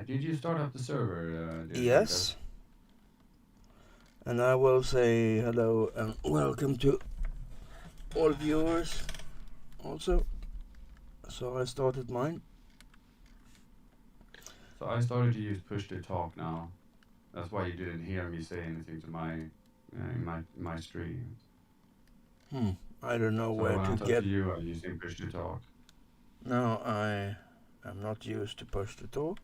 Did you start up the server? Yes. And I will say hello and welcome to all viewers also. So I started mine. So I started to use push to talk now. That's why you didn't hear me say anything to my stream. I don't know So where when to I talk get. to you, I'm using push to talk. No, I am not used to push to talk.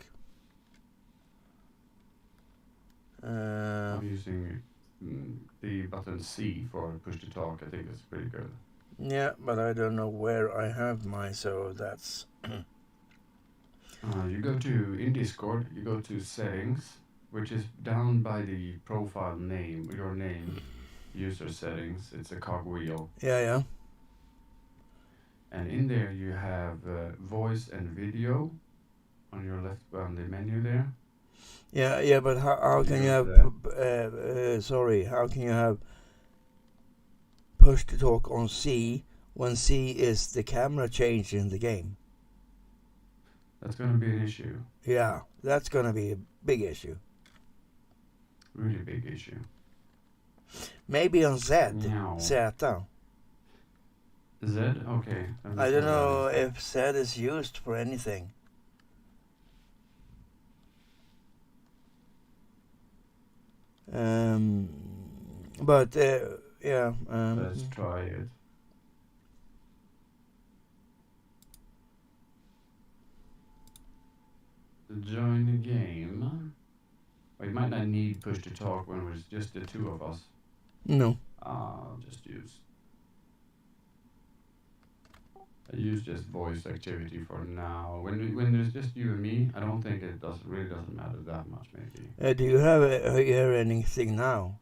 I'm using the button C for push to talk. I think it's pretty good. Yeah, but I don't know where I have my, so that's... You go to, in Discord, you go to settings, which is down by the profile name, your name, user settings. It's a cogwheel. Yeah. And in there you have voice and video on your left, on the menu there. Yeah, but how can you have... how can you have push to talk on C when C is the camera change in the game? That's going to be an issue. Yeah, that's going to be a big issue. Really big issue. Maybe on Z. Meow. Z. Z? Okay. I don't know if Z is used for anything. But yeah. Let's try it. Join the game. We might not need push to talk when it's just the two of us. No. I'll just use just voice activity for now. When there's just you and me, I don't think it really doesn't matter that much. Maybe. Do you hear anything now?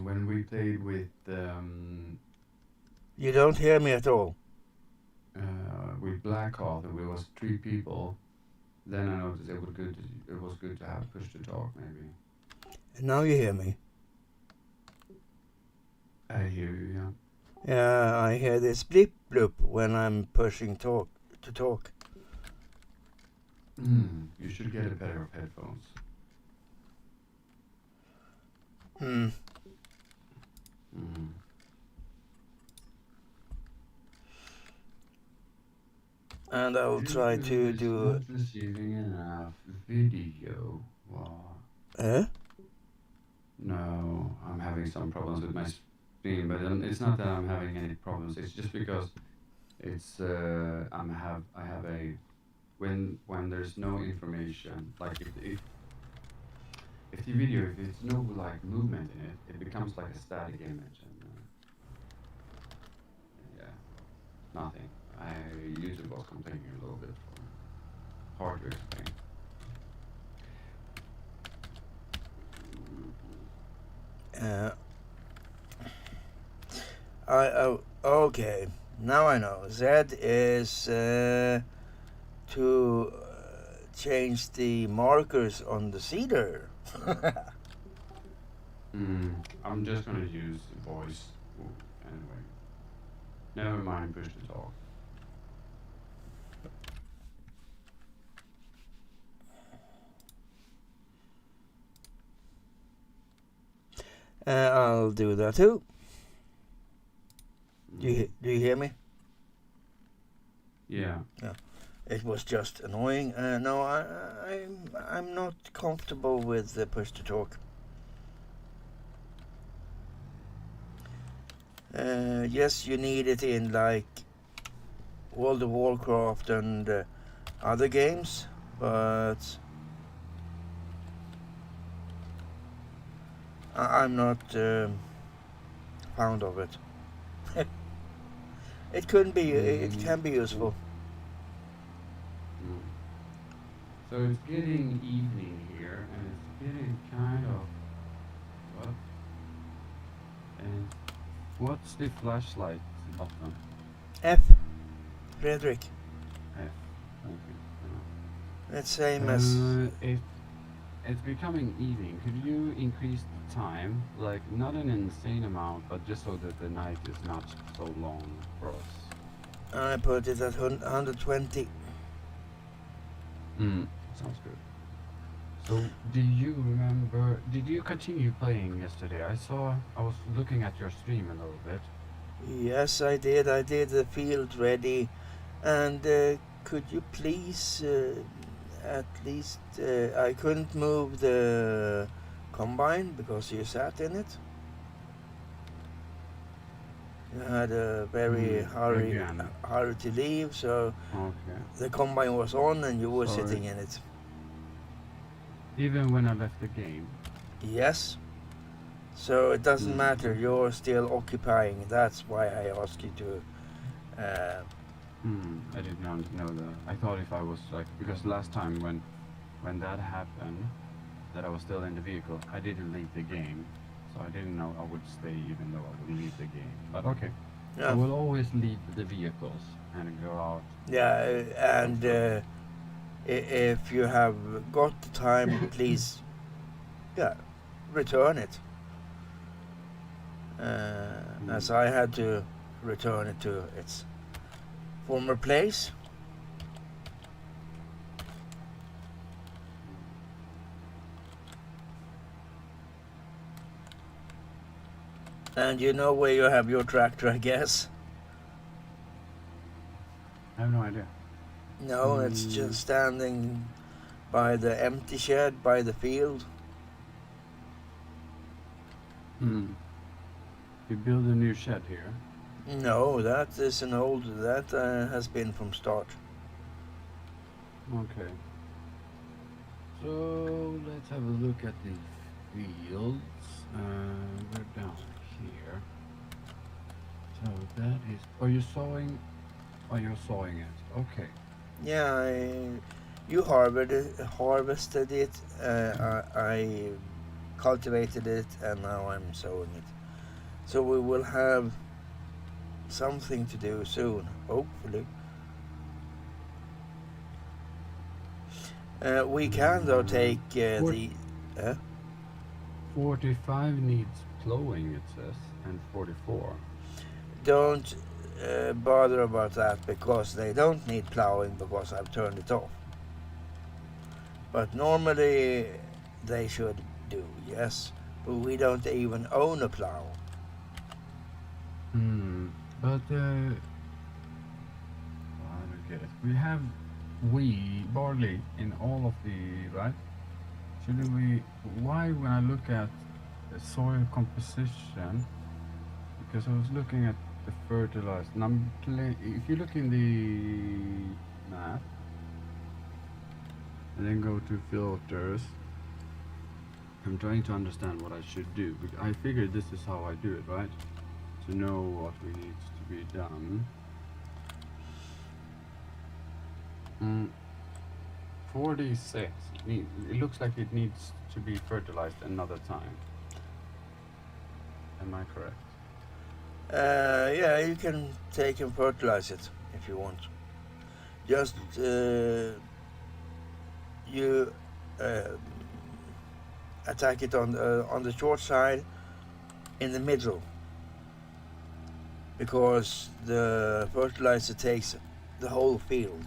When we played with you don't hear me at all. With Black Hawk, and we was 3 people. Then I noticed it was good to have push to talk maybe. And now you hear me. I hear you, yeah. Yeah, I hear this blip bloop when I'm pushing to talk. You should get a pair of headphones. And I'll try to do... Not receiving enough video. Wow. No, I'm having some problems with my stream, but it's not that I'm having any problems. It's just because it's I have a when there's no information, like if the video, if it's no like movement in it, it becomes like a static image, and yeah, nothing. YouTube was complaining a little bit. Hard to explain. Okay, now I know. Z is to change the markers on the cedar. I'm just gonna use voice anyway. Never mind push to talk. I'll do that too. Do you hear me? Yeah. It was just annoying. No, I'm not comfortable with the push to talk. Yes, you need it in like World of Warcraft and other games, but I'm not fond of it. It can be useful. So it's getting evening here, and it's getting kind of what? And what's the flashlight button? F, Frederick. F. Okay. It's same as. It's becoming evening. Could you increase the time, like not an insane amount, but just so that the night is not so long for us? I put it at 120. Sounds good. So, do you remember? Did you continue playing yesterday? I was looking at your stream a little bit. Yes, I did. I did the field ready. And could you please, at least, I couldn't move the combine because you sat in it. You had a very Again. hurry to leave, so Okay. the combine was on and you were Sorry. sitting in it. Even when I left the game. Yes. So it doesn't matter. You're still occupying. That's why I asked you to. I did not know that. I thought if I was like, because last time when that happened, that I was still in the vehicle, I didn't leave the game, so I didn't know I would stay even though I would leave the game. But okay, Yeah. I will always leave the vehicles and go out. Yeah, and if you have got the time, please, yeah, return it. As I had to return it to its former place. And you know where you have your tractor, I guess? I have no idea. No, it's just standing by the empty shed by the field. You build a new shed here? No, that is an old. That has been from start. Okay. So let's have a look at the fields. We're down here. So that is. Are you sawing? Oh, you're sawing it. Okay. Yeah, you harvested it. I cultivated it, and now I'm sowing it. So we will have something to do soon, hopefully. We can though take the. 45 needs plowing, it says, and 44. Don't bother about that because they don't need plowing because I've turned it off. But normally they should do, yes. But we don't even own a plow. But I don't get it. We have barley in all of the, right? Shouldn't we? Why when I look at the soil composition? Because I was looking at the fertilizer. And if you look in the map and then go to filters, I'm trying to understand what I should do. I figured this is how I do it, right? To know what we need to be done. 46. It looks like it needs to be fertilized another time. Am I correct? Yeah, you can take and fertilize it if you want. Just you attack it on the short side in the middle, because the fertilizer takes the whole field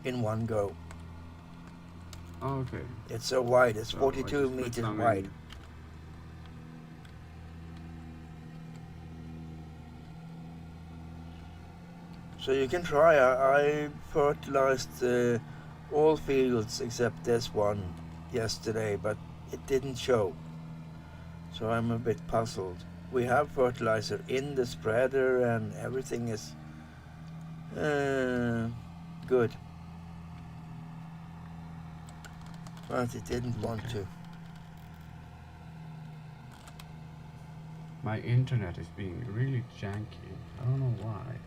in one go. Oh, okay. It's so wide. It's So 42 meters wide. So you can try. I fertilized all fields except this one yesterday, but it didn't show. So I'm a bit puzzled. We have fertilizer in the spreader and everything is good. But it didn't want to. My internet is being really janky. I don't know why.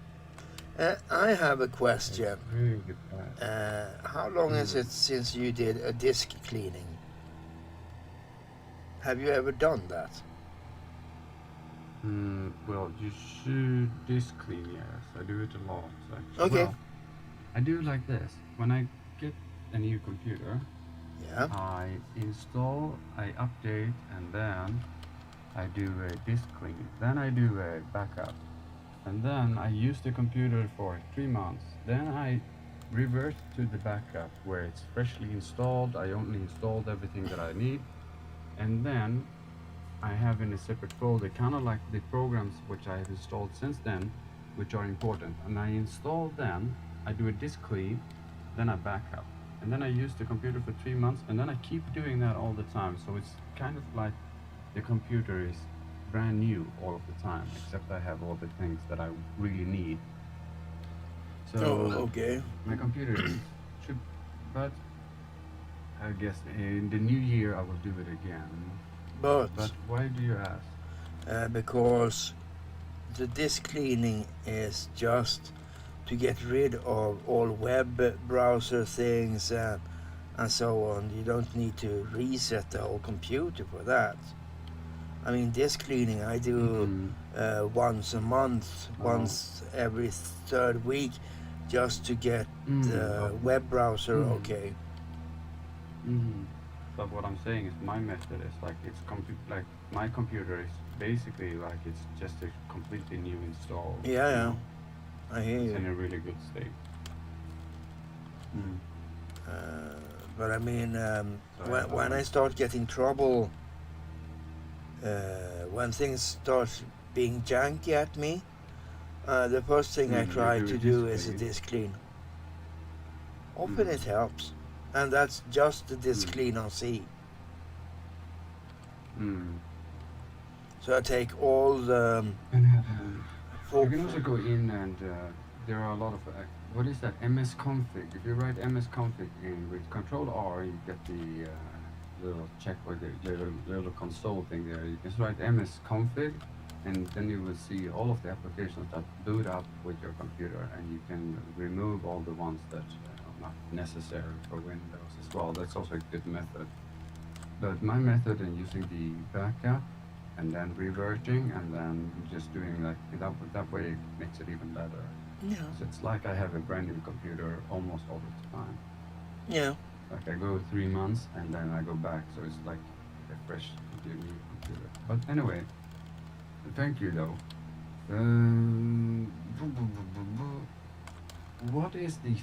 I have a question. It's really bad. How long is it since you did a disk cleaning? Have you ever done that? Well, you should disk clean, yes. I do it a lot, actually. Okay. Well, I do it like this. When I get a new computer, Yeah. I install, I update, and then I do a disk clean. Then I do a backup. And then I use the computer for 3 months. Then I revert to the backup where it's freshly installed. I only installed everything that I need, and then I have in a separate folder kind of like the programs which I have installed since then, which are important. And I install them, I do a disk clean, then I back up. And then I use the computer for 3 months, and then I keep doing that all the time. So it's kind of like the computer is brand new all of the time, except I have all the things that I really need. So Okay. my computer should, but I guess in the new year I will do it again. But why do you ask? because the disk cleaning is just to get rid of all web browser things and so on. You don't need to reset the whole computer for that. I mean, disk cleaning I do once a month, once every third week, just to get the web browser okay. But what I'm saying is my method is like it's like my computer is basically like it's just a completely new install. Yeah. I hear It's you. in a really good state. But I mean, when I start getting trouble, when things start being janky at me, the first thing I try to do is a disk clean. Often it helps, and that's just the disk clean on C. So I take all the. You can also go in and there are a lot of what is that MS-config? If you write MS-config in with Control R, you get the little check with the little console thing there. You can write MS-config, and then you will see all of the applications that boot up with your computer, and you can remove all the ones that are not necessary for Windows as well. That's also a good method. But my method in using the backup and then reverting and then just doing like that way it makes it even better. Yeah. So it's like I have a brand new computer almost all the time. Yeah. Like I go 3 months and then I go back, so it's like a fresh new computer. But anyway, thank you though. What is the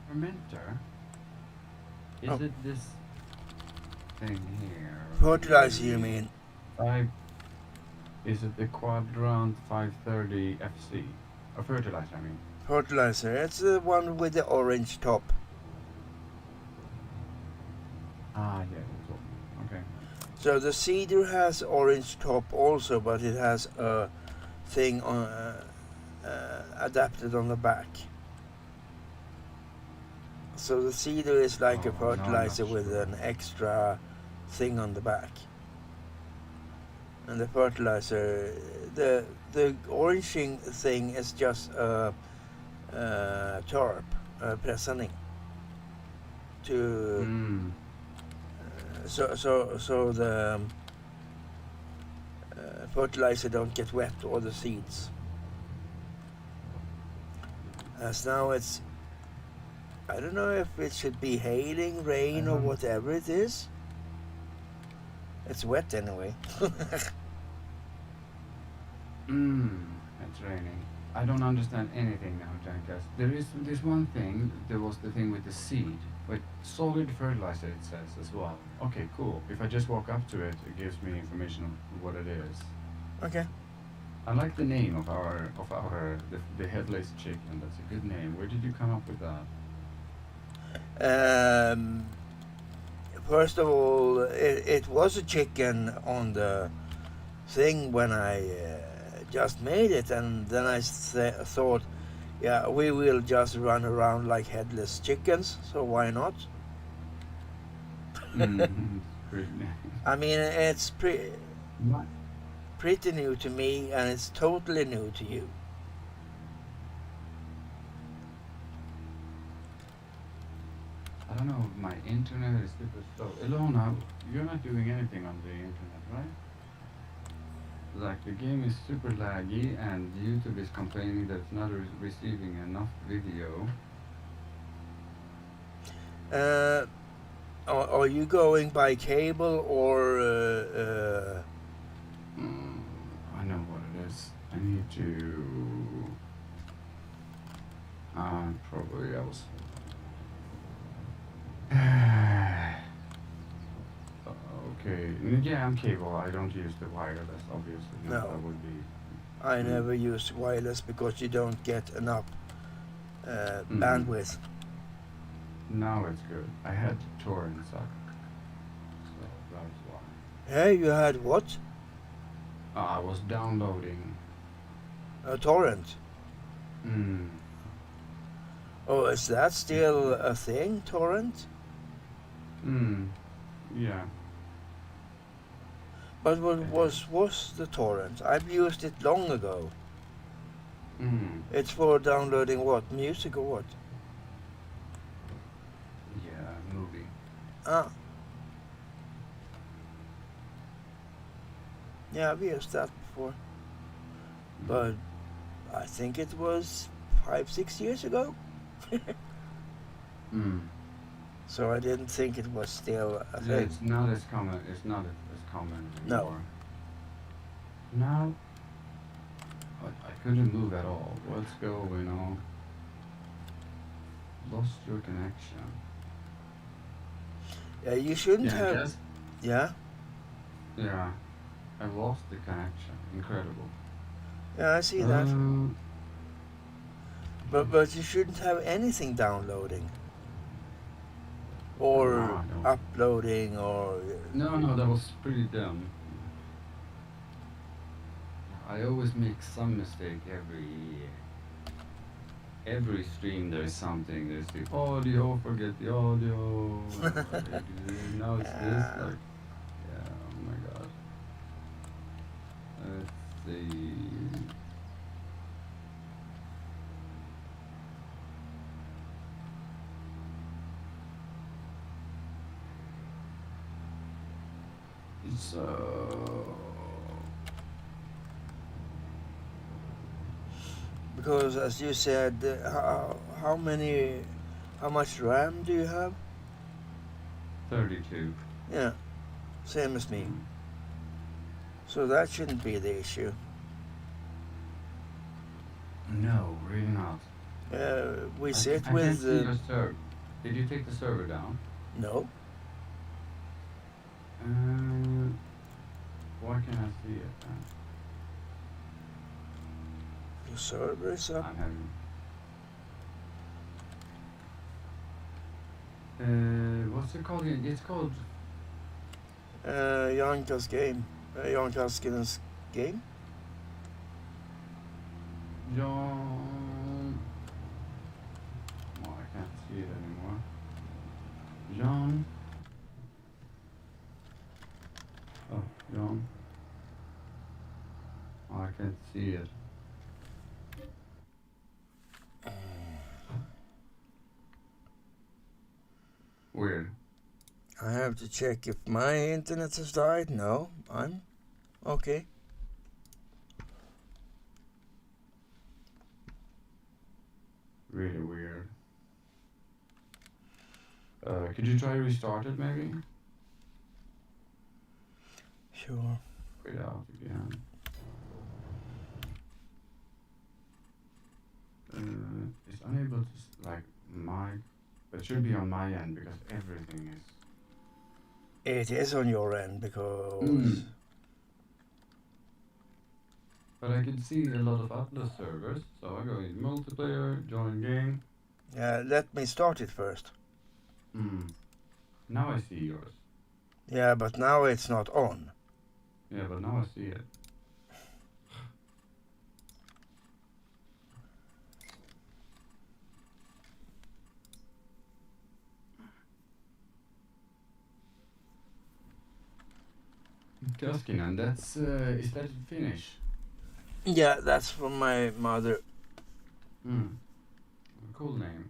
fermenter? Is it this thing here? Fertilizer, you mean? Is it the Quadrant 530 FC? Or fertilizer, I mean. Fertilizer. It's the one with the orange top. Ah, yeah. Okay. So the Cedar has orange top also, but it has a thing on adapted on the back. So the Cedar is like a fertilizer with an extra thing on the back. And the fertilizer, the oranging thing is just a tarp, presenning to so the fertilizer don't get wet or the seeds. As now it's, I don't know if it should be hailing, rain, or whatever it is. It's wet anyway. It's raining. I don't understand anything now, Jackass. There's one thing. There was the thing with the seed, but solid fertilizer it says as well. Okay, cool. If I just walk up to it, it gives me information on what it is. Okay. I like the name of the headless chicken. That's a good name. Where did you come up with that? First of all, it was a chicken on the thing when I just made it, and then I thought, yeah, we will just run around like headless chickens, so why not? I mean, it's pretty new to me, and it's totally new to you. I don't know, my internet is super slow. Ilona, you're not doing anything on the internet, right? Like, the game is super laggy, and YouTube is complaining that it's not receiving enough video. Are you going by cable or... I know what it is. I need to... Sorry, I was. Okay. Yeah, I'm cable. I don't use the wireless, obviously. No. That would be. I never use wireless because you don't get enough bandwidth. Now it's good. I had torrents up, so that's why. Hey, you had what? I was downloading. A torrent. Oh, is that still a thing, torrent? Yeah. But what was the torrent? I've used it long ago. It's for downloading what? Music or what? Yeah, movie. Ah. Yeah, I've used that before. But I think it was 5-6 years ago. So I didn't think it was still a thing. It's not as common. It's not as common anymore. No. Now, I couldn't move at all. What's going on? Lost your connection. Yeah, you shouldn't have. Yes. Yeah. Yeah, I lost the connection. Incredible. Yeah, I see that. But you shouldn't have anything downloading or uploading or. No, that was pretty dumb. I always make some mistake every stream. There's something. There's the audio. Forget the audio. Now it's this. Like, yeah. Oh my god. Let's see. So. Because as you said, how much RAM do you have? 32. Yeah, same as me. So that shouldn't be the issue. No, really not. We sit I with. Can't see your server. Did you take the server down? No. Why can't I see it then? The server is up. I'm having. What's it called again? It's called. Janka's game. Jan Kaskinen's game. John. Oh, I can't see it anymore. John. Oh, John. Oh, I can't see it. Weird. I have to check if my internet has died. No, I'm okay. Really weird. Could you try to restart it maybe? Sure. Quit out again. It's unable to but it should be on my end because everything is. It is on your end because. But I can see a lot of Atlas servers, so I go in multiplayer, join game. Yeah, let me start it first. Now I see yours. Yeah, but now it's not on. Yeah, but now I see it. Kaskinen, that's is that Finnish? Yeah, that's from my mother. Cool name.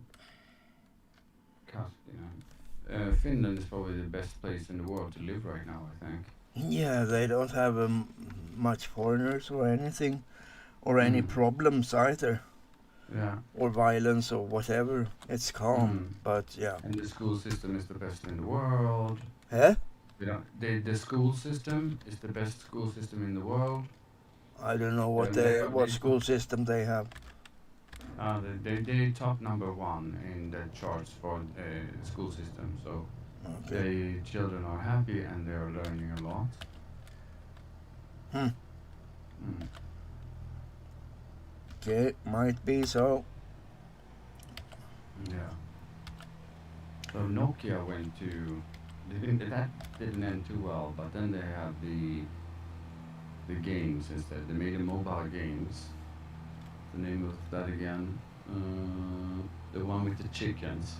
Kaskinen. Finland is probably the best place in the world to live right now, I think. Yeah, they don't have much foreigners or anything, or any problems either. Yeah. Or violence or whatever. It's calm, but yeah. And the school system is the best in the world. Huh? Yeah. The school system is the best school system in the world. I don't know what school system they have. They top number one in the charts for school system. So Okay. the children are happy and they are learning a lot. Hmm. Mm. Okay, might be so. Yeah. So Nokia went to. That didn't end too well, but then they had the games instead. They made a mobile games. The name of that again? The one with the chickens.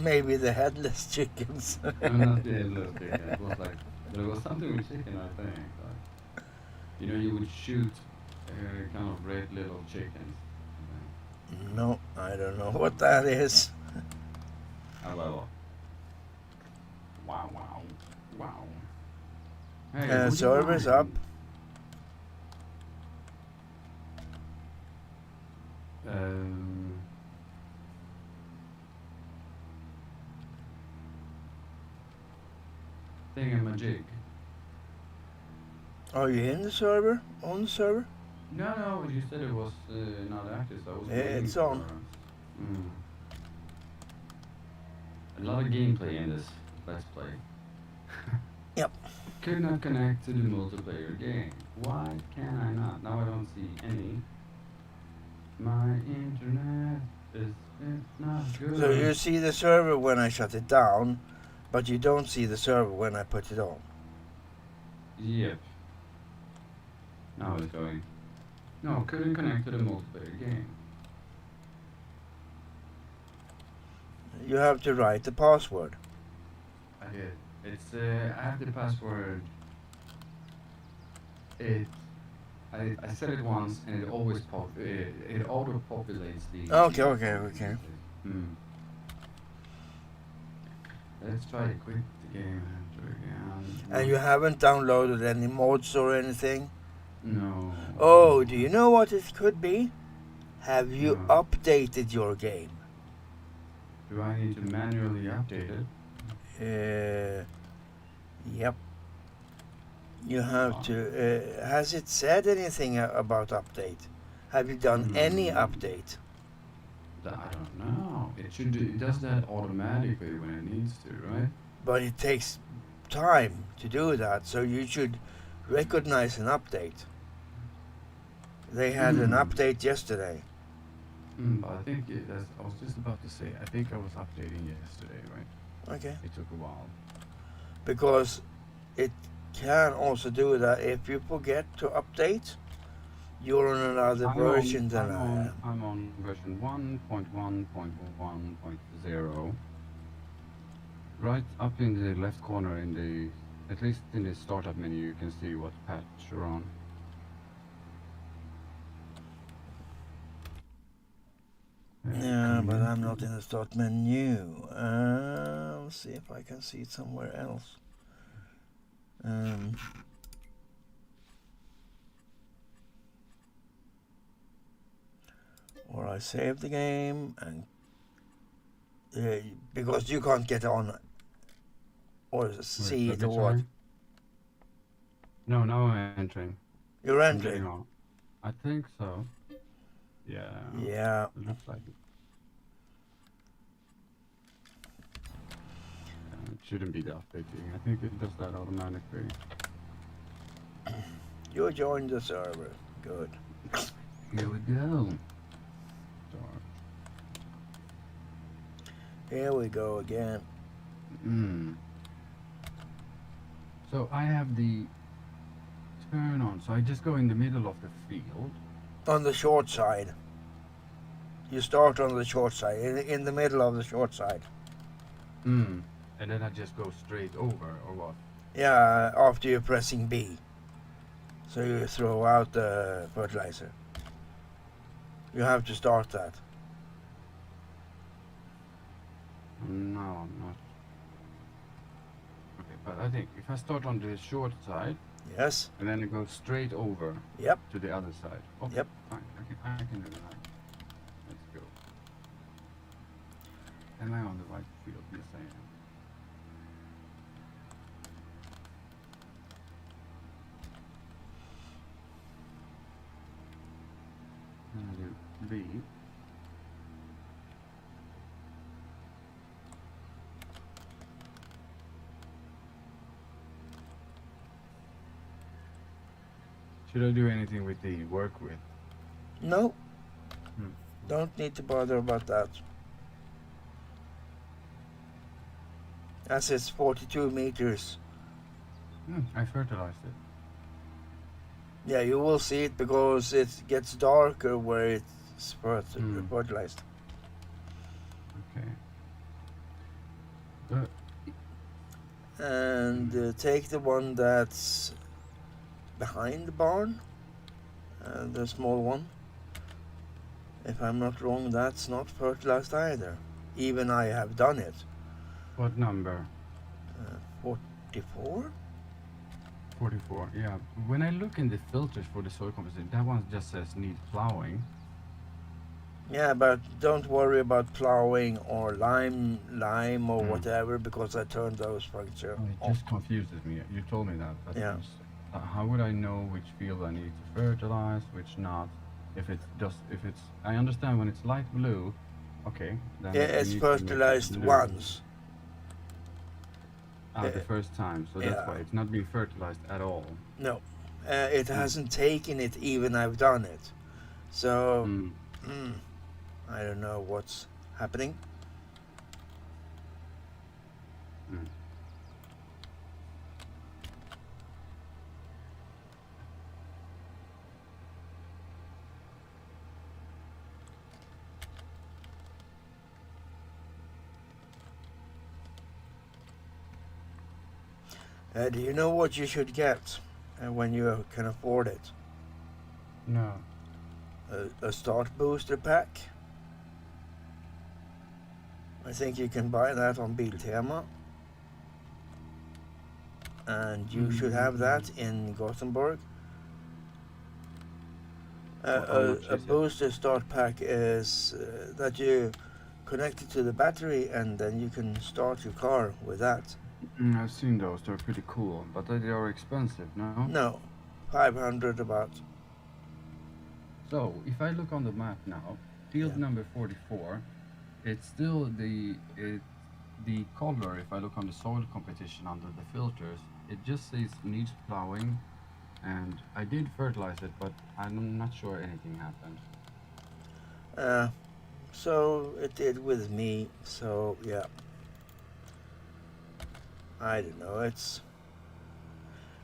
Maybe the headless chickens. No, not the endless chicken. It was like there was something with chicken, I think. Like, you would shoot kind of red little chickens. No, I don't know what that is. Well, wow. Hey, would you Server's up. mind? Thingamajig. Are you in the server? On the server? No, you said it was not active, so I was Yeah, waiting it's for. on. A lot of gameplay in this Let's Play. Yep. Could not connect to the multiplayer game. Why can I not? Now I don't see any. My internet is not good. So you see the server when I shut it down, but you don't see the server when I put it on. Yep. Now it's going. No, couldn't connect to the multiplayer game. You have to write the password. I did. It's I have the password. I said it once and it always it auto populates the. Okay. Let's try to quit the game again. And you haven't downloaded any mods or anything? No. Oh, do you know what it could be? Have you No. updated your game? Do I need to manually update it? Yep. You have to. Has it said anything about update? Have you done any update? I don't know. It does that automatically when it needs to, right? But it takes time to do that, so you should recognize an update. They had an update yesterday. But I think I was just about to say, I think I was updating yesterday, right? Okay. It took a while. Because it can also do that if you forget to update, you're on another version than I am. I'm on version 1.1.1.0. Right up in the left corner at least in the startup menu, you can see what patch you're on. Yeah, but I'm not in the start menu. Let's see if I can see it somewhere else. Or I save the game and because you can't get on or see it or what. No, now I'm entering. You're entering? I think so. Yeah. Yeah. It looks like it. It shouldn't be the updating. I think it does that automatically. You joined the server. Good. Here we go. Start. Here we go again. So I have the turn on. So I just go in the middle of the field. On the short side. You start on the short side, in the middle of the short side. And then I just go straight over, or what? Yeah, after you're pressing B. So you throw out the fertilizer. You have to start that. No, I'm not. Okay, but I think if I start on the short side. Yes. And then it goes straight over. Yep. To the other side. Okay, yep. Fine. I can do that. Let's go. Am I on the right field? Yes, I am. And I do be. Should I do anything with the work with? No, Hmm. don't need to bother about that. As it's 42 meters. I fertilized it. Yeah, you will see it because it gets darker where it's fertilized. Okay. And take the one that's behind the barn, the small one. If I'm not wrong, that's not fertilized either. Even I have done it. What number? 44? 44, yeah. When I look in the filters for the soil composition, that one just says need plowing. Yeah, but don't worry about plowing or lime or whatever, because I turned those functions It just confuses me. You told me that, but yeah. How would I know which field I need to fertilize, which not? If it's I understand when it's light blue, okay. Then Yeah, it's fertilized once. The first time, so that's why it's not being fertilized at all. No, it hasn't taken it even I've done it. So, I don't know what's happening. Do you know what you should get when you can afford it? No. A start booster pack. I think you can buy that on Biltema. And you should have that in Gothenburg. A booster start pack is that you connect it to the battery and then you can start your car with that. I've seen those, they're pretty cool, but they are expensive, no? No, 500 about. So, if I look on the map now, field number 44, it's still the color, if I look on the soil competition under the filters, it just says needs plowing, and I did fertilize it, but I'm not sure anything happened. So it did with me, so yeah. I don't know,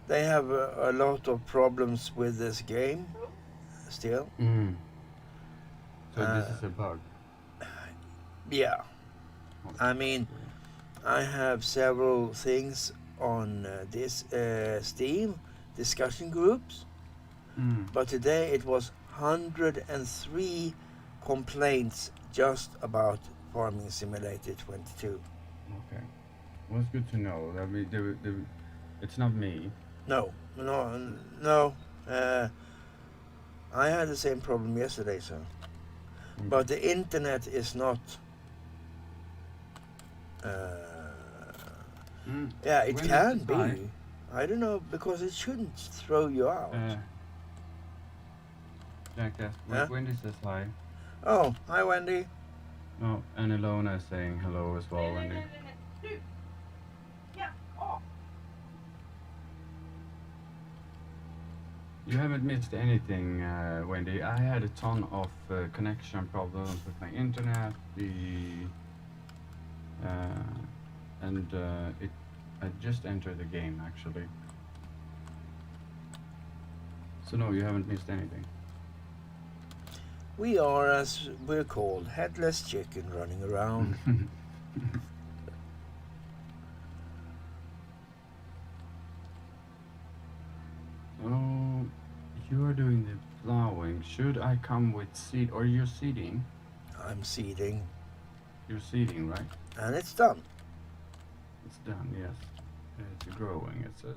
they have a lot of problems with this game still. So this is a bug? Yeah. I mean, I have several things on this Steam discussion groups, but today it was 103 complaints just about Farming Simulator 22. Okay. Well, it's good to know. It's not me. No. I had the same problem yesterday, so. But the internet is not. Yeah, it can be. I don't know, because it shouldn't throw you out. Jackass, Wendy says hi. Oh, hi, Wendy. Oh, and Ilona is saying hello as well, Wendy. You haven't missed anything, Wendy. I had a ton of connection problems with my internet. I just entered the game actually. So no, you haven't missed anything. We are, as we're called, headless chicken running around. So you are doing the plowing. Should I come with seed, or you're seeding? I'm seeding. You're seeding, right? And it's done. It's done, yes. It's growing, it says.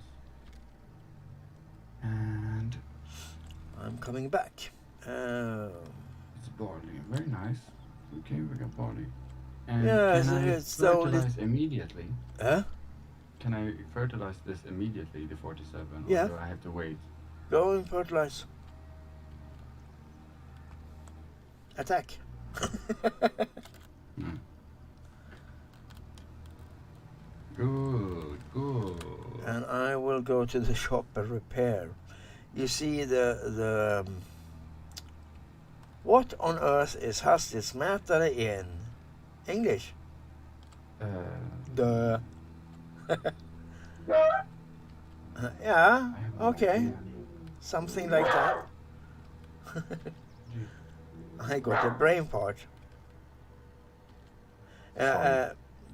And I'm coming back. it's barley. Very nice. Okay, we got barley. And yeah, can I fertilize immediately? Huh? Can I fertilize this immediately, the 47? Yeah. Or do I have to wait? Go and fertilize. attack. Mm. Good, good. And I will go to the shop and repair. You see the what on earth is hastighetsmätare in English? The yeah, I have no okay, idea. something like that. I got a brain part. Sorry.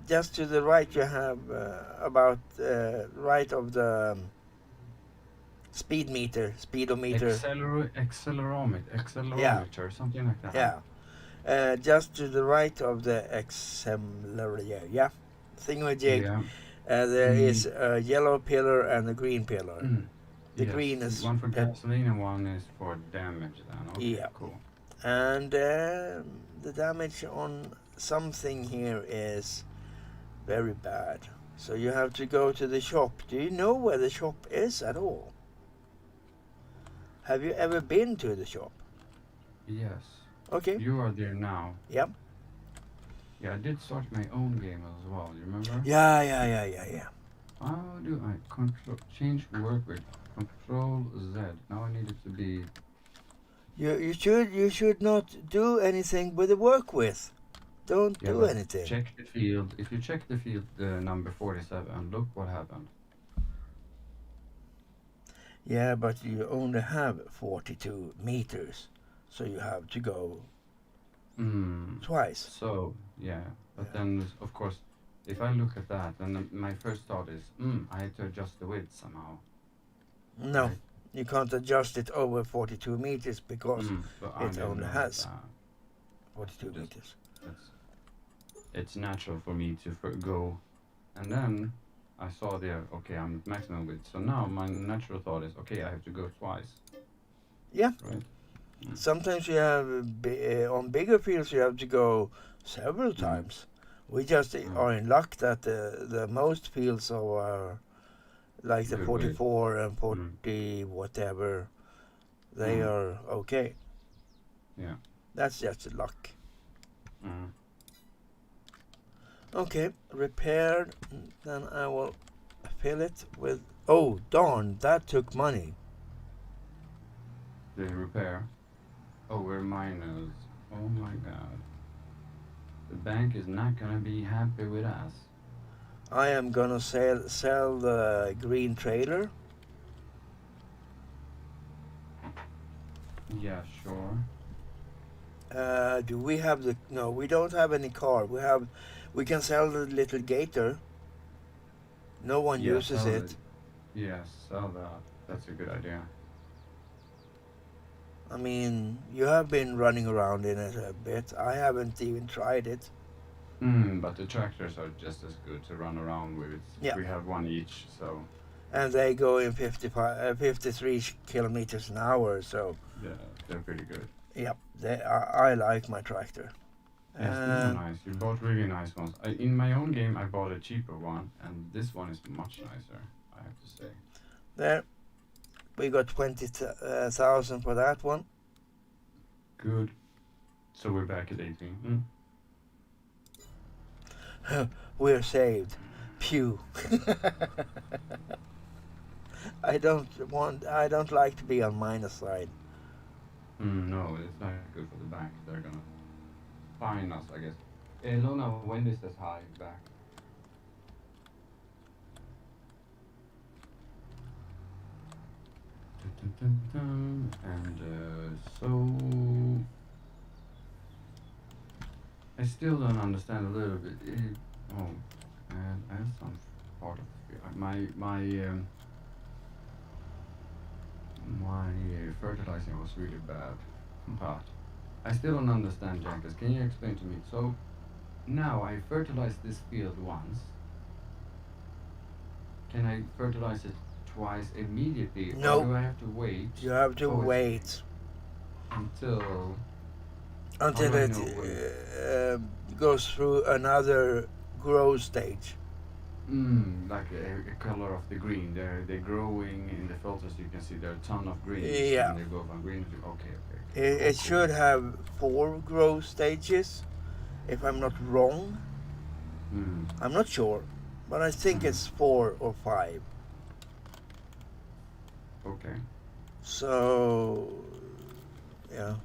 Just to the right, you have about right of the speed meter, speedometer. Accelerometer, something like that. Yeah, just to the right of the accelerator. Yeah, thingamajig. Yeah. There is a yellow pillar and a green pillar. The Yes. green is One for gasoline and one is for damage. Then. Okay. Yeah. Cool. And the damage on something here is very bad. So you have to go to the shop. Do you know where the shop is at all? Have you ever been to the shop? Yes. Okay. You are there now. Yep. Yeah, I did start my own game as well. You remember? Yeah. How do I change work with Control Z? Now I need it to be. You should not do anything with the work with. Don't do anything. Check the field. If you check the field number 47, look what happened. Yeah, but you only have 42 meters, so you have to go twice. So yeah, but then of course, if I look at that, then my first thought is, I had to adjust the width somehow. No, Right? you can't adjust it over 42 meters because But I it never only noticed has that. 42 Just- meters. It's natural for me to go, and then I saw there, okay, I'm at maximum width. So now my natural thought is, okay, I have to go twice. Yeah. Right. Sometimes you have on bigger fields you have to go several times. We just are in luck that the most fields are like the Good 44 and 40 whatever, they are okay. Yeah. That's just luck. Mm. Okay, repaired. Then I will fill it with. Oh darn! That took money. The repair. Oh, we're minus. Oh my god. The bank is not gonna be happy with us. I am gonna sell the green trailer. Yeah, sure. Do we have the? No, we don't have any car. We can sell the little gator. No one uses sell it. Yes, sell that. That's a good idea. I mean, you have been running around in it a bit. I haven't even tried it. But the tractors are just as good to run around with. Yeah. We have one each, so. And they go in 53 kilometers an hour. So Yeah, they're pretty good. yep, I like my tractor. Yes, these are nice. You bought really nice ones. In my own game, I bought a cheaper one, and this one is much nicer, I have to say. There, we got 20,000 for that one. Good. So we're back at 18. We're saved. Pew. I don't like to be on minus side. No, it's not good for the bank. They're gonna fine us, I guess. Lona, when is this high back? And so I still don't understand a little bit. And I have some part of my fertilizing was really bad, but I still don't understand, Jankers. Can you explain to me? So now I fertilized this field once. Can I fertilize it twice immediately? No. Or do I have to wait? You have to wait until it goes through another growth stage. Like a color of the green. They're growing in the filters. You can see there are a ton of greens, Yeah. and they go from green to okay. It Cool. should have 4 growth stages, if I'm not wrong. I'm not sure, but I think it's 4 or 5. Okay. So, yeah.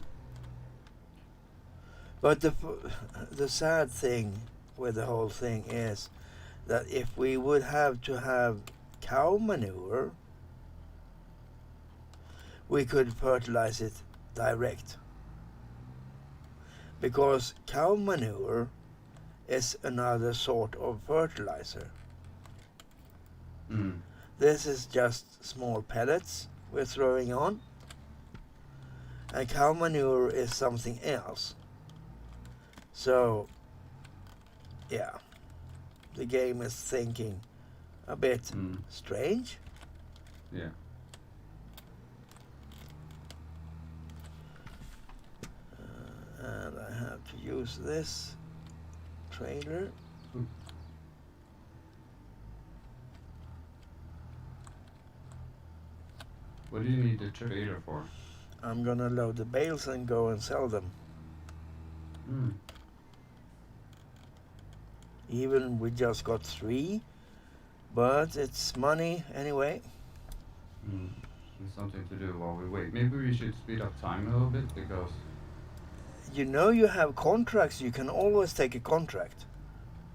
But the sad thing with the whole thing is that if we would have to have cow manure, we could fertilize it direct. Because cow manure is another sort of fertilizer. This is just small pellets we're throwing on, and cow manure is something else. So, yeah, the game is thinking a bit strange. Yeah. And I have to use this trailer. What do you need the trailer for? I'm gonna load the bales and go and sell them. Even we just got 3, but it's money anyway. It's something to do while we wait. Maybe we should speed up time a little bit because You know you have contracts. You can always take a contract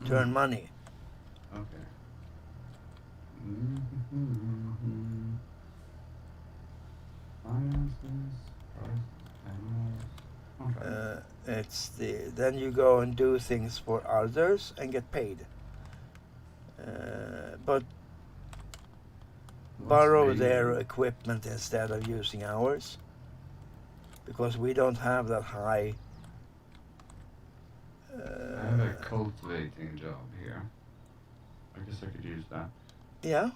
to earn money. Okay. Finances, price, animals, contract. Then you go and do things for others and get paid. But borrow their equipment instead of using ours, because we don't have that high. I have a cultivating job here. I guess I could use that. Yeah.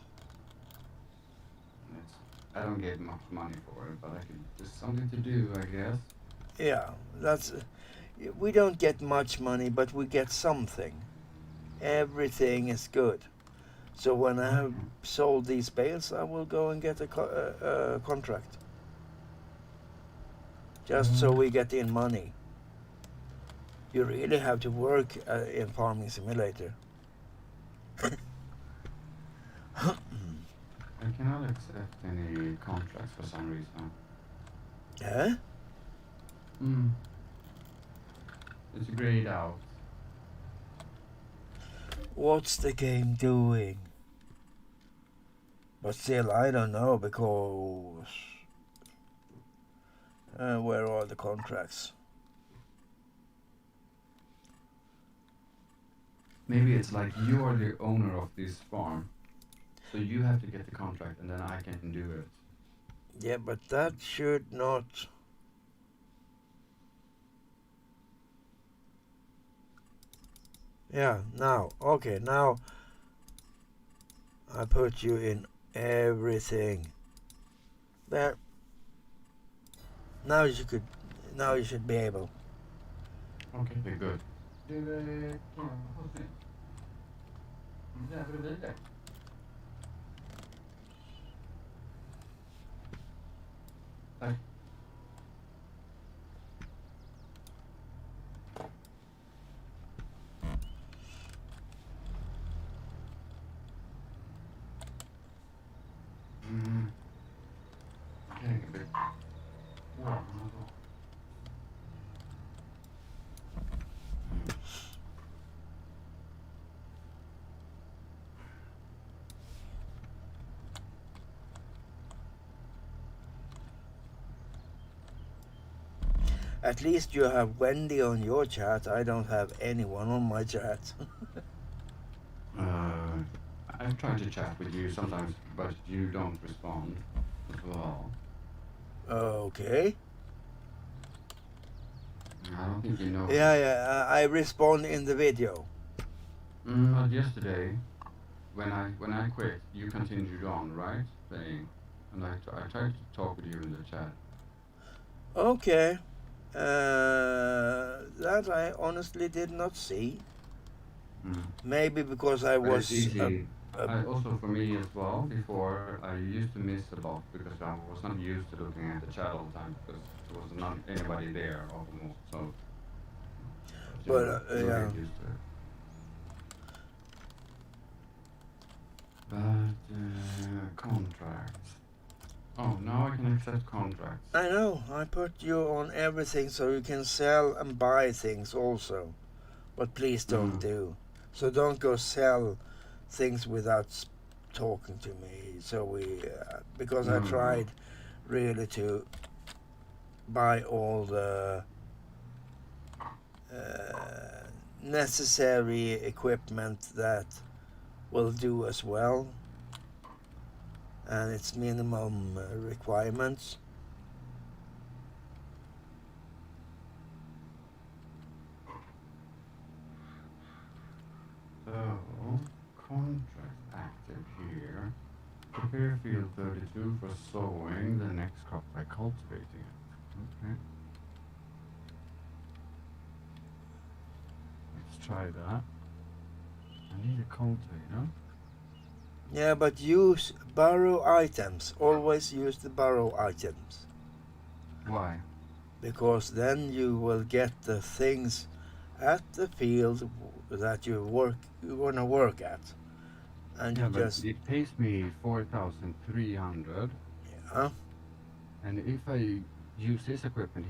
I don't get much money for it, but it's something to do, I guess. Yeah, we don't get much money, but we get something. Everything is good. So when I have sold these bales, I will go and get a contract. Just so we get in money. You really have to work in Farming Simulator. I cannot accept any contracts for some reason. Yeah? It's grayed out. What's the game doing? But still, I don't know, because where are the contracts? Maybe it's like you are the owner of this farm, so you have to get the contract and then I can do it. Yeah, but that should not. Yeah, now. Okay, now I put you in everything. There. Now you should be able. Okay, good. Tack. Getting a bit warm as well. At least you have Wendy on your chat. I don't have anyone on my chat. I've tried to chat with you sometimes, but you don't respond as well. Okay. I don't think you know. Yeah, I respond in the video. But yesterday, when I quit, you continued on, right? Playing, and I tried to talk with you in the chat. Okay. That I honestly did not see. Maybe because I But it's was easy. Also for me as well, before I used to miss a lot because I was not used to looking at the chat all the time because there was not anybody there almost. So, but you yeah. get used to it. But contracts. Oh, now I can accept contracts. I know, I put you on everything so you can sell and buy things also. But please don't do. So don't go sell things without talking to me. So because I tried really to buy all the necessary equipment that will do as well. And its minimum requirements. So, contract active here. Prepare field 32 for sowing the next crop by cultivating it. Okay. Let's try that. I need a cultivator. Yeah, but use borrow items. Always use the borrow items. Why? Because then you will get the things at the field that you wanna work at, and yeah, you but just it pays me 4,300. yeah. And if I use his equipment,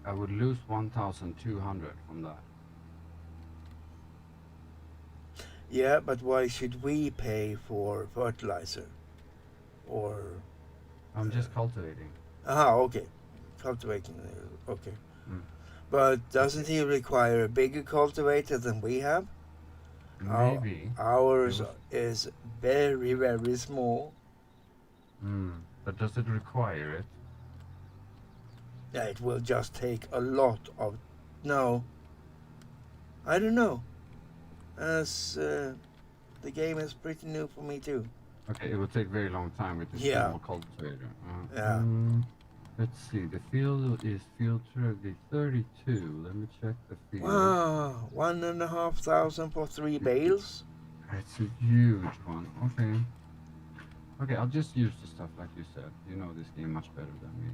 I would lose 1,200 from that. Yeah, but why should we pay for fertilizer? Or I'm just cultivating. okay, cultivating. Okay, but doesn't he require a bigger cultivator than we have? Maybe. Ours is very, very small. But does it require it? Yeah, it will just take a lot of. No, I don't know. As the game is pretty new for me too. Okay, it will take very long time with the small cultivator. Yeah. Let's see. The field is field 32. Let me check the field. Wow, 1,500 for 3 bales. It's a huge one. Okay. Okay, I'll just use the stuff like you said. You know this game much better than me.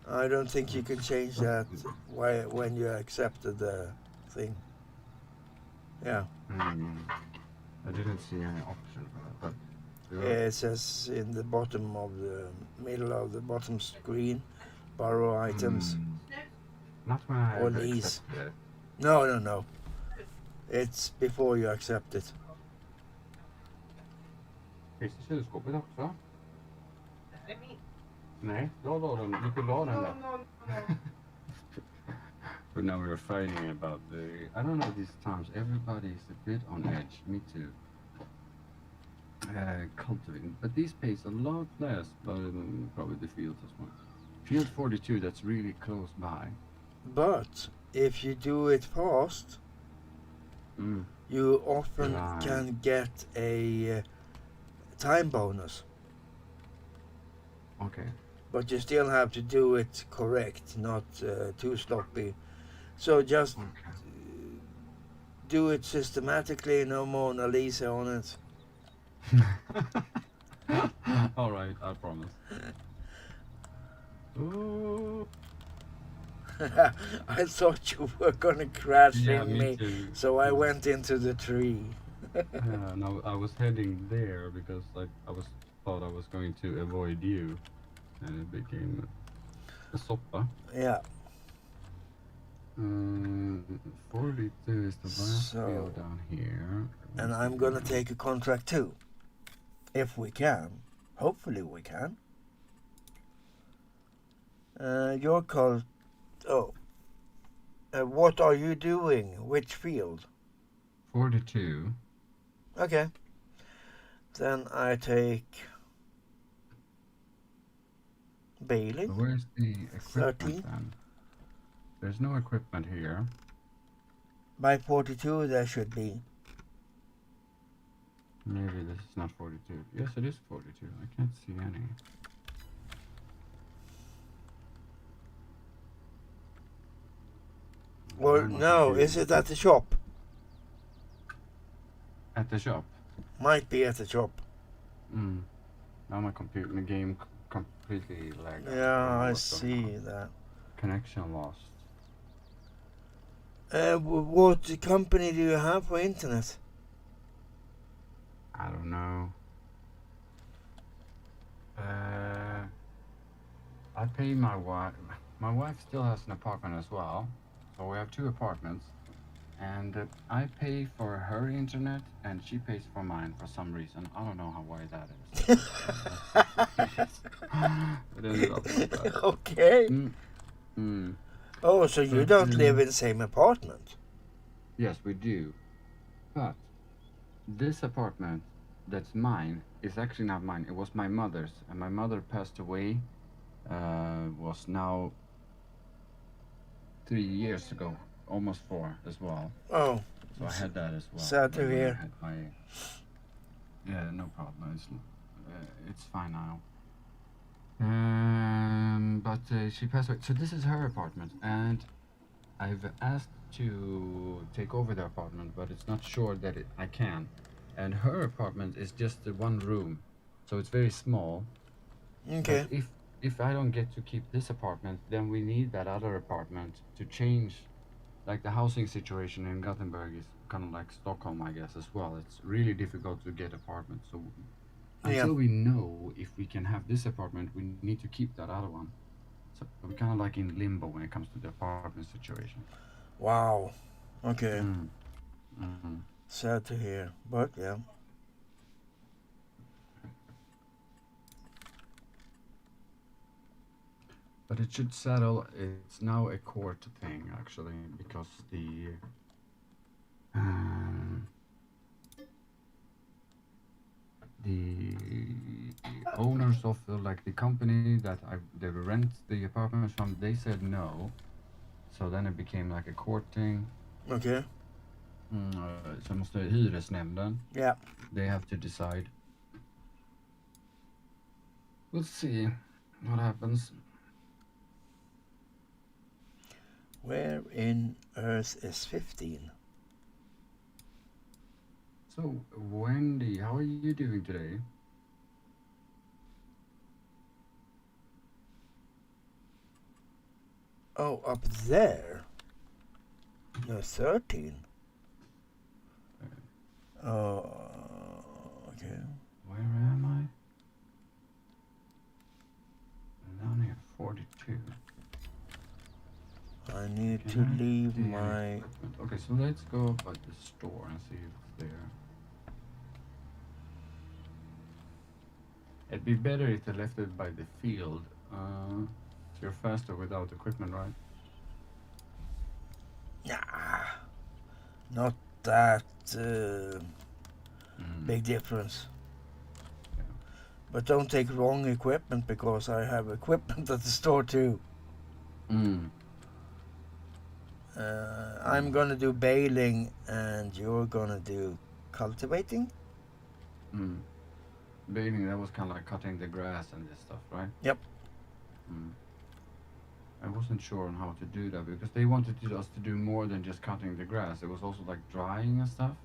I don't think you can change that when you accepted the thing. Yeah. I didn't see any option for that, but it says in the bottom of the middle of the bottom screen, borrow items. Not when I or these. accepted it. No. It's before you accept it. Finns det kylskåpet också? Nej, jag la den. Du kunde ha den där. But now we're fighting about I don't know, these times everybody's a bit on edge. Me too. Cultivating, but these pays a lot less, but probably the field as well. Field 42, that's really close by. But if you do it fast, you often can get a time bonus. Okay. But you still have to do it correct, not too sloppy. So just do it systematically, no Mona Lisa on it. All right, I promise. Ooh. I thought you were gonna crash in me too. So I went into the tree. No, I was heading there because thought I was going to avoid you, and it became a soppa. Yeah. 42 is the last field down here. And I'm gonna take a contract too. If we can. Hopefully we can. Your call. Oh. What are you doing? Which field? 42. Okay. Then I take baling. So where's the equipment 13. then? There's no equipment here. By 42 there should be. Maybe this is not 42. Yes, it is 42. I can't see any. Or no, is it at the shop? At the shop. Might be at the shop. Now my computer, my game completely lagged out. Yeah, I see that. Connection lost. What company do you have for internet? I don't know. I pay my wife. My wife still has an apartment as well, so we have 2 apartments. And I pay for her internet, and she pays for mine for some reason. I don't know why that is. It ended up like that. Okay. Oh, so you don't live in the same apartment? Yes, we do. But this apartment that's mine is actually not mine. It was my mother's, and my mother passed away. Was now 3 years ago, almost 4 as well. Oh. So I had that as well. Sad to hear. Yeah, no problem. It's fine now. But she passed away. So this is her apartment, and I've asked to take over the apartment, but it's not sure that I can. And her apartment is just the 1 room, so it's very small. Okay. But if I don't get to keep this apartment, then we need that other apartment to change. Like the housing situation in Gothenburg is kind of like Stockholm, I guess, as well. It's really difficult to get apartments. So until we know if we can have this apartment, we need to keep that other one. So we're kind of like in limbo when it comes to the apartment situation. Wow. Okay. Sad to hear, but yeah. But it should settle. It's now a court thing, actually, because the owners of the company that they rent the apartments from, they said no. So then it became like a court thing. Okay. Så måste hyresnämnden. Yeah. They have to decide. We'll see what happens. Where in Earth is 15? So, Wendy, how are you doing today? Oh, up there? No, 13. Oh, okay. Where am I? I'm down here, 42. I need to leave my... Okay, so let's go up at the store and see if it's there. It'd be better if they left it by the field. So you're faster without equipment, right? Nah, not that big difference. Yeah. But don't take wrong equipment, because I have equipment at the store too. I'm gonna do baling and you're gonna do cultivating? Baling, that was kind of like cutting the grass and this stuff, right? Yep. I wasn't sure on how to do that, because they wanted us to do more than just cutting the grass. It was also like drying and stuff.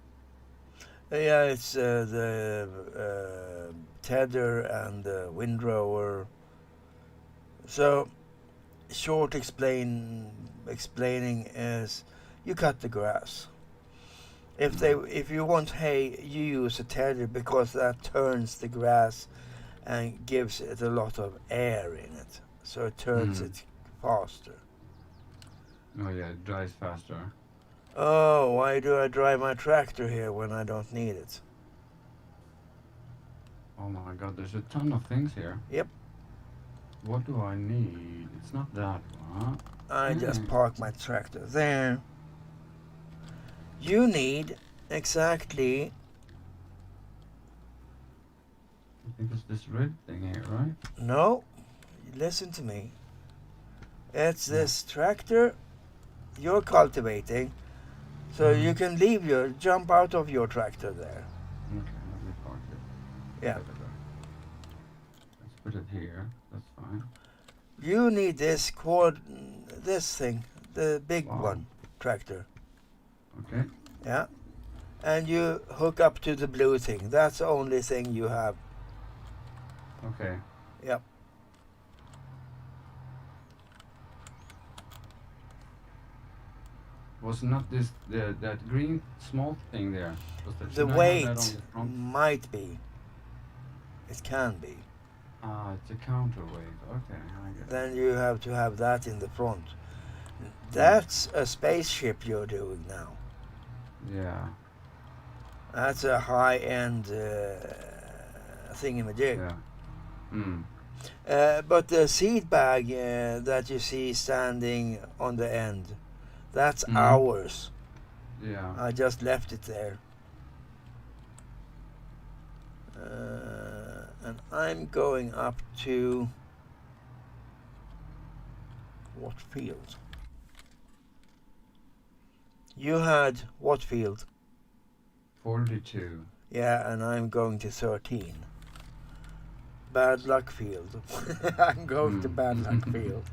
Yeah, it's the tedder and the windrower. So, short explaining is you cut the grass. If you want hay, you use a tedder, because that turns the grass and gives it a lot of air in it, so it turns it faster. Oh yeah, it dries faster. Oh, why do I drive my tractor here when I don't need it? Oh my god, there's a ton of things here. Yep. What do I need? It's not that one. I just park my tractor there. You need exactly... I think it's this red thing here, right? No, listen to me. It's this tractor you're cultivating, so you can jump out of your tractor there. Okay, let me park it. Yeah. Let's put it here. That's fine. You need this thing, the big one, tractor. Okay. Yeah. and you hook up to the blue thing. That's the only thing you have. Okay. Yep. Was not this that green small thing there? The Should I have that on weight the front? might be. It can be. Ah, it's a counterweight. Okay, I get it. Then you have to have that in the front. That's a spaceship you're doing now. Yeah. That's a high-end thingamajig. Yeah. Mm. But the seed bag that you see standing on the end, that's ours. Yeah. I just left it there. And I'm going up to what field? You had what field? 42. Yeah, and I'm going to 13. Bad luck field. I'm going to bad luck field.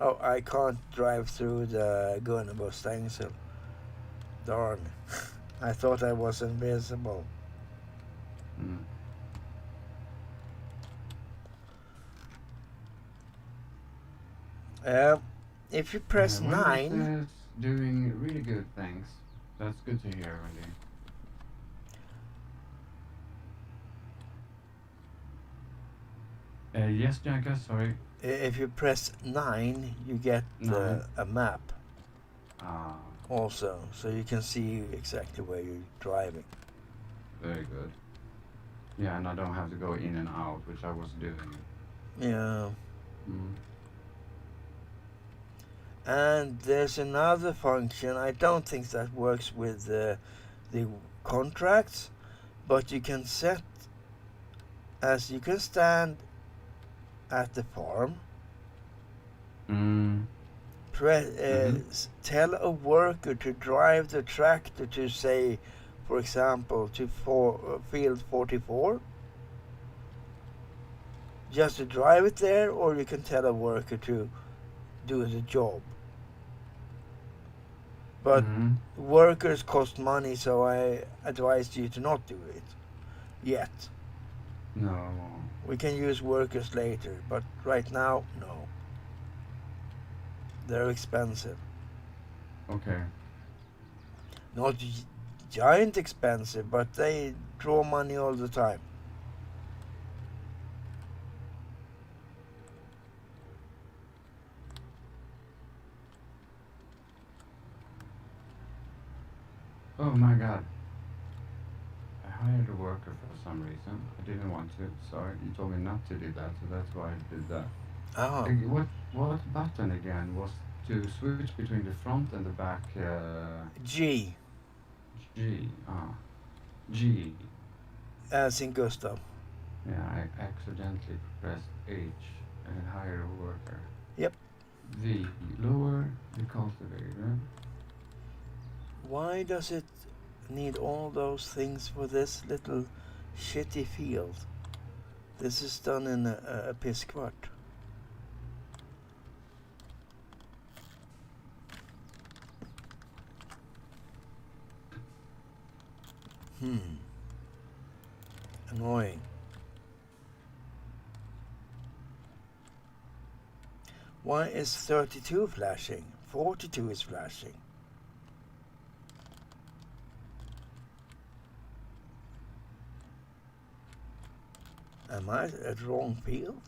Oh, I can't drive through the Gunnebo stencil. Darn. I thought I was invisible. If you press 9... It's doing really good, thanks. That's good to hear, really. Yes, Jacka, sorry. If you press 9, you get a map. Also, so you can see exactly where you're driving. Very good. Yeah, and I don't have to go in and out, which I was doing. Yeah. And there's another function. I don't think that works with the contracts, but you can set as you can stand at the farm. Tell a worker to drive the tractor to, say, for example, to field 44. Just to drive it there, or you can tell a worker to do the job. But workers cost money, so I advise you to not do it yet. No. We can use workers later, but right now, no. They're expensive. Okay. Not giant expensive, but they draw money all the time. Oh my god. I hired a worker for some reason. I didn't want to. Sorry, you told me not to do that, so that's why I did that. Oh. What button again was to switch between the front and the back? G. G. G. As in Gustav. Yeah, I accidentally pressed H and hire a worker. Yep. V. Lower the cultivator. Why does it need all those things for this little shitty field? This is done in a pisquart. Annoying. Why is 32 flashing? 42 is flashing. Am I at the wrong field?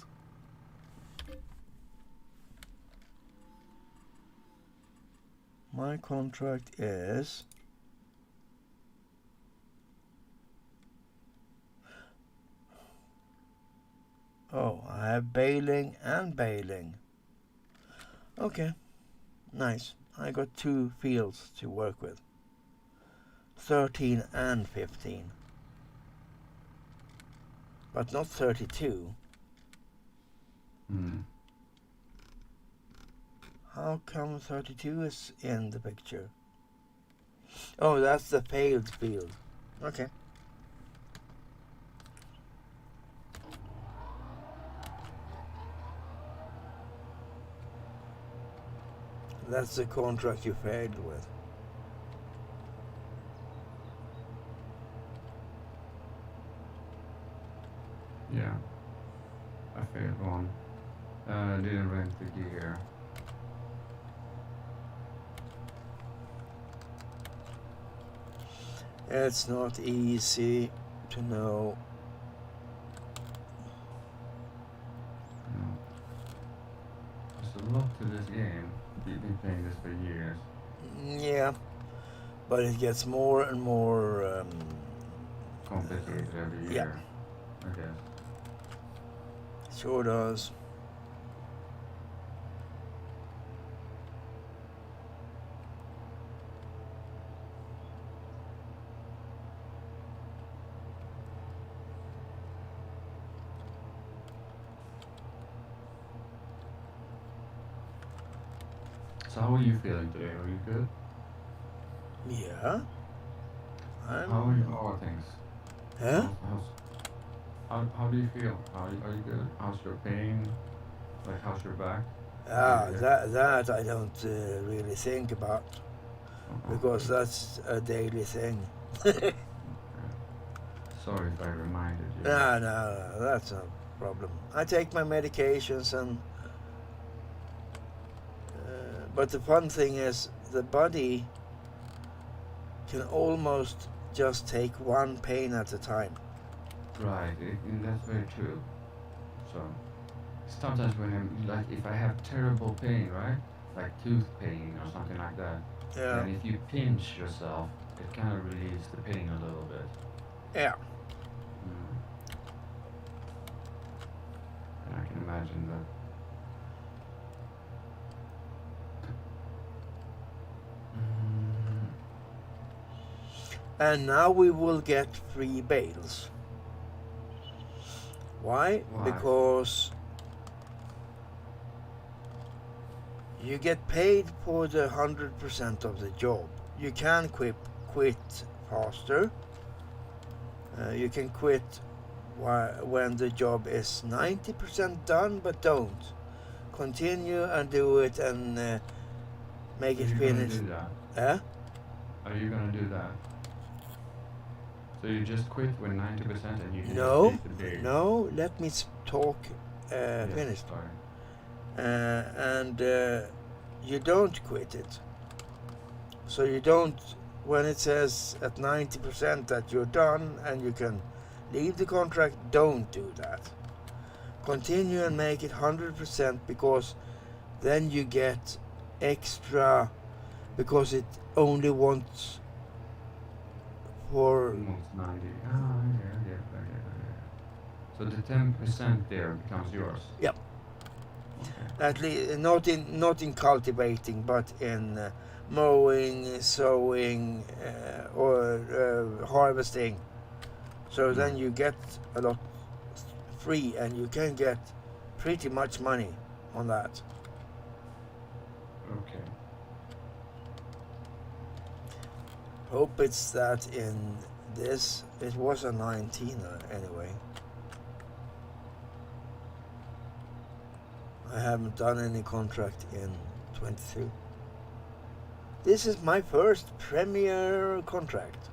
My contract is... Oh, I have baling and baling. Okay, nice. I got 2 fields to work with. 13 and 15. But not 32. How come 32 is in the picture? Oh, that's the failed field. Okay. That's the contract you failed with. Yeah, I failed one. Didn't rent the gear. It's not easy to know. No. There's a lot to this game. You've been playing this for years. Yeah, but it gets more and more Complicated every yeah, year, I guess. sure does. So how are you feeling today? Are you good? Yeah, How are things? Huh? How do you feel? Are you good? How's your pain? Like how's your back? That I don't really think about because Good. that's a daily thing. Okay. Sorry if I reminded you. No, that's no problem. I take my medications but the fun thing is the body can almost just take one pain at a time. Right, and that's very true. So sometimes when I'm like, if I have terrible pain, right, like tooth pain or something like that, Yeah, then if you pinch yourself, it kind of relieves the pain a little bit. yeah. Mm. And I can imagine that. Mm. And now we will get free bales. Why? Why? Because you get paid for the 100% of the job. You can quit faster. You can quit when the job is 90% done, but don't. Continue and do it and make it Are you finished. gonna do that? Eh? Are you gonna do that? So you just quit when 90% and you can just No, take the bait? no. Let me talk. Yes, Finished. sorry. And you don't quit it. So you don't, when it says at 90% that you're done and you can leave the contract, don't do that. Continue and make it 100% because then you get extra, because it only wants for Almost 90. Ah, yeah. So the 10% there becomes yours? Yep. Okay. At least not in cultivating, but in mowing, sowing, or harvesting. So then you get a lot free, and you can get pretty much money on that. Okay. Hope it's that in this. It was a 19er anyway. I haven't done any contract in 22. This is my first premier contract.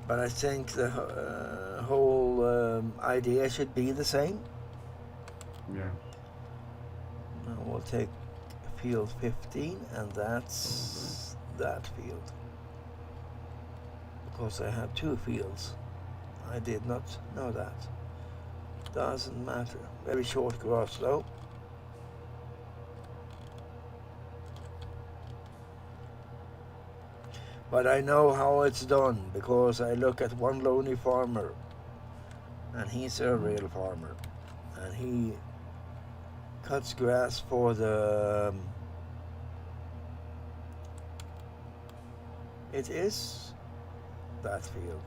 But I think the whole idea should be the same. Yeah. Now we'll take field 15, and that's that field. Because I have two fields. I did not know that. Doesn't matter. Very short grass though. But I know how it's done because I look at one lonely farmer, and he's a real farmer, and he cuts grass for the it is that field.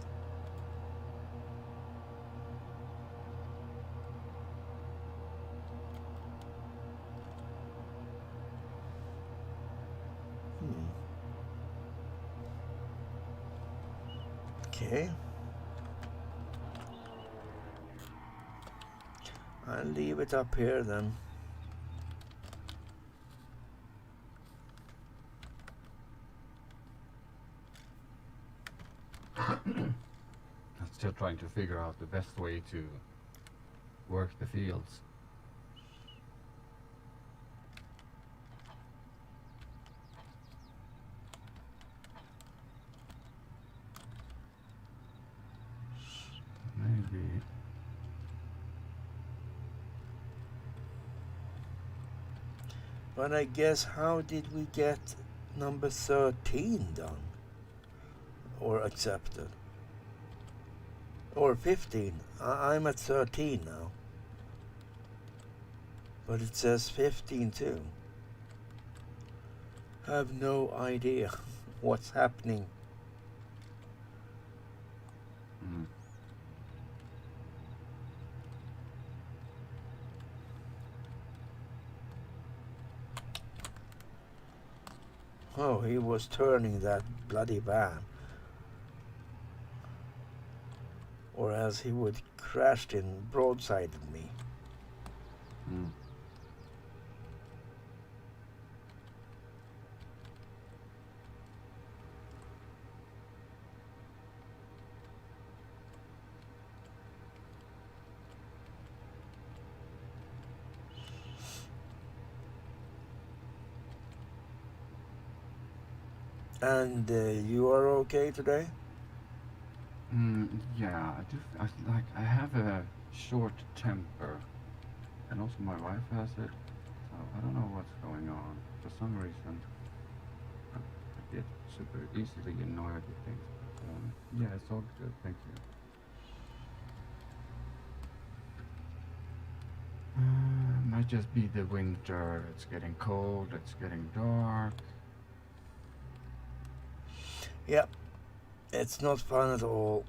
Okay. I'll leave it up here then. still trying to figure out the best way to work the fields. Maybe. But I guess, how did we get number 13 done? Or accepted? Or 15? I'm at 13 now. But it says 15 too. Have no idea what's happening. Mm. Oh, he was turning that bloody van. Or else he would crashed in broadsided me. Mm. And you are okay today? Yeah, I have a short temper, and also my wife has it. So I don't know what's going on. For some reason, I get super easily annoyed with things. But, yeah, it's all good. Thank you. Might just be the winter. It's getting cold. It's getting dark. Yep. It's not fun at all.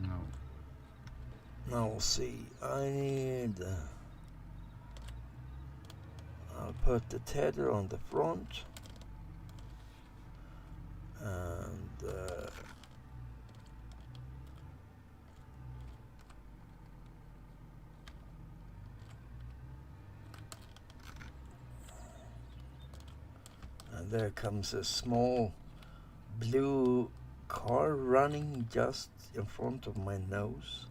No. Now we'll see. I need... I'll put the tether on the front. And... and there comes a small blue car running just in front of my nose.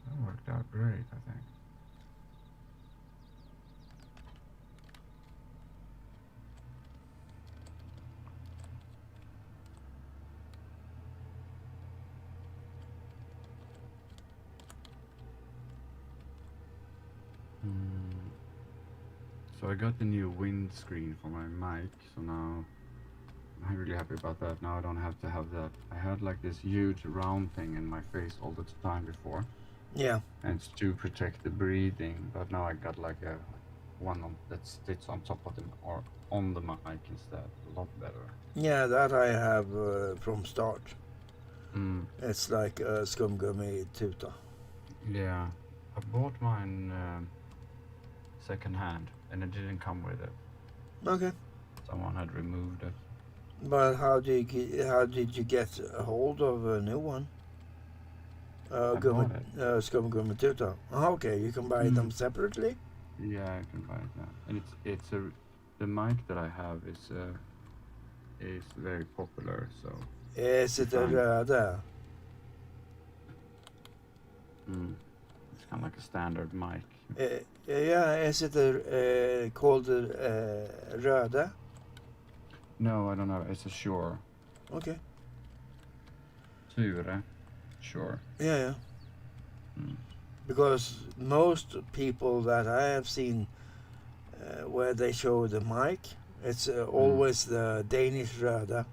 That worked out great, I think. So I got the new windscreen for my mic, so now I'm really happy about that. Now I don't have to have that. I had like this huge round thing in my face all the time before. Yeah. And it's to protect the breathing, but now I got like a one that sits on top of them or on the mic instead. A lot better. Yeah, that I have from start. It's like a skumgummi tuta. Yeah, I bought mine second hand, and it didn't come with it. Okay. Someone had removed it. But how did you get a hold of a new one? Skumgummi tuta. Okay, you can buy them separately. Yeah, I can buy it now, and it's the mic that I have is very popular. So Is it a röda? It's kind of like a standard mic. Yeah, is it called röda? No, I don't know. It's a Shure. Okay. Sure. Yeah. Because most people that I have seen where they show the mic, it's always the Danish röda.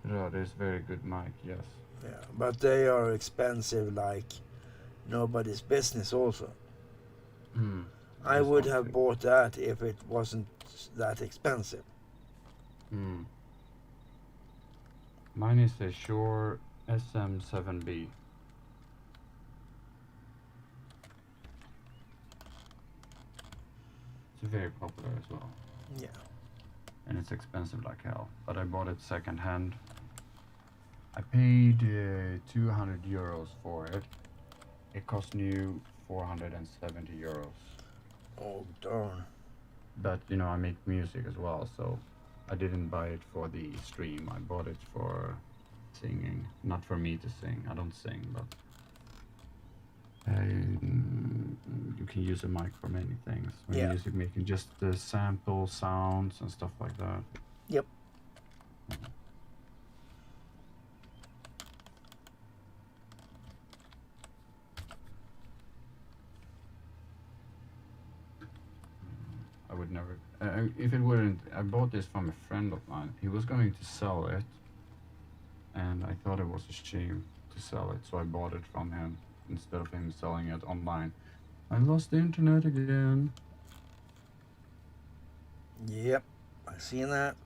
Röda is very good mic, yes. Yeah, but they are expensive like nobody's business also. I would have bought that if it wasn't that expensive. Mine is a Shure SM7B. It's very popular as well. Yeah. And it's expensive like hell. But I bought it second hand. I paid 200 euros for it. It cost new 470 euros. Oh, darn. but I make music as well, so I didn't buy it for the stream. I bought it for singing, not for me to sing. I don't sing, but you can use a mic for many things when music making, just sample sounds and stuff like that. Yep. I would never. If it weren't, I bought this from a friend of mine. He was going to sell it, and I thought it was a shame to sell it, so I bought it from him instead of him selling it online. I lost the internet again. Yep, I seen that.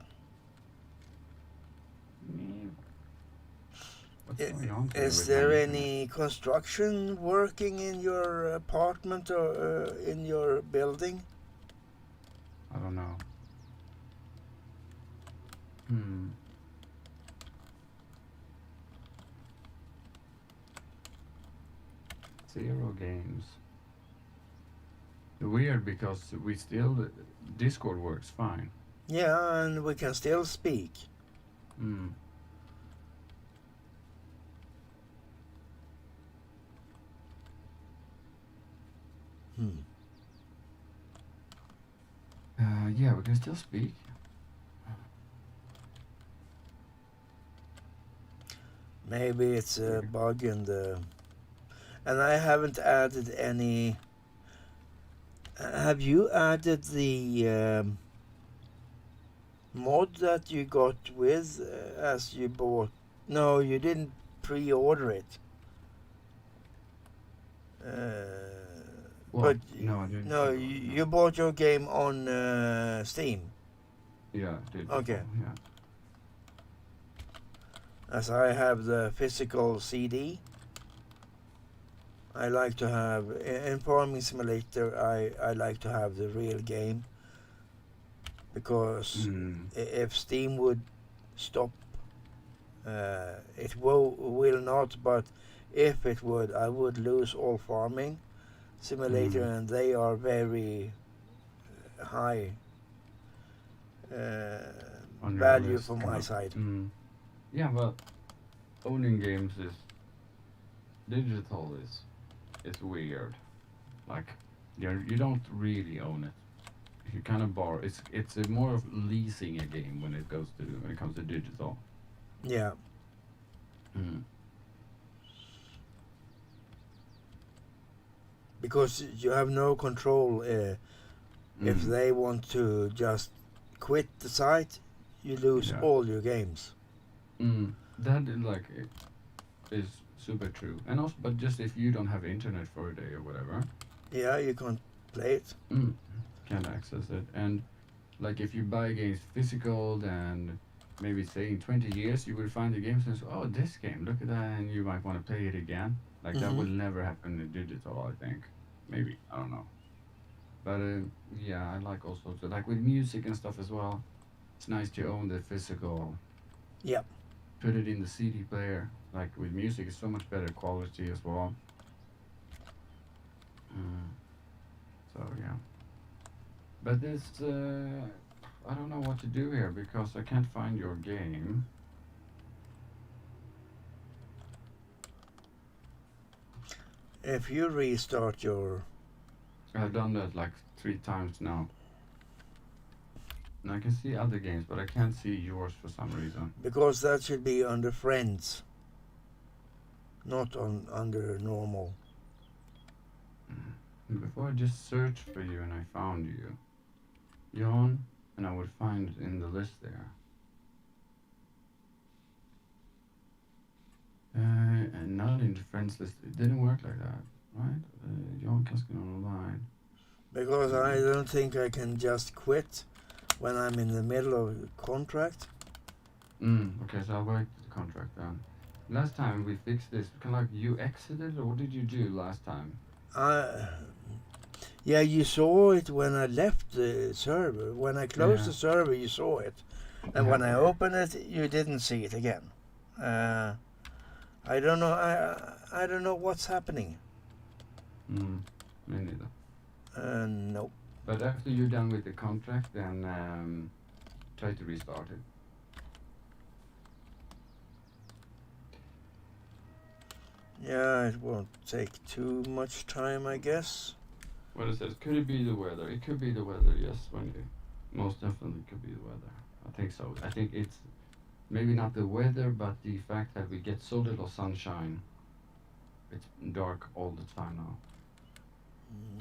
What's going on today Is with there my any construction working in your apartment or in your building? I don't know. Zero games. Weird, because we still Discord works fine. Yeah, and we can still speak. Yeah, we can still speak. Maybe it's a bug in the... And I haven't added any... Have you added the mod that you got with as you bought? No, you didn't pre-order it. Well, but no, I didn't. No, you bought your game on Steam. Yeah, did. Okay. Yeah. As I have the physical CD, I like to have in Farming Simulator. I like to have the real game, because if Steam would stop, it will not. But if it would, I would lose all Farming Simulator, and they are very high value from my side. Yeah, but owning games is digital is weird. Like, you don't really own it. You kind of borrow. It's more of leasing a game when it comes to digital. Yeah. Because you have no control. If they want to just quit the site, you lose all your games. That is super true. And also, but just if you don't have internet for a day or whatever. Yeah, you can't play it. Can't access it. And like, if you buy games physical, then maybe say in 20 years you will find the games and say, oh, this game, look at that, and you might want to play it again. Like, that will never happen in digital, I think. Maybe, I don't know. But yeah, I like also to, like, with music and stuff as well. It's nice to own the physical. Yep. Put it in the CD player. Like, with music, it's so much better quality as well. So yeah. But this, I don't know what to do here, because I can't find your game. If you restart your... I've done that like 3 times now. And I can see other games, but I can't see yours for some reason. Because that should be under friends, not under normal. Before I just searched for you and I found you, Jan, and I would find it in the list there. And not in the friends list. It didn't work like that, right? Jan Kaskin online. Because I don't think I can just quit when I'm in the middle of a contract. Okay, so I'll write the contract then. Last time we fixed this, kind of like you exited, or what did you do last time? Yeah, you saw it when I left the server. When I closed the server, you saw it. And when I opened it, you didn't see it again. I don't know. I don't know what's happening. Me neither. Nope. But after you're done with the contract, then try to restart it. Yeah, it won't take too much time, I guess. What it says, could it be the weather? It could be the weather, yes. Most definitely could be the weather. I think so. I think it's maybe not the weather, but the fact that we get so little sunshine. It's dark all the time now,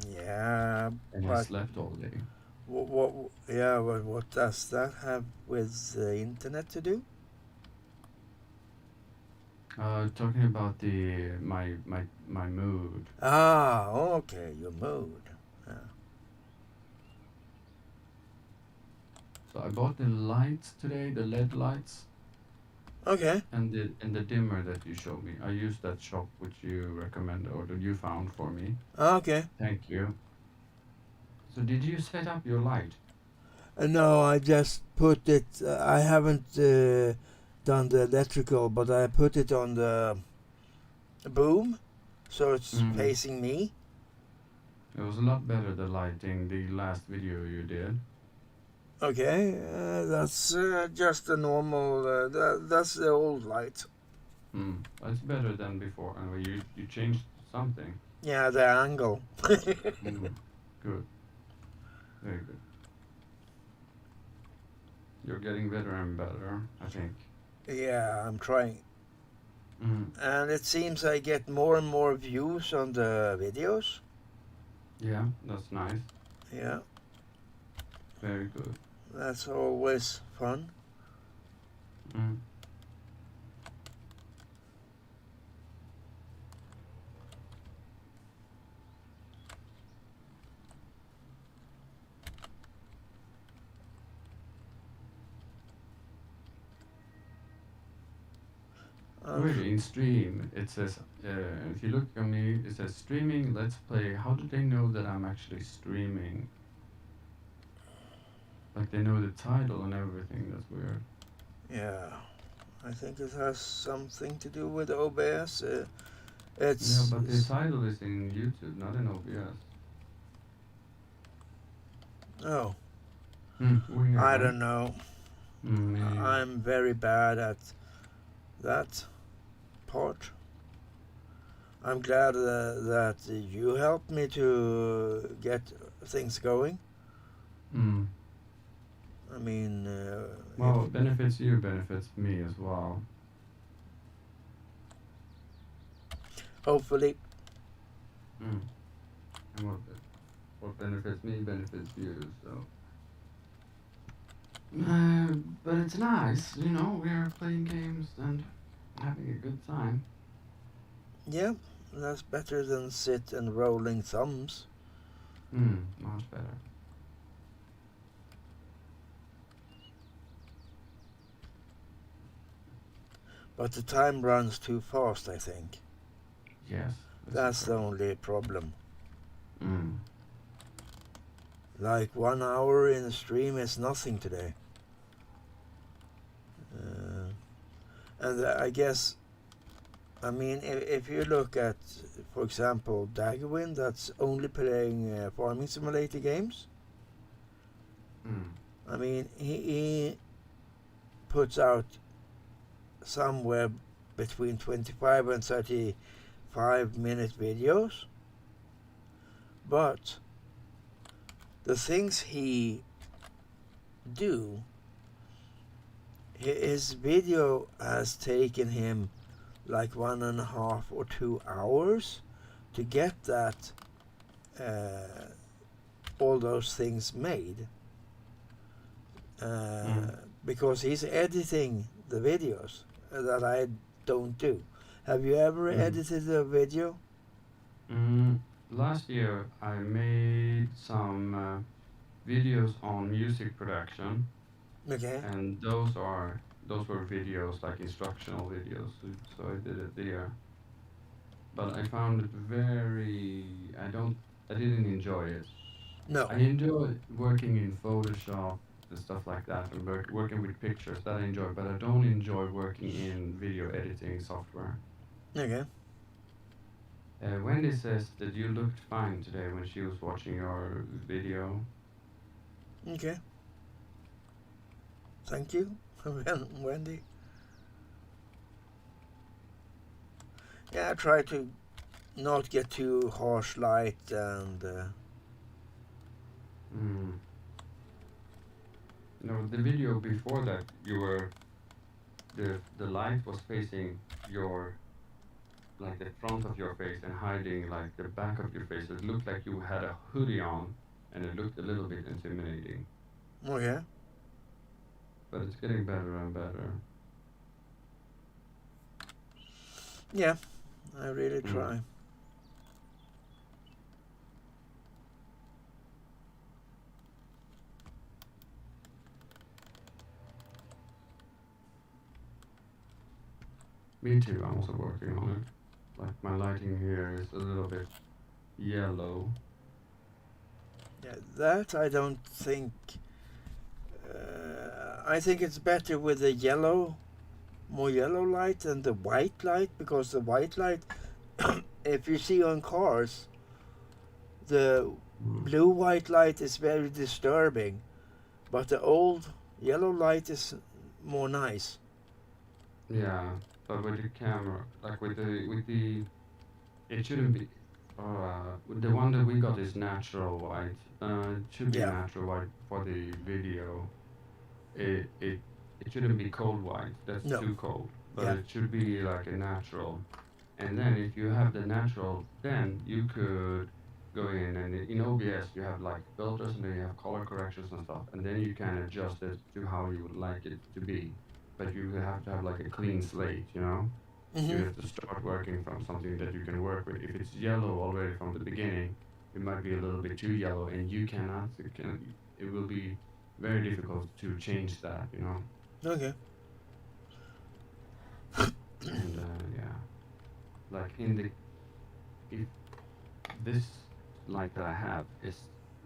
Yeah, and I but slept all day. what does that have with the internet to do? Talking about my mood. Ah, okay, your mood. Yeah. So I bought the lights today, the LED lights, Okay. and the dimmer that you showed me. I used that shop which you recommended or that you found for me. Okay. Thank you. So did you set up your light? No, I just put it. I haven't done the electrical, but I put it on the boom, so it's facing me. It was a lot better the lighting the last video you did. Okay, that's just a normal. That's the old light. That's better than before. Anyway, you changed something. Yeah, the angle. Good. Very good. You're getting better and better, I think. Yeah, I'm trying. Mm. And it seems I get more and more views on the videos. Yeah, that's nice. Yeah. Very good. That's always fun. Mm. Really, in stream, it says, if you look at me, it says streaming, let's play. How do they know that I'm actually streaming? Like they know the title and everything, that's weird. Yeah, I think it has something to do with OBS. Yeah, but the title is in YouTube, not in OBS. Oh. Weird, I right? don't know. I'm very bad at that part. I'm glad that you helped me to get things going. I mean, well, it benefits you, benefits me as well. Hopefully. And what benefits me benefits you, so. But it's nice, we're playing games and having a good time. Yeah, that's better than sit and rolling thumbs. Much better. But the time runs too fast, I think. Yes. That's the only problem. Mm. Like 1 hour in a stream is nothing today. And I guess, I mean, if you look at, for example, Daggerwin, that's only playing farming simulator games. I mean, he puts out somewhere between 25 and 35-minute videos. But the things he do, his video has taken him like 1.5 or 2 hours to get that all those things made, because he's editing the videos that I don't do. Have you ever edited a video? Last year I made some videos on music production. Okay. And those were videos, like instructional videos, so I did it there. But I found it I didn't enjoy it. No. I enjoy working in Photoshop and stuff like that, and working with pictures, that I enjoy, but I don't enjoy working in video editing software. Okay. Wendy says that you looked fine today when she was watching your video. Okay. Thank you, Wendy. Yeah, I try to not get too harsh light and No, the video before that, you were the light was facing your like the front of your face and hiding like the back of your face. It looked like you had a hoodie on, and it looked a little bit intimidating. okay. But it's getting better and better. Yeah, I really Mm. try. Me too. I'm also working on it. Like my lighting here is a little bit yellow. Yeah, that I don't think. I think it's better with the yellow, more yellow light than the white light, because the white light, if you see on cars, the blue white light is very disturbing, but the old yellow light is more nice. Yeah, but with the camera, like with the, it shouldn't be. The one that we got is natural white. It should be Yeah. natural white for the video. It it it shouldn't be cold white. That's No. too cold. But Yeah. it should be like a natural. And then if you have the natural, then you could go in and in OBS you have like filters and then you have color corrections and stuff, and then you can adjust it to how you would like it to be. But you have to have like a clean slate, you know? You Hmm. have to start working from something that you can work with. If it's yellow already from the beginning, it might be a little bit too yellow, and you cannot. It will be very difficult to change that, you know. Okay. And yeah, like in the if this light that I have is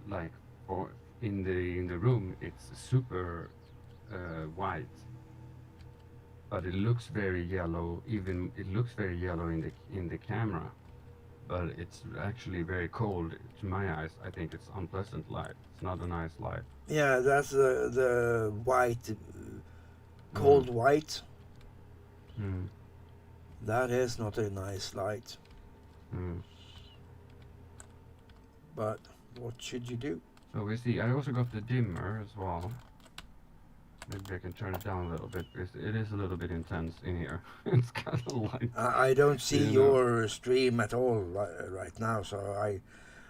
like for in the room, it's super white, but it looks very yellow. Even it looks very yellow in the camera, but it's actually very cold to my eyes. I think it's unpleasant light. It's not a nice light. Yeah, that's the white, cold white. Mm. That is not a nice light. Mm. But what should you do? So we see. I also got the dimmer as well. Maybe I can turn it down a little bit because it is a little bit intense in here. It's kind of like I don't see You know. your stream at all right now, so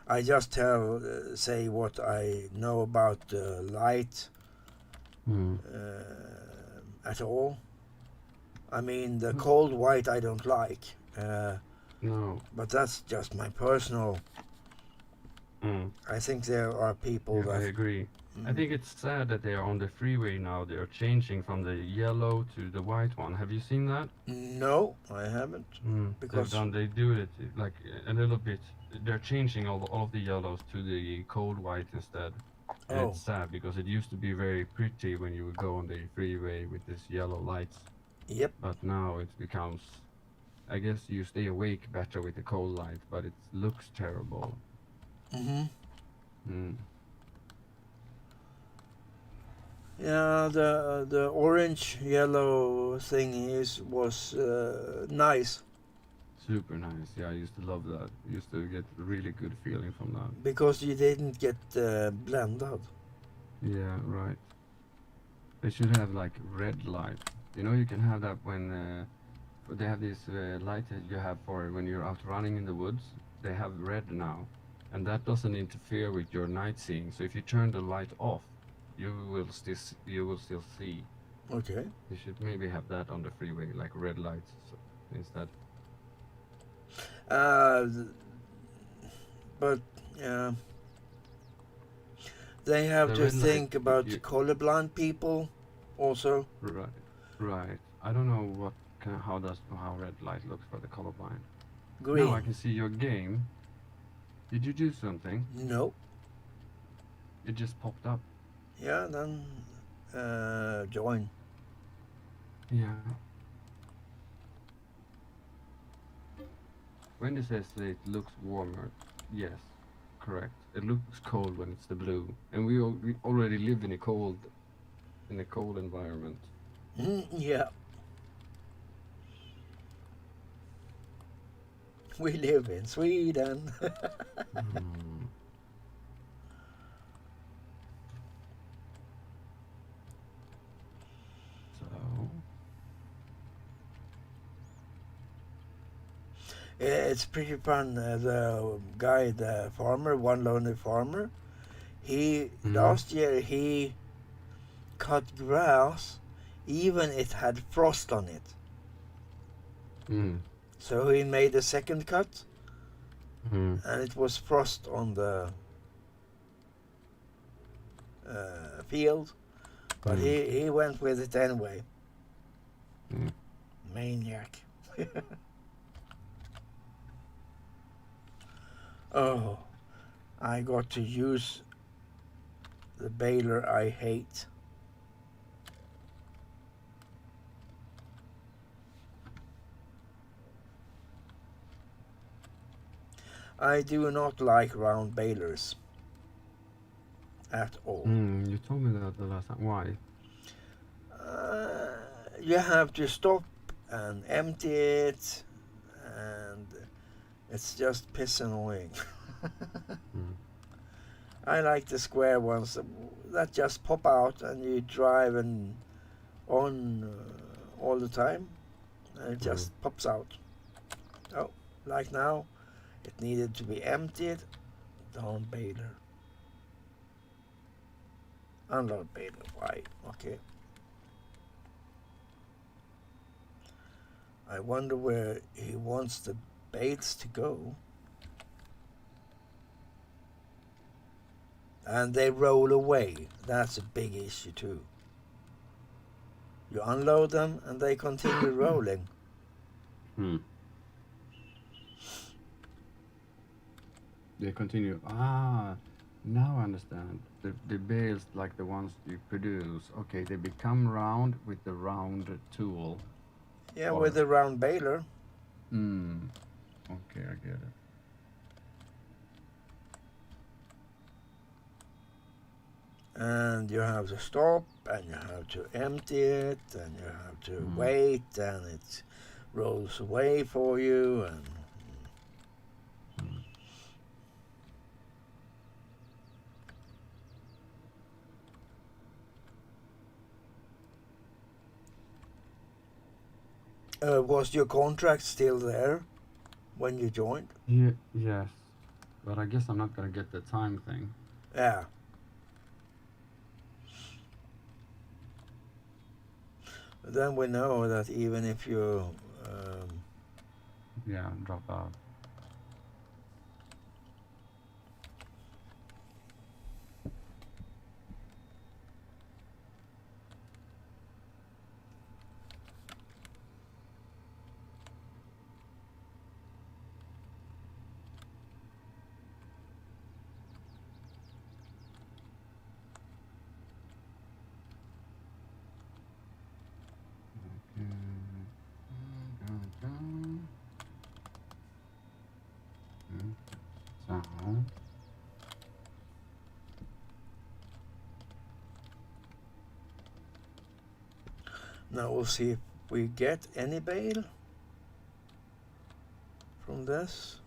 I just say what I know about light at all. I mean, the cold white I don't like, No. but that's just my personal. Mm. I think there are people Yeah, I that. agree. I think it's sad that they are on the freeway now. They are changing from the yellow to the white one. Have you seen that? No, I haven't. Because They do it like a little bit. They're changing all of the yellows to the cold white instead. And oh, it's sad because it used to be very pretty when you would go on the freeway with this yellow lights. yep. But now it becomes, I guess you stay awake better with the cold light, but it looks terrible. Mhm. Mm. Yeah, the orange yellow thing was nice Super nice. Yeah, I used to love that. I used to get a really good feeling from that. because you didn't get blended. Yeah, right. They should have like red light. You know, you can have that when they have this light that you have for when you're out running in the woods. They have red now, and that doesn't interfere with your night seeing. So if you turn the light off, you will still see. Okay. You should maybe have that on the freeway, like red lights instead. But yeah, they have The to red light, think about colorblind people also. Right, right. I don't know how red light looks for the colorblind. Green. Now I can see your game. Did you do something? No. It just popped up. Yeah, then join. Yeah. Wendy says that it looks warmer. Yes. correct. It looks cold when it's the blue, and we already live in a cold environment. Yeah. We live in Sweden. Hmm. So, It's pretty fun. The guy, the farmer, one lonely farmer, last year he cut grass, even it had frost on it. So he made a second cut, and it was frost on the field, but he went with it anyway. Maniac. Oh, I got to use the baler I hate. I do not like round balers at all. You told me that the last time. Why? You have to stop and empty it, and it's just piss annoying. I like the square ones that just pop out and you drive on all the time, and it just pops out. Oh, like now, it needed to be emptied. Down baler. Unload baler. Why? Okay. I wonder where he wants the bales to go. And they roll away. That's a big issue too. You unload them and they continue rolling. They continue. Now I understand. The bales, like the ones you produce, okay, they become round with the round tool. Yeah, with the round baler. Okay, I get it. And you have to stop, and you have to empty it, and you have to wait, and it rolls away for you, and was your contract still there when you joined? Yes, but I guess I'm not gonna get the time thing. Yeah. Then we know that even if you drop out. Now we'll see if we get any bale from this,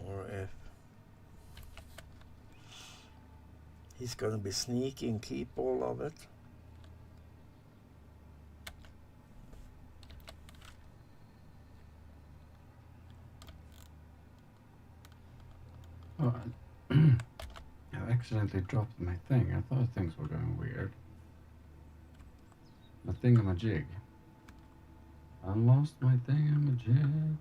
or if he's gonna be sneaky and keep all of it. Oh, I accidentally dropped my thing. I thought things were going weird. My thingamajig. I lost my thingamajig.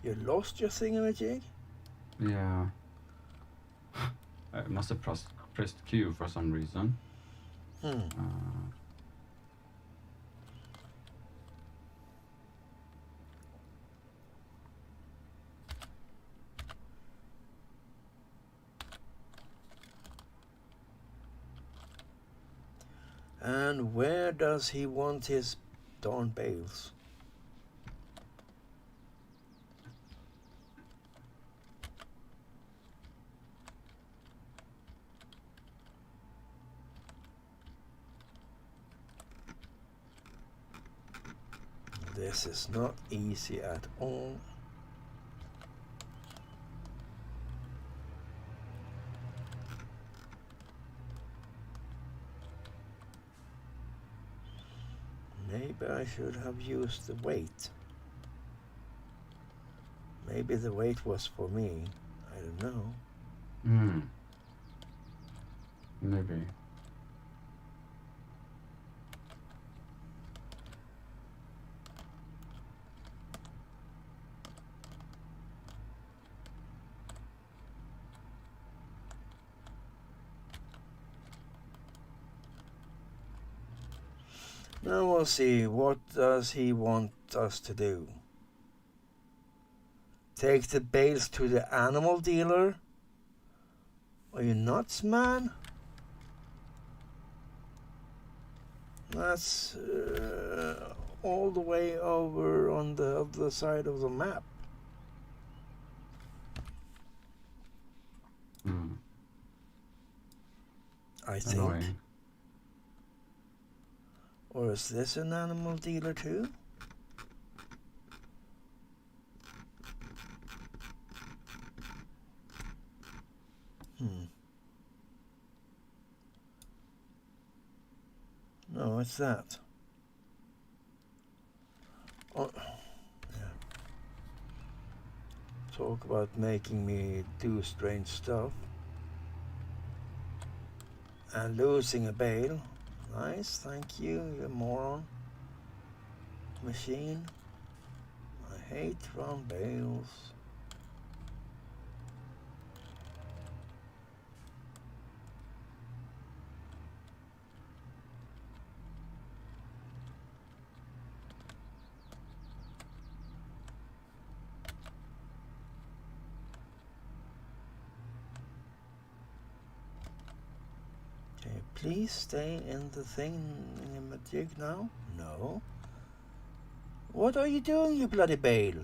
You lost your thingamajig? Yeah. I must have pressed Q for some reason. And where does he want his darn bales? This is not easy at all. Maybe I should have used the weight. Maybe the weight was for me. I don't know. Maybe. Now we'll see. What does he want us to do? Take the bales to the animal dealer? Are you nuts, man? That's all the way over on the other side of the map. I think. Annoying. Or is this an animal dealer too? No, it's that. Oh, yeah. Talk about making me do strange stuff. And losing a bale. Nice, thank you, you moron. Machine. I hate round bales. Please stay in the thingamajig now? No. What are you doing, you bloody bale?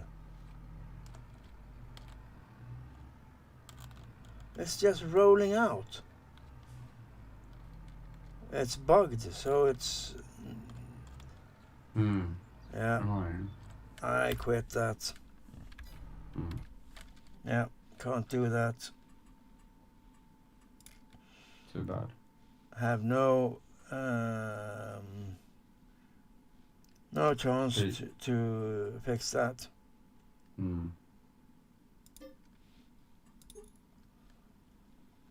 It's just rolling out. It's bugged, so it's... Yeah, Annoying. I quit that. Yeah, can't do that. Too bad. Have no chance to fix that.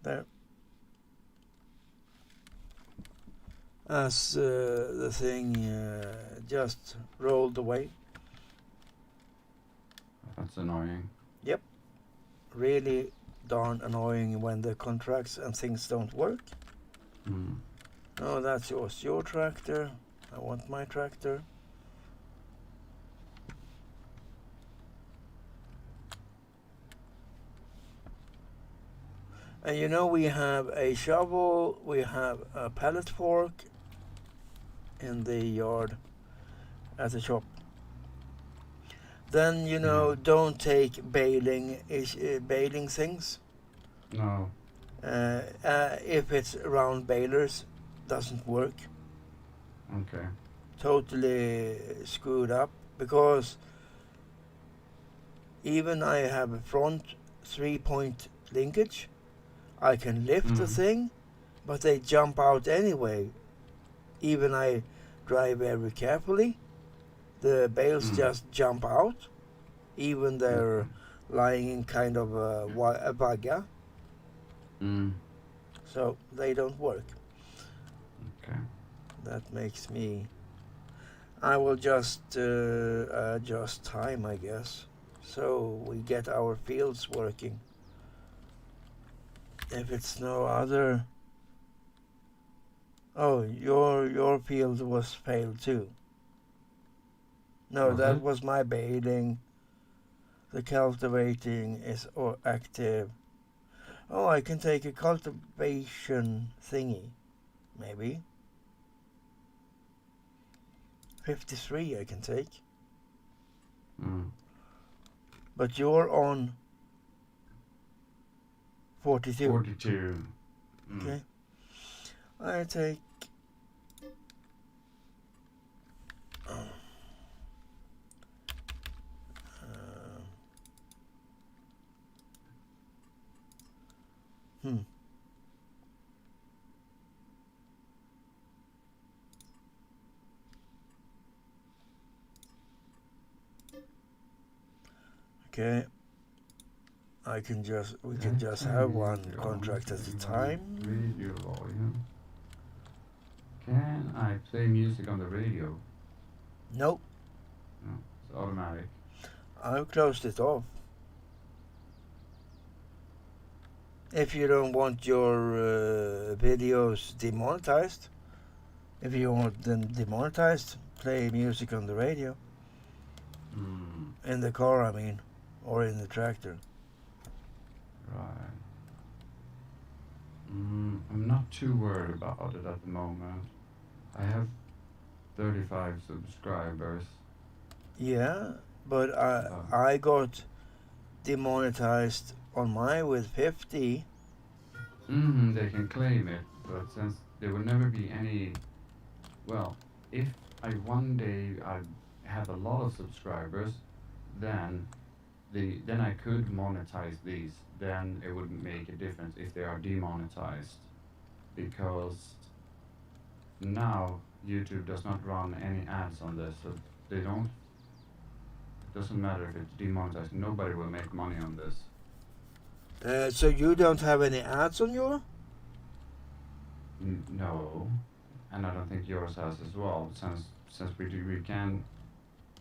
There. As the thing just rolled away. That's annoying. Yep. Really darn annoying when the contracts and things don't work. No, that's yours. Your tractor. I want my tractor. And you know, we have a shovel, we have a pallet fork in the yard at the shop. Then, you know, don't take baling things. No. If it's around balers, doesn't work. Okay. Totally screwed up, because even I have a front 3-point linkage. I can lift the thing, but they jump out anyway. Even I drive very carefully, the bales just jump out, even they're lying in kind of a vagga. So they don't work. Okay. That makes me... I will just adjust time, I guess, so we get our fields working. If it's no other... Oh, your field was failed too. No, that was my baling. The cultivating is active. Oh, I can take a cultivation thingy, maybe. 53 I can take. But you're on 42. 42. Okay. I take... Okay. We can just Let's have one radio, contract at a setting time. Radio volume. Can I play music on the radio? Nope. No, it's automatic. I've closed it off. If you don't want your videos demonetized, if you want them demonetized, play music on the radio. In the car, I mean, or in the tractor. Right. I'm not too worried about it at the moment. I have 35 subscribers. Yeah, but Oh. I got demonetized on mine with 50. They can claim it, but since there will never be any, well, if one day I have a lot of subscribers, then I could monetize these. Then it wouldn't make a difference if they are demonetized, because now YouTube does not run any ads on this, so they don't. It doesn't matter if it's demonetized. Nobody will make money on this. So you don't have any ads on your? No, and I don't think yours has as well. Since we can.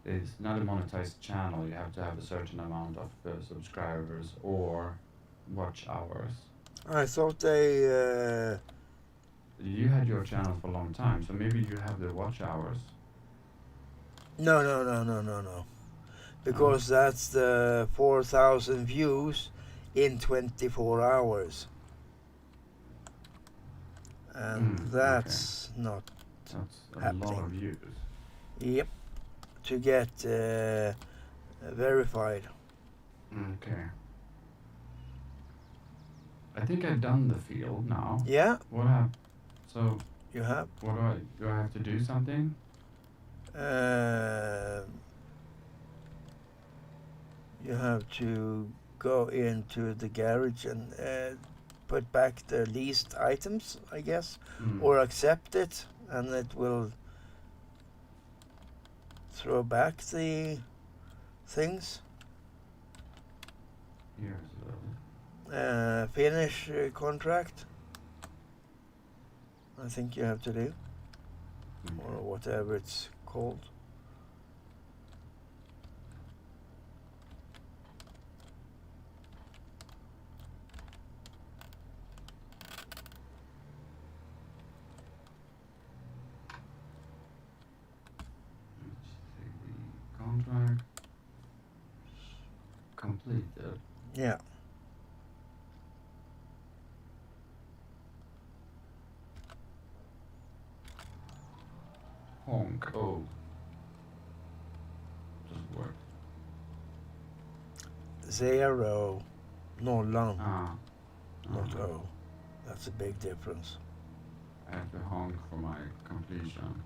It's not a monetized channel. You have to have a certain amount of subscribers or watch hours. I thought they. You had your channel for a long time, so maybe you have the watch hours. No. Because that's the 4,000 views in 24 hours. And that's not That's a happening. lot of views. Yep. To get verified. Okay. I think I've done the field now. Yeah, What happened? So you have. what do I have to do something? You have to go into the garage and put back the leased items, I guess, or accept it, and it will throw back the things. Here's a little. Finish contract, I think you have to do, or whatever it's called. Contract completed. Yeah. Honk. Oh. Doesn't work. 0. Nollan, not Uh-huh. O. That's a big difference. I have to honk for my completion.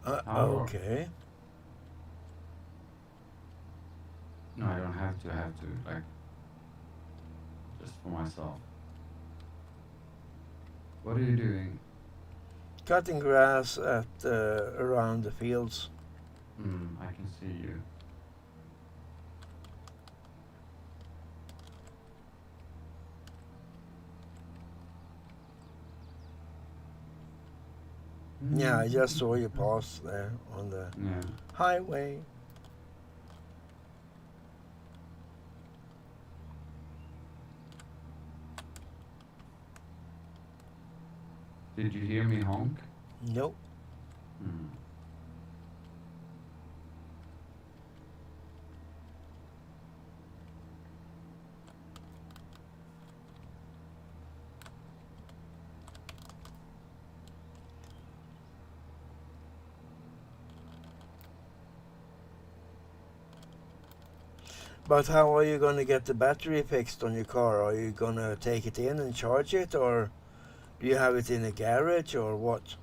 How? Okay. No, I don't have to. I have to, like, just for myself. What are you doing? Cutting grass at around the fields. I can see you. Yeah, I just saw you pass there on the Yeah. highway. Did you hear me honk? Nope. But how are you going to get the battery fixed on your car? Are you going to take it in and charge it, or do you have it in a garage, or what?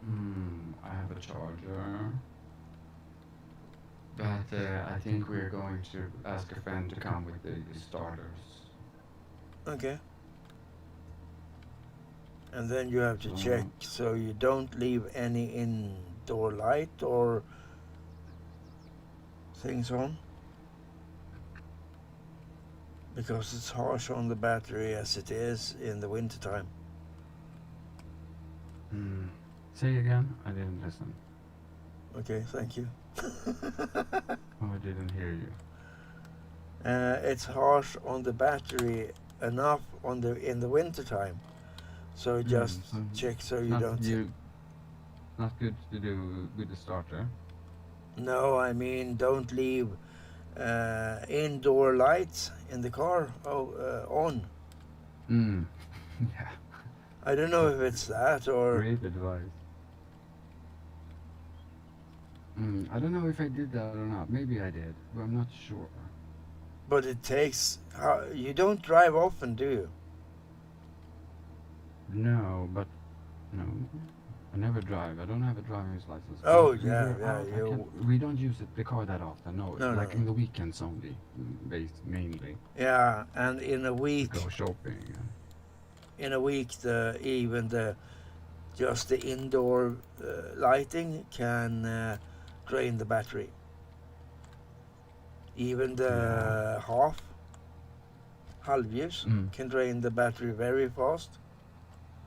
I have a charger. But I think we're going to ask a friend to come with the starters. Okay. And then you have to check so you don't leave any indoor light or things on. because it's harsh on the battery as it is in the wintertime. Say again? I didn't listen. Okay, thank you. Oh, I didn't hear you. It's harsh on the battery enough in the wintertime. So just So check so it's you don't... not good to do with the starter. No, I mean don't leave indoor lights in the car on. Yeah. I don't know if it's that or... Great advice. I don't know if I did that or not. Maybe I did, but I'm not sure. But it takes... you don't drive often, do you? No, but no. I never drive. I don't have a driver's license. Oh, But we yeah, were yeah, out. We don't use the car that often. No, No, like no. in the weekends only, mainly. Yeah, and in a To week... go shopping. In a week, even just the indoor lighting can drain the battery. Even the halvljus can drain the battery very fast.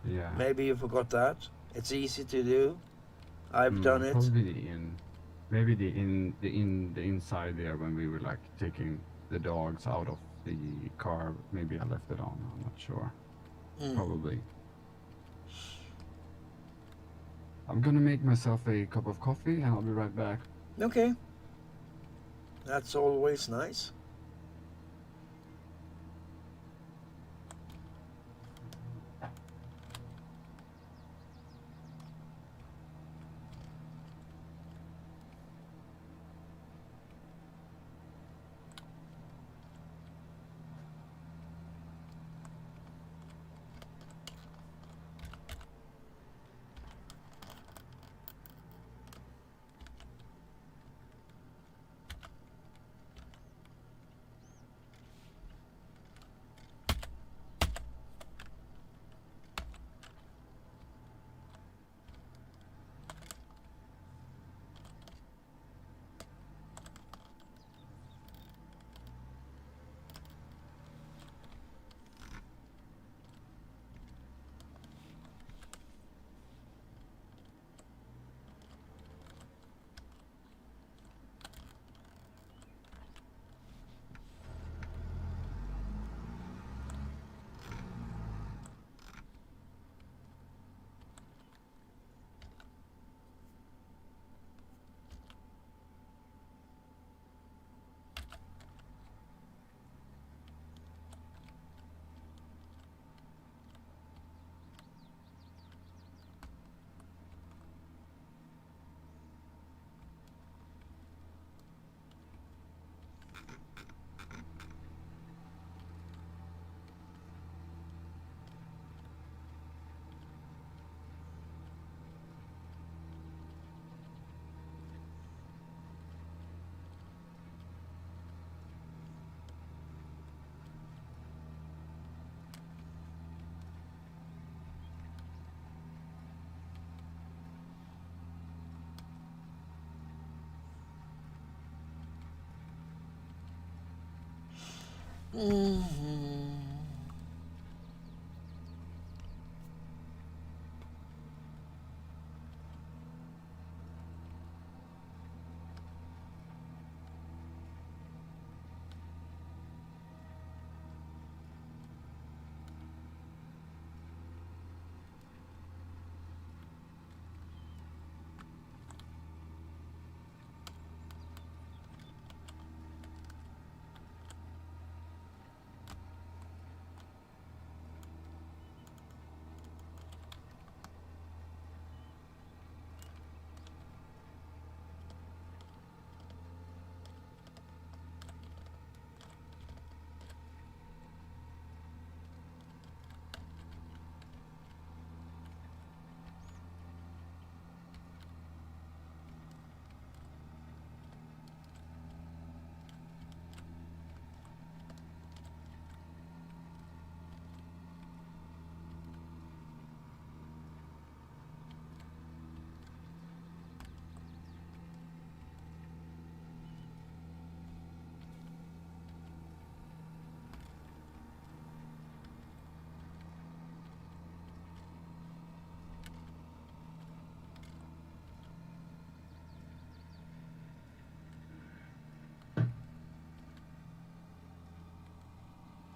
Yeah. Maybe you forgot that. It's easy to do. I've done it. Probably maybe the inside there when we were like taking the dogs out of the car. Maybe I left it on. I'm not sure. Probably. I'm gonna make myself a cup of coffee and I'll be right back. Okay. That's always nice.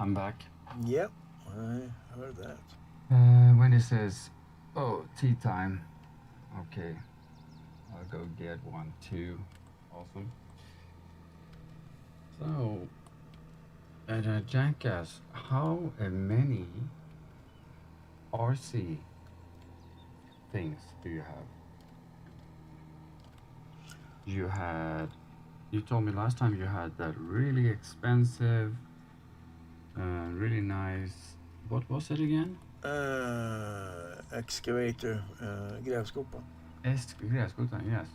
I'm back. Yep, I heard that. When it says, oh, tea time. Okay, I'll go get one too. Awesome. So, Jackass, how many RC things do you have? You told me last time you had that really expensive, really nice, what was it again? Excavator, grävskopa. Grävskotan, yes.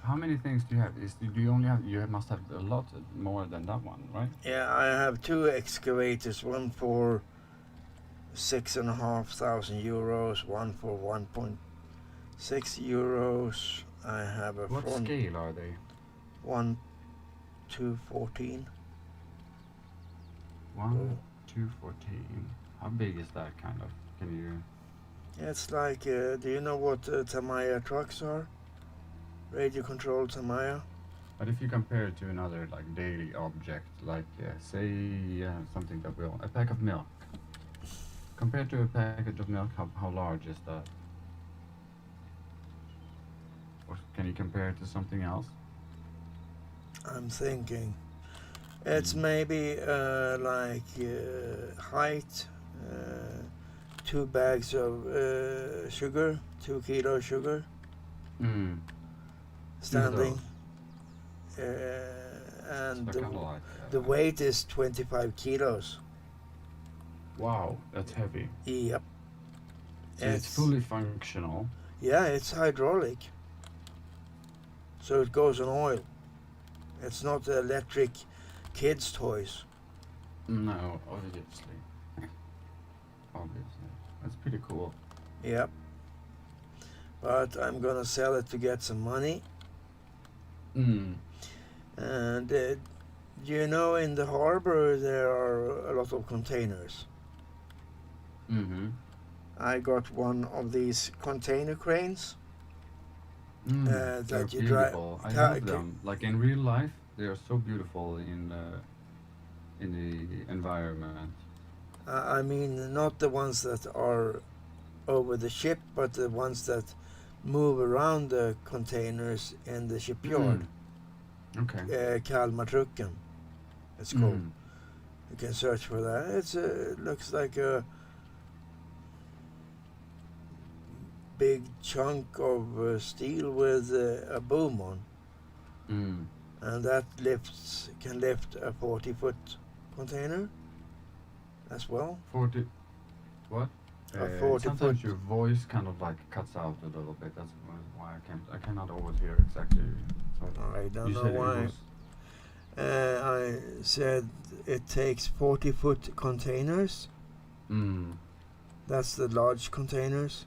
How many things do you have? Do you only have, you must have a lot more than that one, right? Yeah, I have 2 excavators, one for 6,500 euros, one for 1.6 euros. I have a What front scale are they? 1 to 14. 1 to 14. How big is that kind of? Can you? It's like, do you know what Tamiya trucks are? Radio controlled Tamiya. But if you compare it to another like daily object, like say something that will, a pack of milk. Compared to a package of milk, how large is that? Or can you compare it to something else? I'm thinking. It's maybe like height, 2 bags of sugar, 2 kilo sugar, standing. And So kind of like, the weight is 25 kilos. Wow, that's heavy. Yep. So it's fully functional. Yeah, it's hydraulic. So it goes on oil. It's not electric kids' toys. No, obviously. Obviously. That's pretty cool. Yep. But I'm gonna sell it to get some money. And you know, in the harbor there are a lot of containers. I got one of these container cranes. They're That you beautiful. drive. I love them. Like in real life, they are so beautiful in the environment. I mean, not the ones that are over the ship, but the ones that move around the containers in the shipyard. Okay. Kalmartrucken, it's called. You can search for that. It looks like a big chunk of steel with a boom on. And that can lift a 40-foot container as well. 40. What? A 40 sometimes foot. your voice kind of like cuts out a little bit. That's why I cannot always hear exactly. So I don't you know said why. it was, I said it takes 40-foot containers. That's the large containers.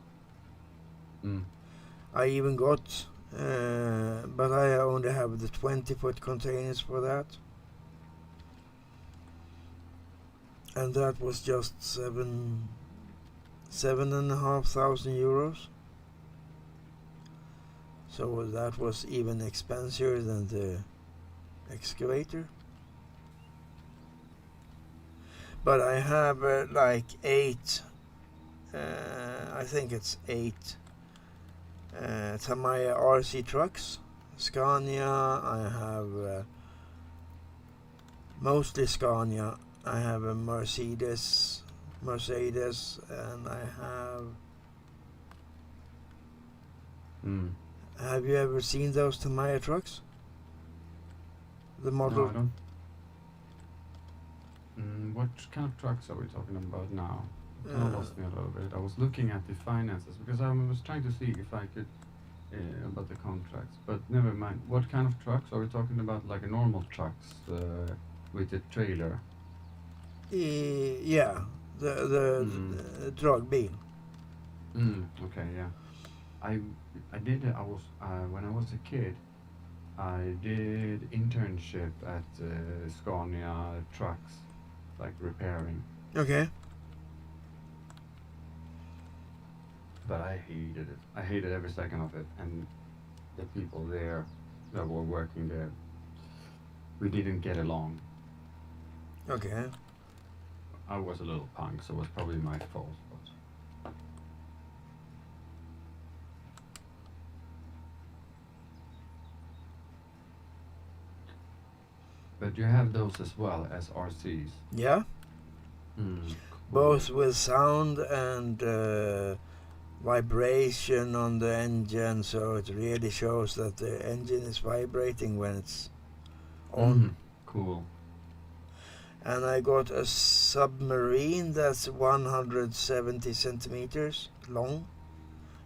I even got, but I only have the 20-foot containers for that. And that was just 7,500 euros. So that was even expensive than the excavator. But I have like 8, I think it's 8 Tamiya RC trucks. Scania, I have mostly Scania. I have a Mercedes, and I have... Have you ever seen those Tamiya trucks? The model? No, I don't. What kind of trucks are we talking about now? It kind of lost me a little bit. I was looking at the finances because I was trying to see if I could about the contracts, but never mind. What kind of trucks are we talking about? Like a normal trucks with a trailer? Yeah, the dragbil. Okay, yeah. I did. I was when I was a kid. I did internship at Scania trucks, like repairing. Okay. But I hated it. I hated every second of it, and the people there that were working there, we didn't get along. Okay. I was a little punk, so it was probably my fault. But you have those as well as RCs. Yeah, Cool. both with sound and vibration on the engine, so it really shows that the engine is vibrating when it's on. Cool. And I got a Submarine that's 170 centimeters long.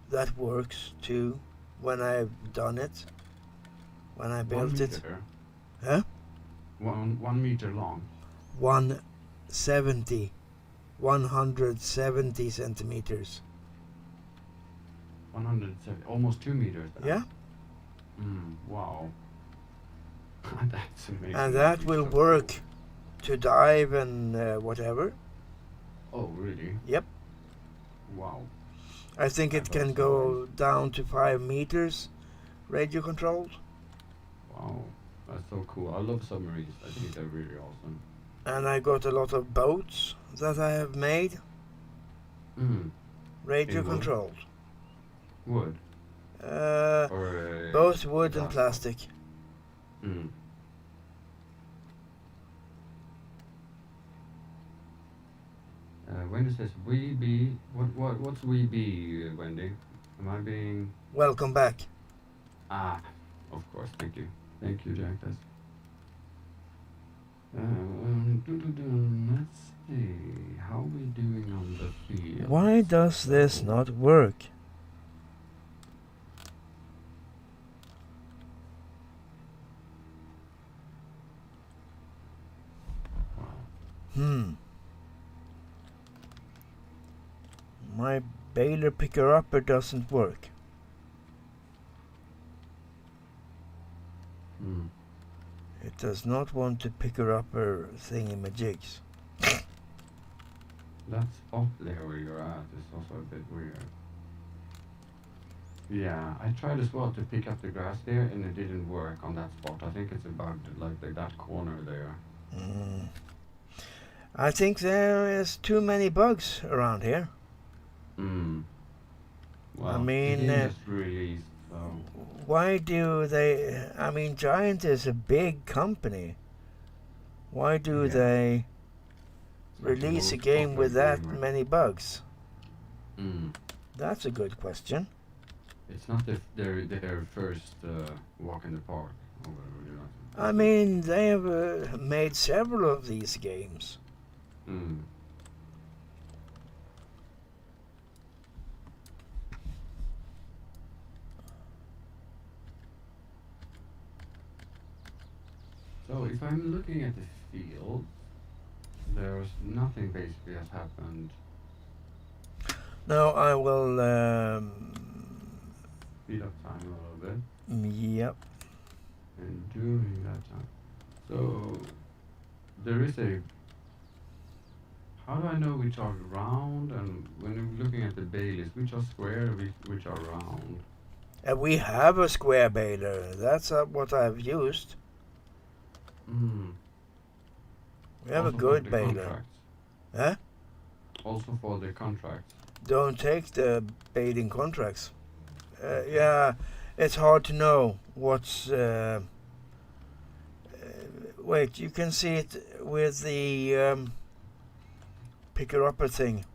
That works too when I've done it. When I built it. Huh? 1 meter long. 170 centimeters. 170, almost 2 meters. Then. Yeah. Wow. That's amazing. And that will work to dive and whatever. Oh, really? Yep. Wow. I think it can go down to 5 meters, radio controlled. Wow, that's so cool. I love submarines. I think they're really awesome. And I got a lot of boats that I have made, radio In wood? controlled. Wood? Or Both wood and plastic. Wendy says, "We be what's we be, Wendy? Am I being?" Welcome back. Of course. Thank you, Jack. That's. Let's see. How are we doing on the field? Why does this not work? Wow. My baler picker-upper doesn't work. It does not want to picker-upper thingy-majigs. That spot there where you're at is also a bit weird. Yeah, I tried as well to pick up the grass there and it didn't work on that spot. I think it's a bug, like that corner there. I think there is too many bugs around here. Well, I mean, just released, so. Why do they? I mean, Giant is a big company. Why do they release a game with that many bugs? That's a good question. It's not their first walk in the park. Or whatever, you know. I mean, they have made several of these games. So if I'm looking at the field, there's nothing basically has happened. Now I will. Speed up time a little bit. Yep. And during that time, so there is a. How do I know which are round, and when I'm looking at the bailies, which are square, which are round? We have a square baler. That's what I've used. We have Also a good for the baler. contracts. Huh? Also for the contracts. Don't take the baiting contracts. Yeah, it's hard to know what's. Wait, you can see it with the picker-upper thing.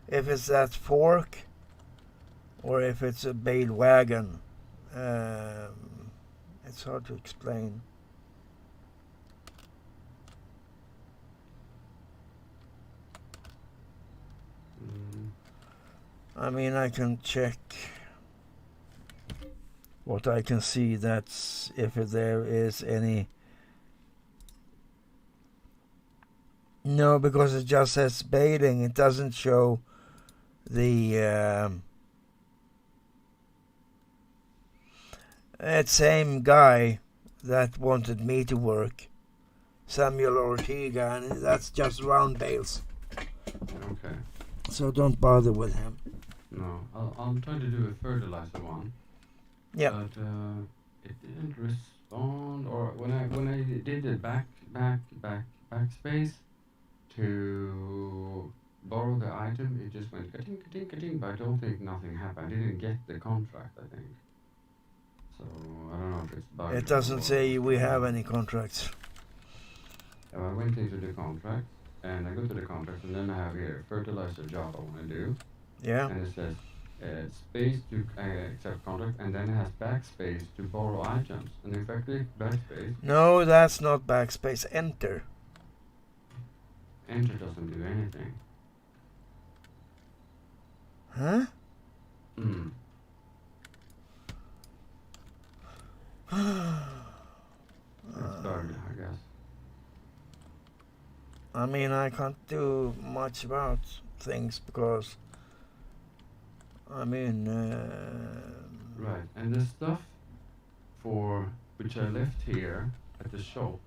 If it's that fork, or if it's a bail wagon. It's hard to explain. I mean, I can check what I can see. That's if there is any. No, because it just says bailing. It doesn't show the. That same guy that wanted me to work, Samuel Ortega, and that's just round bales. Okay. So don't bother with him. No, I'll try to do a fertilizer one. Yeah. But it didn't respond, or when I did the back backspace to borrow the item, it just went ka-ting, ka-ting, ka-ting, but I don't think nothing happened. I didn't get the contract, I think. So I don't know if it's bugged. It doesn't say we have any. any contracts. I went into the contract, and I go to the contract, and then I have here fertilizer job I want to do, Yeah. and it says space to accept contract, and then it has backspace to borrow items. And if I click backspace, No, that's not backspace. Enter. enter doesn't do anything. Huh? Hmm. It's bugged, I guess. I mean, I can't do much about things because, I mean, Right, and the stuff for which I left here at the shop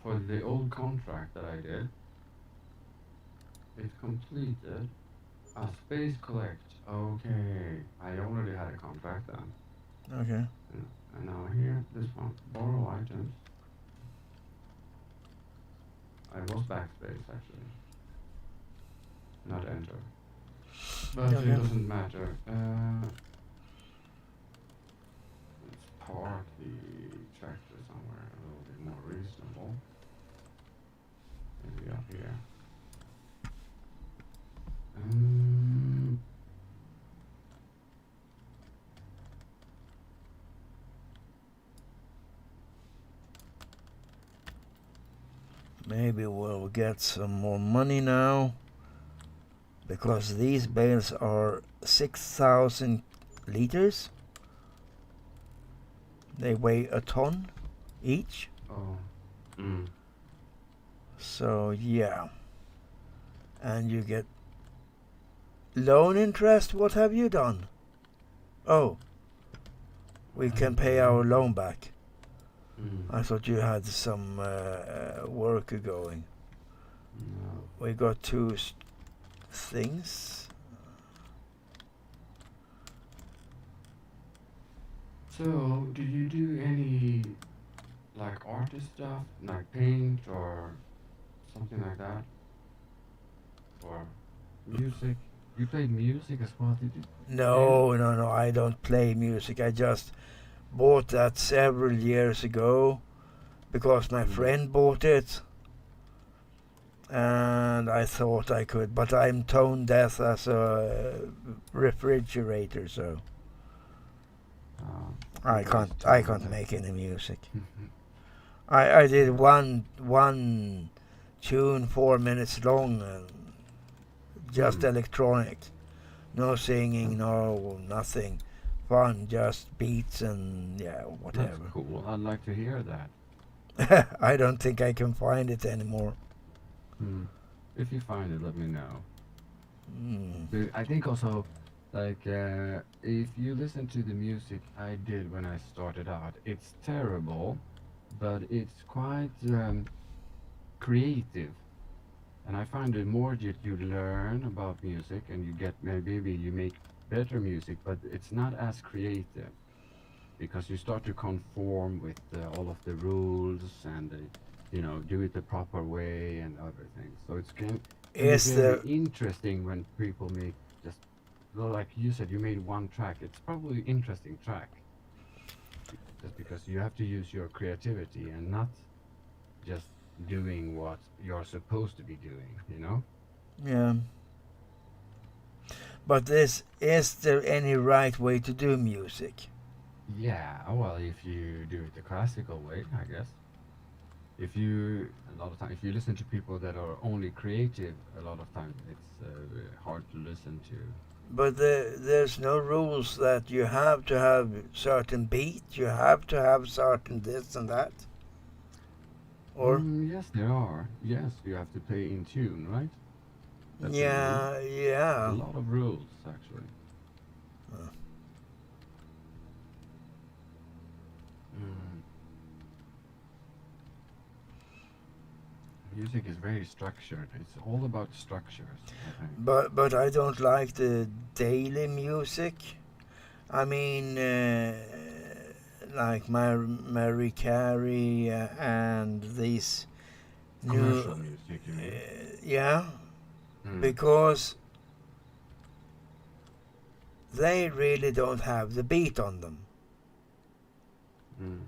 for the old contract that I did, it's completed. Space collect. Okay, I already had a contract then. okay. And now here, this one, borrow items. I was backspace actually, not enter. But Okay. it doesn't matter. Let's park the tractor somewhere a little bit more reasonable. Maybe up here. Maybe we'll get some more money now because these bales are 6,000 liters. They weigh a ton each. Oh. So yeah. And you get loan interest. What have you done? Oh, we can pay our loan back. I thought you had some work going. No. We got two things. So, did you do any like artist stuff, like paint or something like that, or Music. You played music as well, did you? No, I don't play music. I just bought that several years ago because my friend bought it. And I thought I could, but I'm tone deaf as a refrigerator, so I can't make any music. I did one tune 4 minutes long, and just electronic, no singing, no nothing, fun, just beats and yeah, whatever. That's cool. I'd like to hear that. I don't think I can find it anymore. If you find it, let me know. Mm. I think also, like, if you listen to the music I did when I started out, it's terrible, but it's quite creative. And I find the more that you learn about music and you get, maybe you make better music, but it's not as creative because you start to conform with all of the rules and do it the proper way and everything. So it's very interesting when people make just, well, like you said, you made one track. It's probably interesting track, just because you have to use your creativity and not just doing what you're supposed to be doing. Yeah. But is there any right way to do music? Yeah, well, if you do it the classical way, I guess. If you listen to people that are only creative, a lot of times it's hard to listen to. But there's no rules that you have to have certain beat, you have to have certain this and that? Or? Yes, there are. Yes, you have to play in tune, right? That's Yeah. a lot of rules, actually. Music is very structured. It's all about structures, I think. But I don't like the daily music. I mean, like Mary Carey and these Commercial new, music, you mean? yeah, Mm. because they really don't have the beat on them. Mm.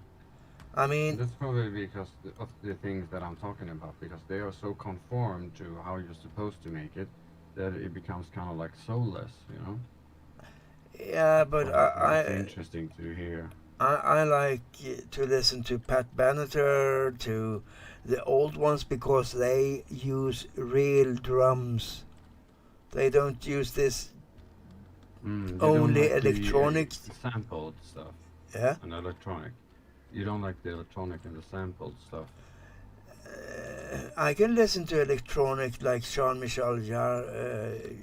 I mean, That's probably because of the things that I'm talking about, because they are so conformed to how you're supposed to make it that it becomes kind of like soulless, you know? yeah, That's but why it's interesting to hear. I like to listen to Pat Benatar, to the old ones, because they use real drums. They don't use this You don't only like electronic. the sampled stuff Yeah. and electronic. You don't like the electronic and the sampled stuff. I can listen to electronic like Jean-Michel Jarre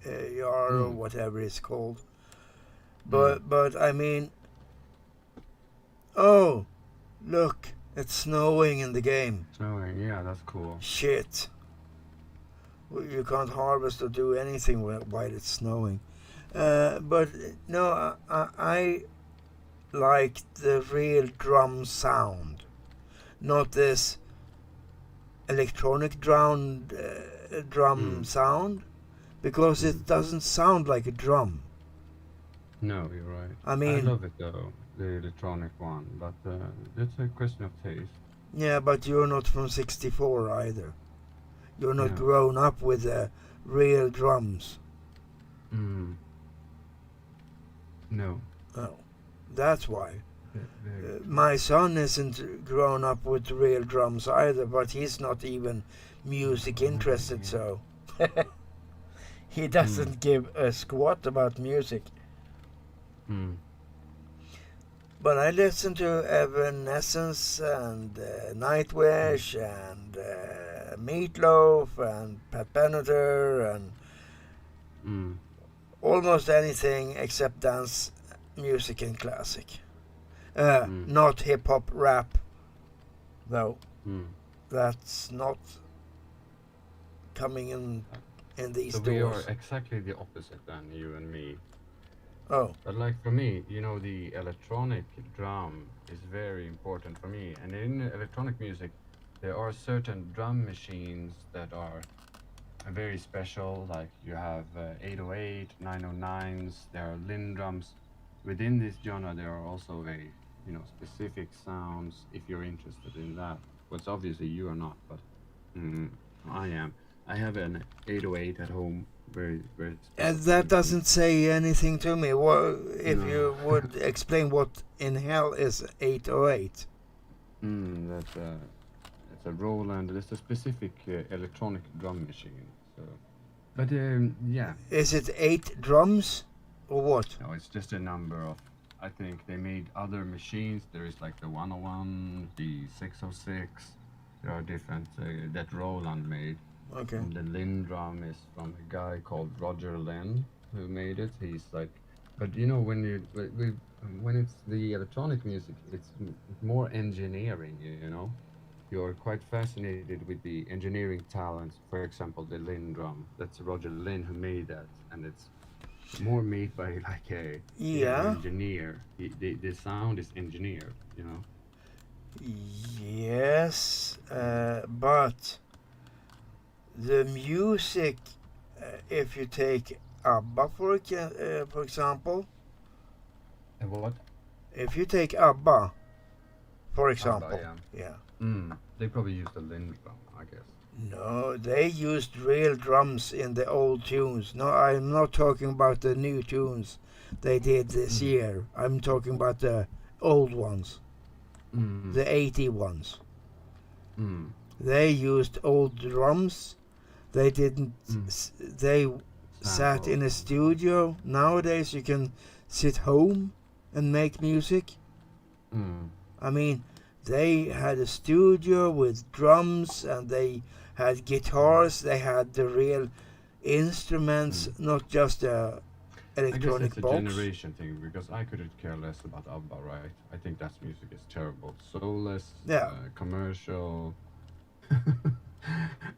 or Mm. whatever it's called. Mm. But I mean, oh, look, it's snowing in the game. Snowing, yeah, that's cool. Shit. You can't harvest or do anything while it's snowing. But no, I like the real drum sound, not this electronic drum Mm. sound, because Mm. it doesn't sound like a drum. No, you're right. I I mean, love it though, the electronic one, but it's a question of taste. yeah, but you're not from '64 either. You're not No. grown up with real drums. Mm. No. Oh, that's why. Very true. My son isn't grown up with real drums either, but he's not even music interested, so he Mm. doesn't give a squat about music. Mm. But I listen to Evanescence and Mm. Nightwish and Meatloaf and Pat Benatar and Mm. almost anything except dance music and classic. Mm. Not hip hop rap, though. Mm. That's not coming in these So we are stores. exactly the opposite then, you and me. Oh, But like for me, you know, the electronic drum is very important for me. And in electronic music, there are certain drum machines that are very special. Like you have 808, 909s, there are Lin drums. Within this genre, there are also very, specific sounds if you're interested in that. Which obviously you are not, but mm, I am. I have an 808 at home, very, very and special that machine. doesn't say anything to me. If No. you would explain what in hell is 808? That's it's a Roland. It's a specific electronic drum machine. So, but yeah, Is it 8 drums or what? no, it's just a number of. I think they made other machines. There is like the 101, the 606. There are different that Roland made. Okay. And the Lin drum is from a guy called Roger Lin who made it. He's like, but when it's the electronic music, it's more engineering. You're quite fascinated with the engineering talents. For example, the Lin drum. That's Roger Lin who made that, and it's more made by like an Yeah. engineer. The sound is engineered. Yes, but the music, if you take ABBA for example, And what? if you take ABBA for ABBA, example, yeah. yeah, They probably used the Lin drum, I guess. no, they used real drums in the old tunes. No, I'm not talking about the new tunes they did this Mm. year. I'm talking about the old ones, Mm. the 80 ones. Mm. They used old drums. They didn't. Mm. They sat in a Samples. studio. Nowadays, you can sit home and make music. Mm. I mean, they had a studio with drums and they had guitars. They had the real instruments, not just a I guess electronic it's a box. generation thing because I couldn't care less about ABBA, right? I think that music is terrible, soulless, Yeah. commercial.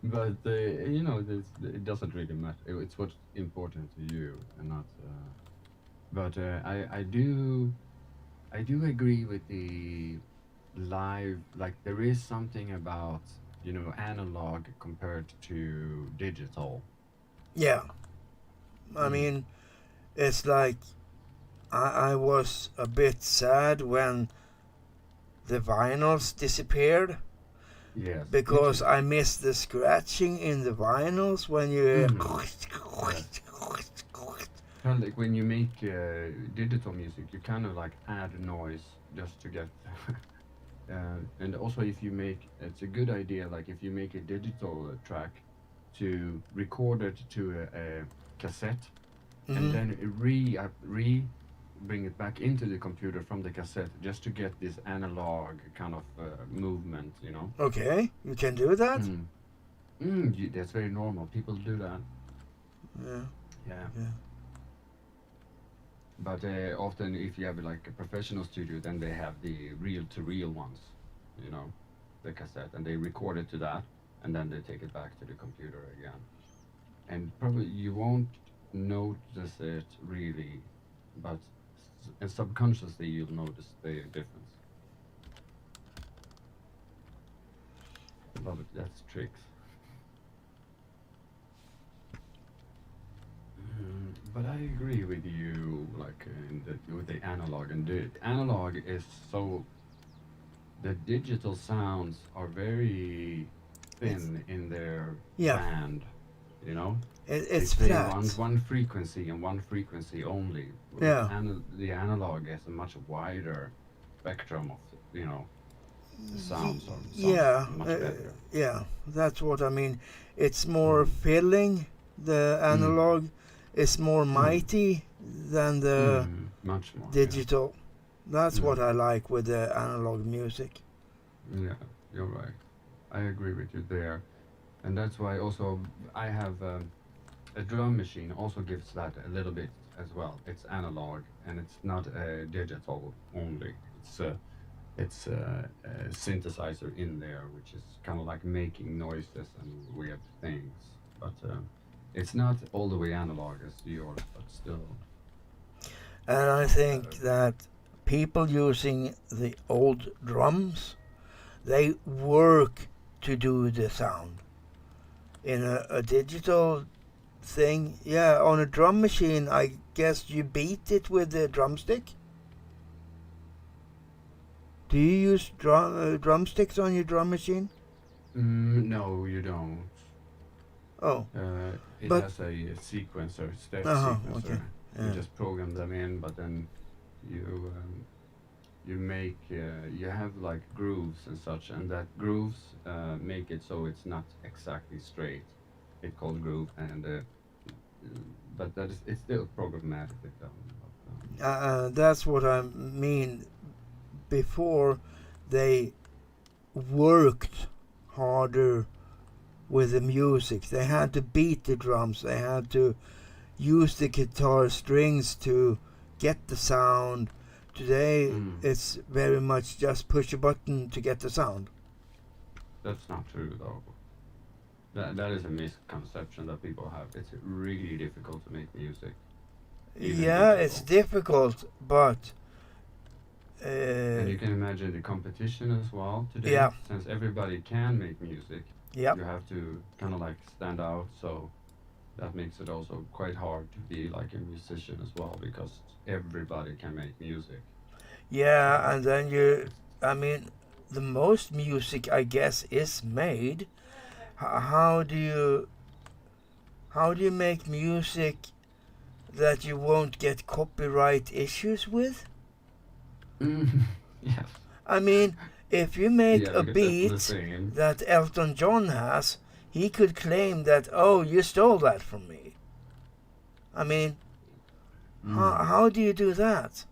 But it doesn't really matter. It's what's important to you and not. But I do I do agree with the live. Like there is something about analog compared to digital. Yeah, I Mm. mean, it's like I was a bit sad when the vinyls disappeared Yes, me because too. I missed the scratching in the vinyls when you. Mm. Yes. Kind of like when you make digital music, you kind of like add noise just to get. And also, if you make, it's a good idea. Like if you make a digital track, to record it to a cassette, and Hmm. then bring it back into the computer from the cassette, just to get this analog kind of movement. Okay, you can do that. Mm. That's very normal. People do that. Yeah, Yeah. yeah. But often, if you have like a professional studio, then they have the reel-to-reel ones, you know, the cassette, and they record it to that, and then they take it back to the computer again. And probably you won't notice it really, but and subconsciously you'll notice the difference. But that's tricks. But I agree with you, like with the analog, and the analog is so the digital sounds are very It's thin in their yeah. band. You know, they It's play flat. one frequency and one frequency only. With Yeah. the analog has a much wider spectrum of the sounds or sounds Yeah. much better. Yeah. That's what I mean. It's more Mm. filling. The Mm. analog is more Mm. mighty than the Much more, yeah. digital. That's what Mm. I like with the analog music. Yeah, you're right. I agree with you there, and that's why also I have. A drum machine also gives that a little bit as well. It's analog and it's not digital only. It's a synthesizer in there, which is kind of like making noises and weird things. But it's not all the way analog as yours, but still And I better. think that people using the old drums, they work to do the sound. In a digital thing, yeah, on a drum machine, I guess you beat it with the drumstick. Do you use drumsticks on your drum machine? No, you don't. Oh, It but has a sequencer, step okay, sequencer. You yeah, just program them in, but then you you have like grooves and such, and that grooves make it so it's not exactly straight. It's called groove, and but that is it's still programmatically done. that's what I mean. Before they worked harder with the music, they had to beat the drums. They had to use the guitar strings to get the sound. Today, Mm, it's very much just push a button to get the sound. that's not true though. That is a misconception that people have. It's really difficult to make music, even Yeah, it's digital. difficult, but And you can imagine the competition as well today, yeah, since everybody can make music. yep, You have to kind of like stand out, so that makes it also quite hard to be like a musician as well, because everybody can make music. yeah, So and then it's I mean, the most music I guess is made. How do you make music that you won't get copyright issues with? yes, I mean, if you make yeah, a because that's the beat thing. that Elton John has, he could claim that, oh, you stole that from me. I mean, Mm. how do you do that?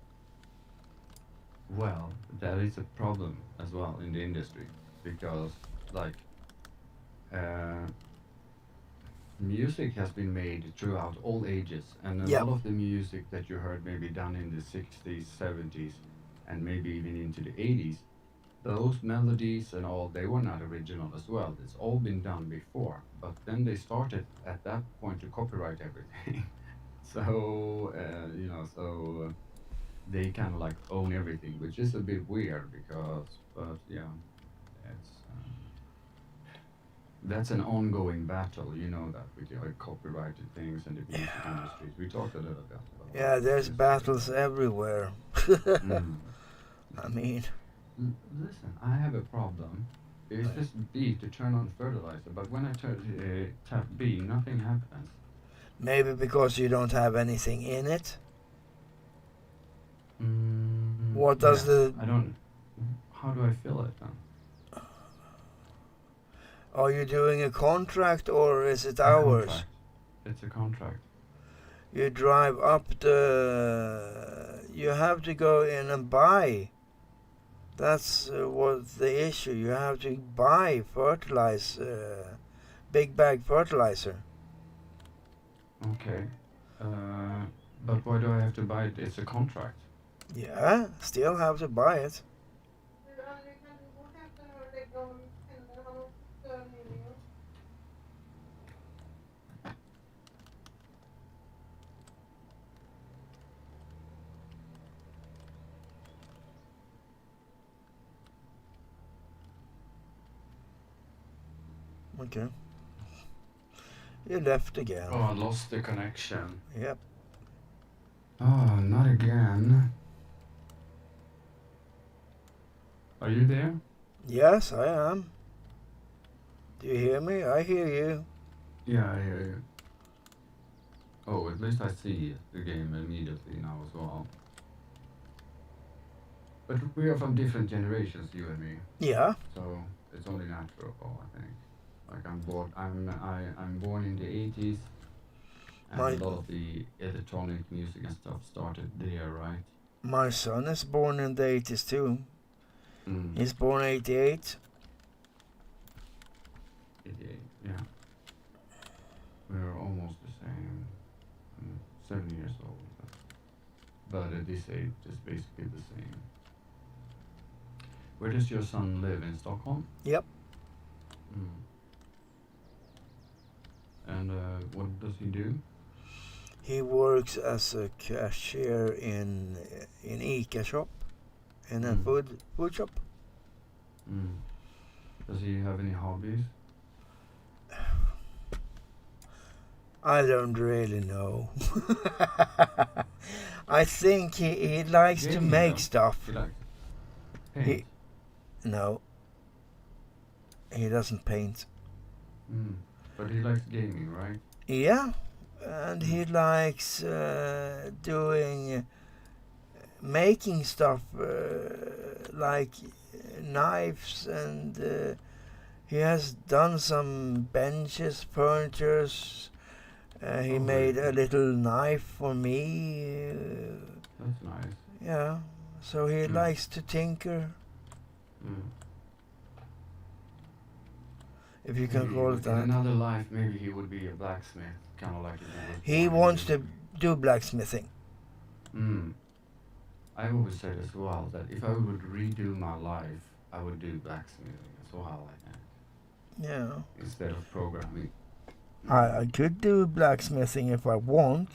Well, that is a problem as well in the industry, because like uh, music has been made throughout all ages, and a Yep. lot of the music that you heard maybe done in the 60s, 70s, and maybe even into the 80s, those melodies and all, they were not original as well. It's all been done before, but then they started at that point to copyright everything. So they kind of like own everything, which is a bit weird because, but yeah, it's that's an ongoing battle. You know that with your copyrighted things and the music industries. We talked a little bit about Yeah, there's this. battles everywhere. Mm. I mean, Listen, I have a problem. It's just B to turn on fertilizer, but when I tap B, nothing happens. maybe because you don't have anything in it. What does Yes, the... I don't. How do I fill it then? Are you doing a contract or is it A hours? contract. It's a contract. You drive up the... You have to go in and buy. That's what the issue. You have to buy fertilizer, big bag fertilizer. Okay. But why do I have to buy it? It's a contract. Yeah, still have to buy it. Okay. You left again. Oh, I lost the connection. Yep. Oh, not again. Are you there? Yes, I am. Do you hear me? I hear you. Yeah, I hear you. Oh, at least I see the game immediately now as well. But we are from different generations, you and me. Yeah. So it's only natural, I think. Like I'm born in the 80s, and My- a lot of the electronic music and stuff started there, right? My son is born in the 80s too. Mm. He's born 88. 88, yeah. We're almost the same. 7 years old. But at this age, it's basically the same. Where does your son live? In Stockholm? Yep. Mm. And what does he do? He works as a cashier in ICA shop, in a food shop. Mm. Does he have any hobbies? I don't really know. I think he likes to Gaming, make though. stuff. He likes paint. No, he doesn't paint. But he likes gaming, right? Yeah, and he likes making stuff like knives, and he has done some benches, furnitures. He Oh, made really? a little knife for me. That's nice. Yeah, so he Mm. likes to tinker, if you can Maybe call it in that. another life, maybe he would be a blacksmith, kind of like if he was He born in wants the- to do blacksmithing. I always said as well that if I would redo my life, I would do blacksmithing as well, I think, Yeah. instead of programming. I could do blacksmithing if I want,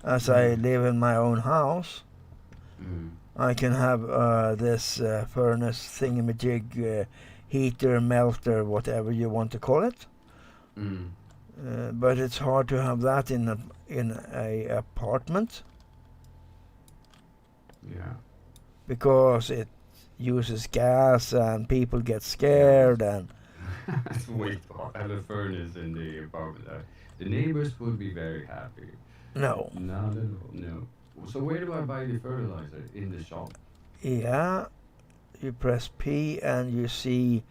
as I live in my own house. I can have this furnace thingamajig, heater, melter, whatever you want to call it. But it's hard to have that in a apartment Yeah. because it uses gas and people get scared and Wait, I have a furnace in the apartment. The neighbors would be very happy. no. Not at all. No. So where do I buy the fertilizer? In the shop. Yeah, you press P and you see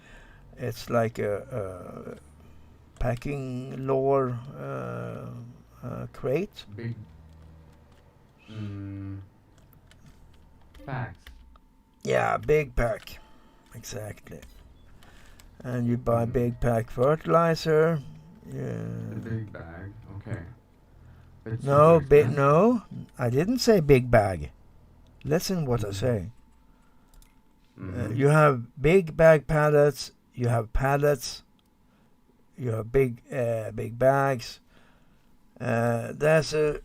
it's like a packing lore crate. Big. Packs. Yeah, big pack. Exactly. And you buy big pack fertilizer. The Yeah. big bag. Okay. It's No, super big. expensive. No, I didn't say big bag. Listen what I say. You have big bag pallets. You have pallets. You have big bags. There's a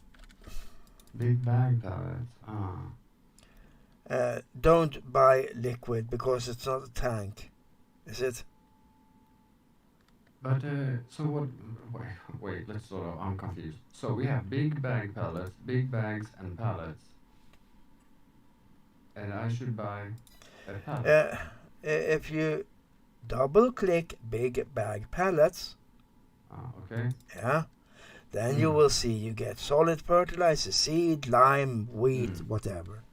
Big bag pallets. Ah. Don't buy liquid because it's not a tank, is it? But so what? Wait. Let's sort of. I'm confused. So we have big bag pallets, big bags, and pallets, and I should buy a pallet. If you double click big bag pallets, Okay. yeah, then you will see you get solid fertilizer, seed, lime, wheat, Mm. whatever.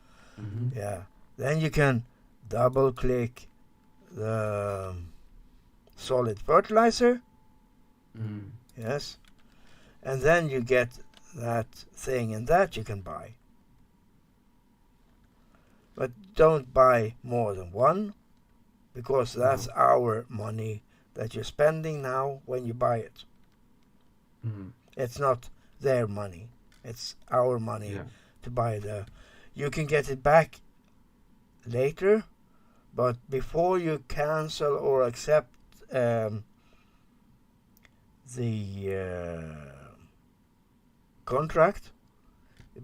Mm-hmm. Yeah. Then you can double click the solid fertilizer. Mm. Yes. And then you get that thing, and that you can buy. But don't buy more than one, because that's our money that you're spending now when you buy it. Mm. It's not their money. It's our money Yeah. to buy You can get it back later, but before you cancel or accept the contract,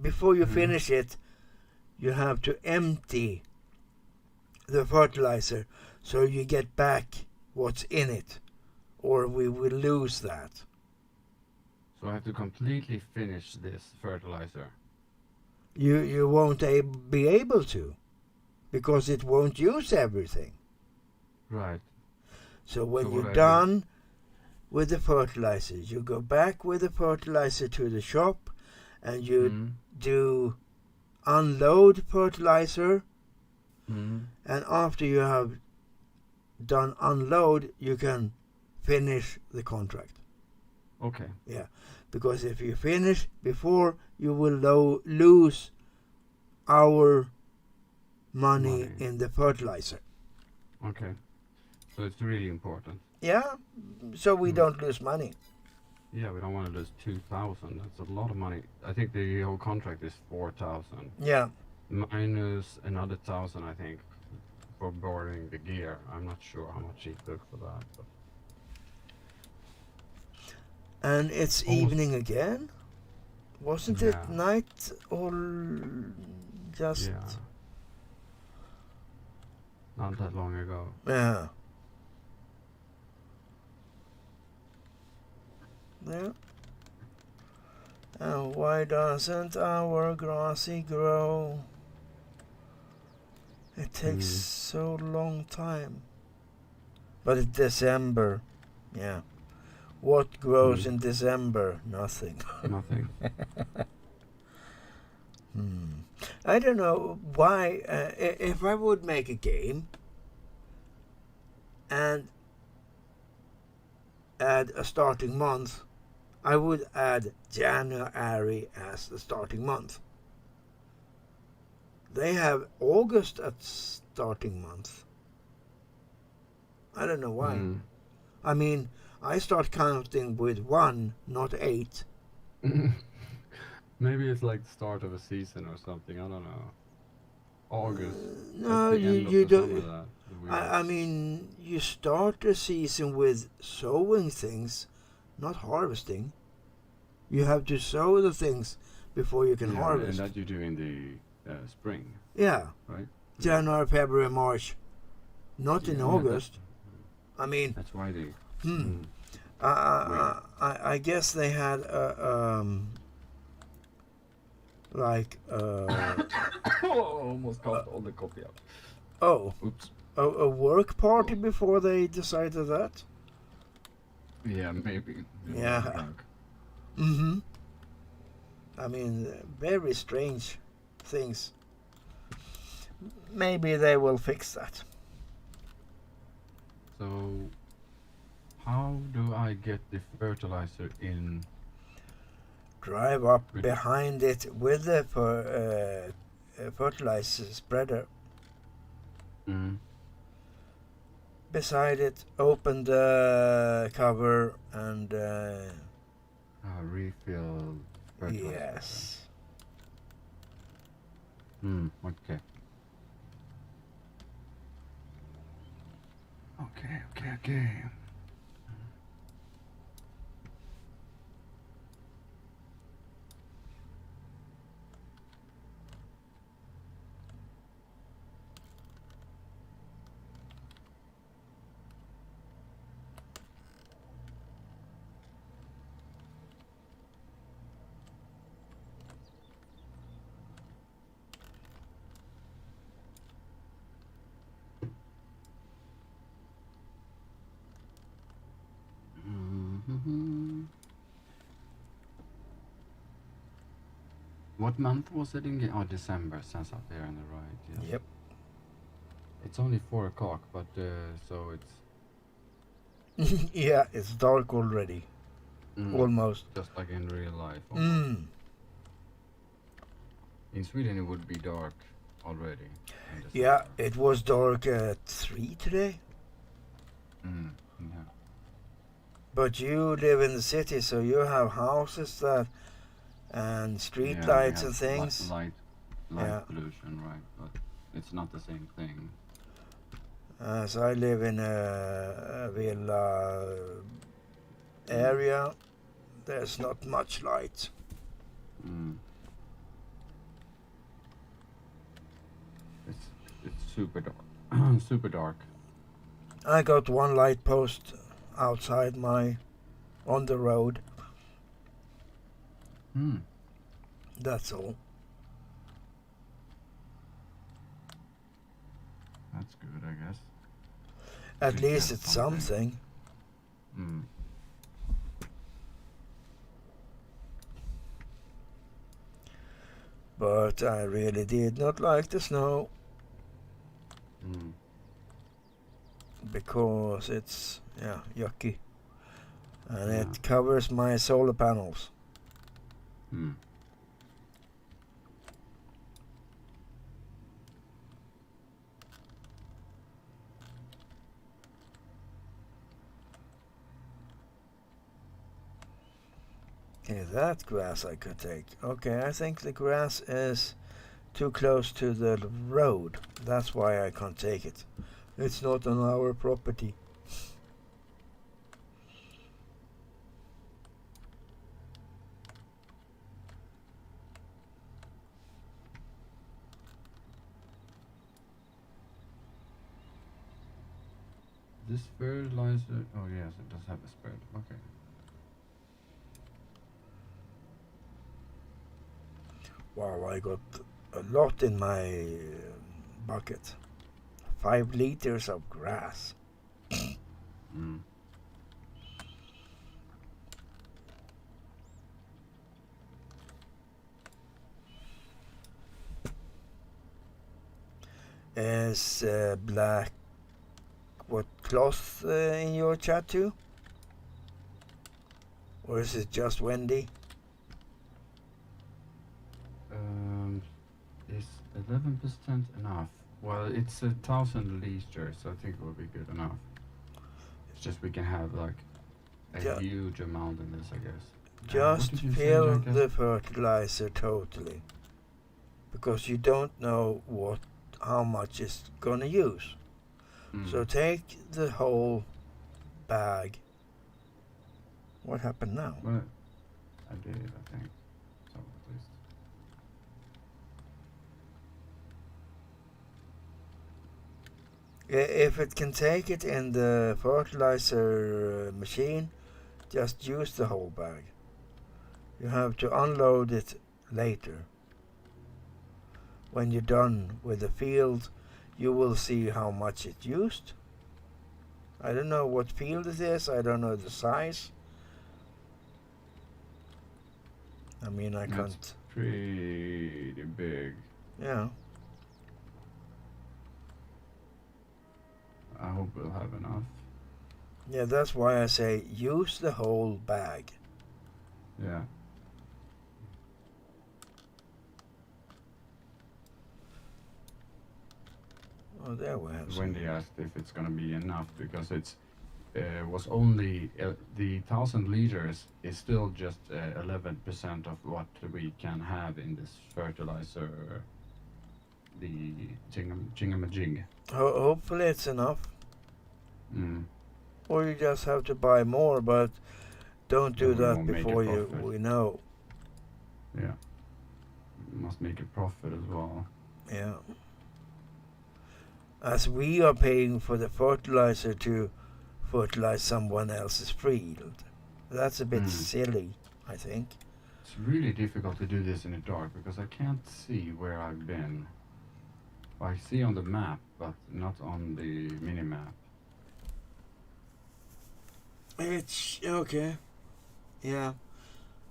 before you finish it, you have to empty the fertilizer so you get back what's in it, or we will lose that. So I have to completely finish this fertilizer. You won't be able to, because it won't use everything. Right. So when So what you're do I do? done with the fertilizer, you go back with the fertilizer to the shop, and you do unload fertilizer, and after you have done unload, you can finish the contract. Okay. Yeah, because if you finish before, you will lose our money in the fertilizer. Okay. So it's really important. Yeah, so we don't lose money. Yeah, we don't want to lose 2,000. That's a lot of money. I think the whole contract is 4,000. Yeah. Minus another 1,000, I think, for boarding the gear. I'm not sure how much he took for that. But And it's evening again? Wasn't it night or just... Yeah. Not that long ago. Yeah. There. And why doesn't our grassy grow? It takes so long time. But it's December. Yeah. What grows in December? Nothing. Nothing. I don't know why. If I would make a game and add a starting month, I would add January as the starting month. They have August as starting month. I don't know why. I mean, I start counting with 1, not 8. Maybe it's like the start of a season or something. I don't know. August. No, you don't. I mean, you start the season with sowing things, not harvesting. You have to sow the things before you can harvest. And that you do in the spring. Yeah. Right? January, February, March. Not in August. I mean... That's why they... I guess they had almost got all the coffee out. Oh. Oops. A work party before they decided that? Yeah, maybe. Yeah. I mean, very strange things. Maybe they will fix that. So, how do I get the fertilizer in? Drive up behind it with the fertilizer spreader. Beside it, open the cover and... refill fertilizer. Yes. Okay. Okay. What month was it in? Oh, December. Says up there on the right. Yes. Yep. It's only 4 o'clock, but so it's Yeah, it's dark already. Almost. just like in real life. Mm. In Sweden, it would be dark already. Yeah, it was dark at 3 today. Yeah. But you live in the city, so you have houses that and street Yeah, we lights have and things. Light Yeah. pollution, right? But it's not the same thing. So I live in a villa area. There's not much light. It's super dark. Super dark. I got one light post outside on the road. That's all. That's good, I guess. At Think least that's it's something. But I really did not like the snow. Because it's, yucky. And it covers my solar panels. Okay, that grass I could take. Okay, I think the grass is too close to the road. That's why I can't take it. It's not on our property. This fertilizer. Oh yes, it does have a spread. Okay. Wow, I got a lot in my bucket. 5 liters of grass. Is black what cloth in your chat too? Or is it just Wendy? Is 11% enough? Well, it's 1,000 liters, so I think it will be good enough. It's just we can have like a huge amount in this, I guess. Just fill the fertilizer totally, because you don't know how much it's gonna use. So take the whole bag. What happened now? Well, I did, I think. So at least. If it can take it in the fertilizer machine, just use the whole bag. You have to unload it later. When you're done with the field, you will see how much it used. I don't know what field it is. I don't know the size. I mean, I can't. It's pretty big. Yeah. I hope we'll have enough. Yeah, that's why I say use the whole bag. Yeah. Oh, there we have some. Wendy asked if it's gonna be enough because it's was only the 1,000 liters is still just 11% of what we can have in this fertilizer. The jingamajig. Hopefully it's enough. Or you just have to buy more, but don't do that before we know. Yeah. Must make a profit as well. Yeah. As we are paying for the fertilizer to fertilize someone else's field. That's a bit silly, I think. It's really difficult to do this in the dark because I can't see where I've been. I see on the map, but not on the mini-map. It's okay. Yeah.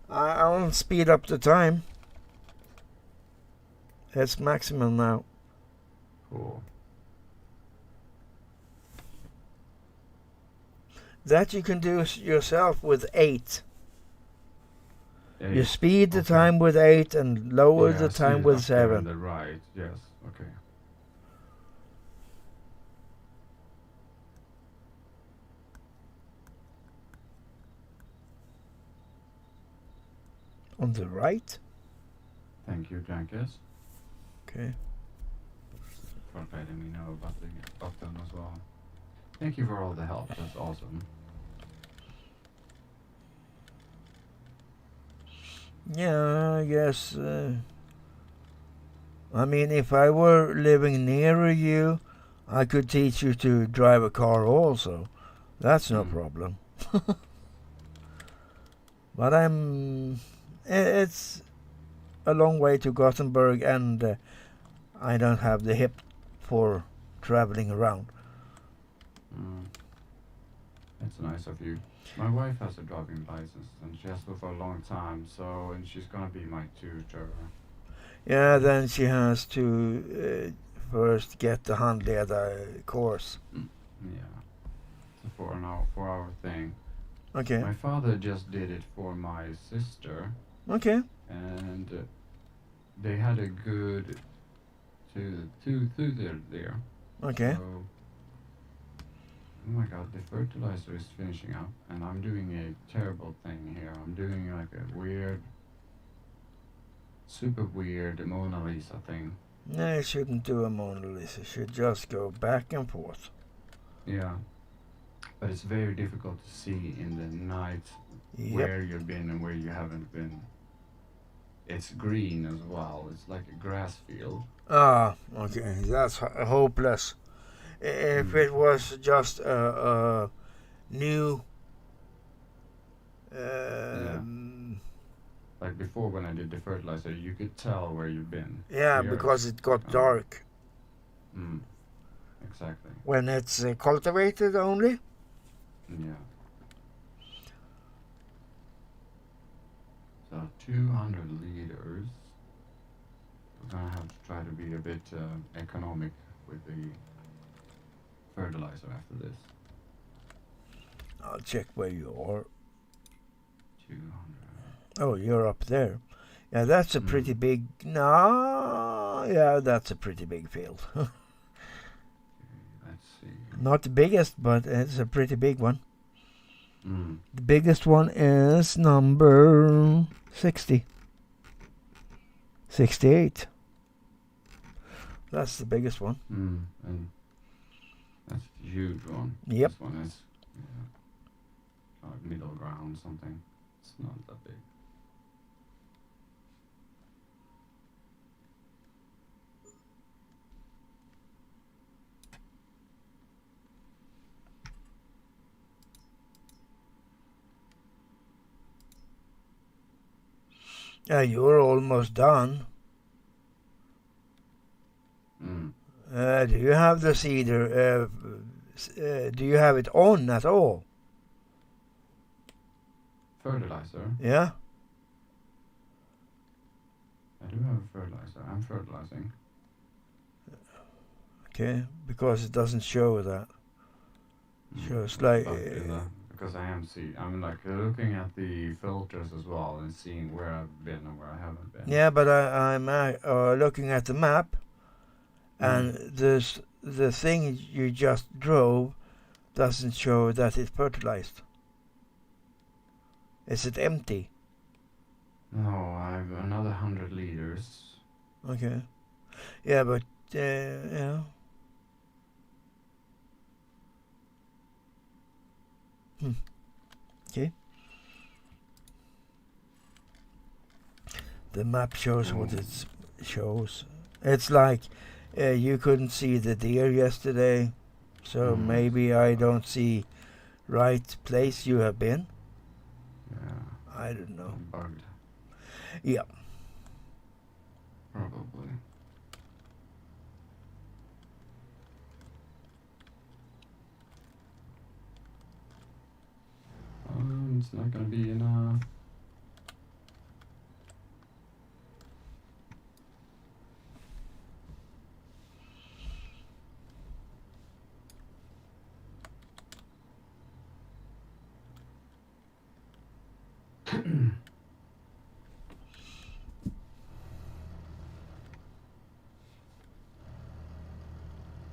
I'll speed up the time. It's maximum now. Cool. That you can do yourself with 8. You Eight. speed the Okay. time with 8 and lower Yeah, the I see time it with up there on 7. the right. Yes. Okay. On the right? Thank you, Jankis, Okay. for letting me know about the button as well. Thank you for all the help. That's awesome. Yeah, I guess. I mean, if I were living nearer you, I could teach you to drive a car also. That's no problem. But it's a long way to Gothenburg, and I don't have the hip for traveling around. That's nice of you. My wife has a driving license, and she has for a long time. And she's gonna be my tutor. Yeah, then she has to first get the handleder course. Yeah. It's a 4 hour thing. Okay. My father just did it for my sister, Okay. and they had a good two there. Okay. So, oh my god, the fertilizer is finishing up, and I'm doing a terrible thing here. I'm doing like a super weird Mona Lisa thing. No, you shouldn't do a Mona Lisa. You should just go back and forth. Yeah. But it's very difficult to see in the night Yep. where you've been and where you haven't been. It's green as well. It's like a grass field. Ah, okay. That's hopeless. If it was just a new... Like before when I did the fertilizer, you could tell where you've been. Yeah, Here because it got dark. Exactly. When it's cultivated only? Yeah. So 200 liters. We're gonna have to try to be a bit economic with the fertilizer after this. I'll check where you are. 200. Oh, you're up there. Yeah, that's a pretty big... No, yeah, that's a pretty big field. Let's see. Not the biggest, but it's a pretty big one. Mm. The biggest one is number 60. 68. That's the biggest one. And that's a huge one. Yep. This one is kind of middle ground something. It's not that big. Yeah, you're almost done. Do you have the seeder? Do you have it on at all? Fertilizer? Yeah? I do have a fertilizer. I'm fertilizing. Okay, because it doesn't show that. Shows like... because I'm like looking at the filters as well and seeing where I've been and where I haven't been. Yeah, but I'm looking at the map, and the thing you just drove doesn't show that it's fertilized. Is it empty? No, I have another 100 liters. Okay. Yeah, but yeah. Okay. The map shows what it shows. It's like you couldn't see the deer yesterday, so maybe I don't see right place you have been. Yeah. I don't know. I'm bugged. Yeah. Probably. It's not gonna be enough.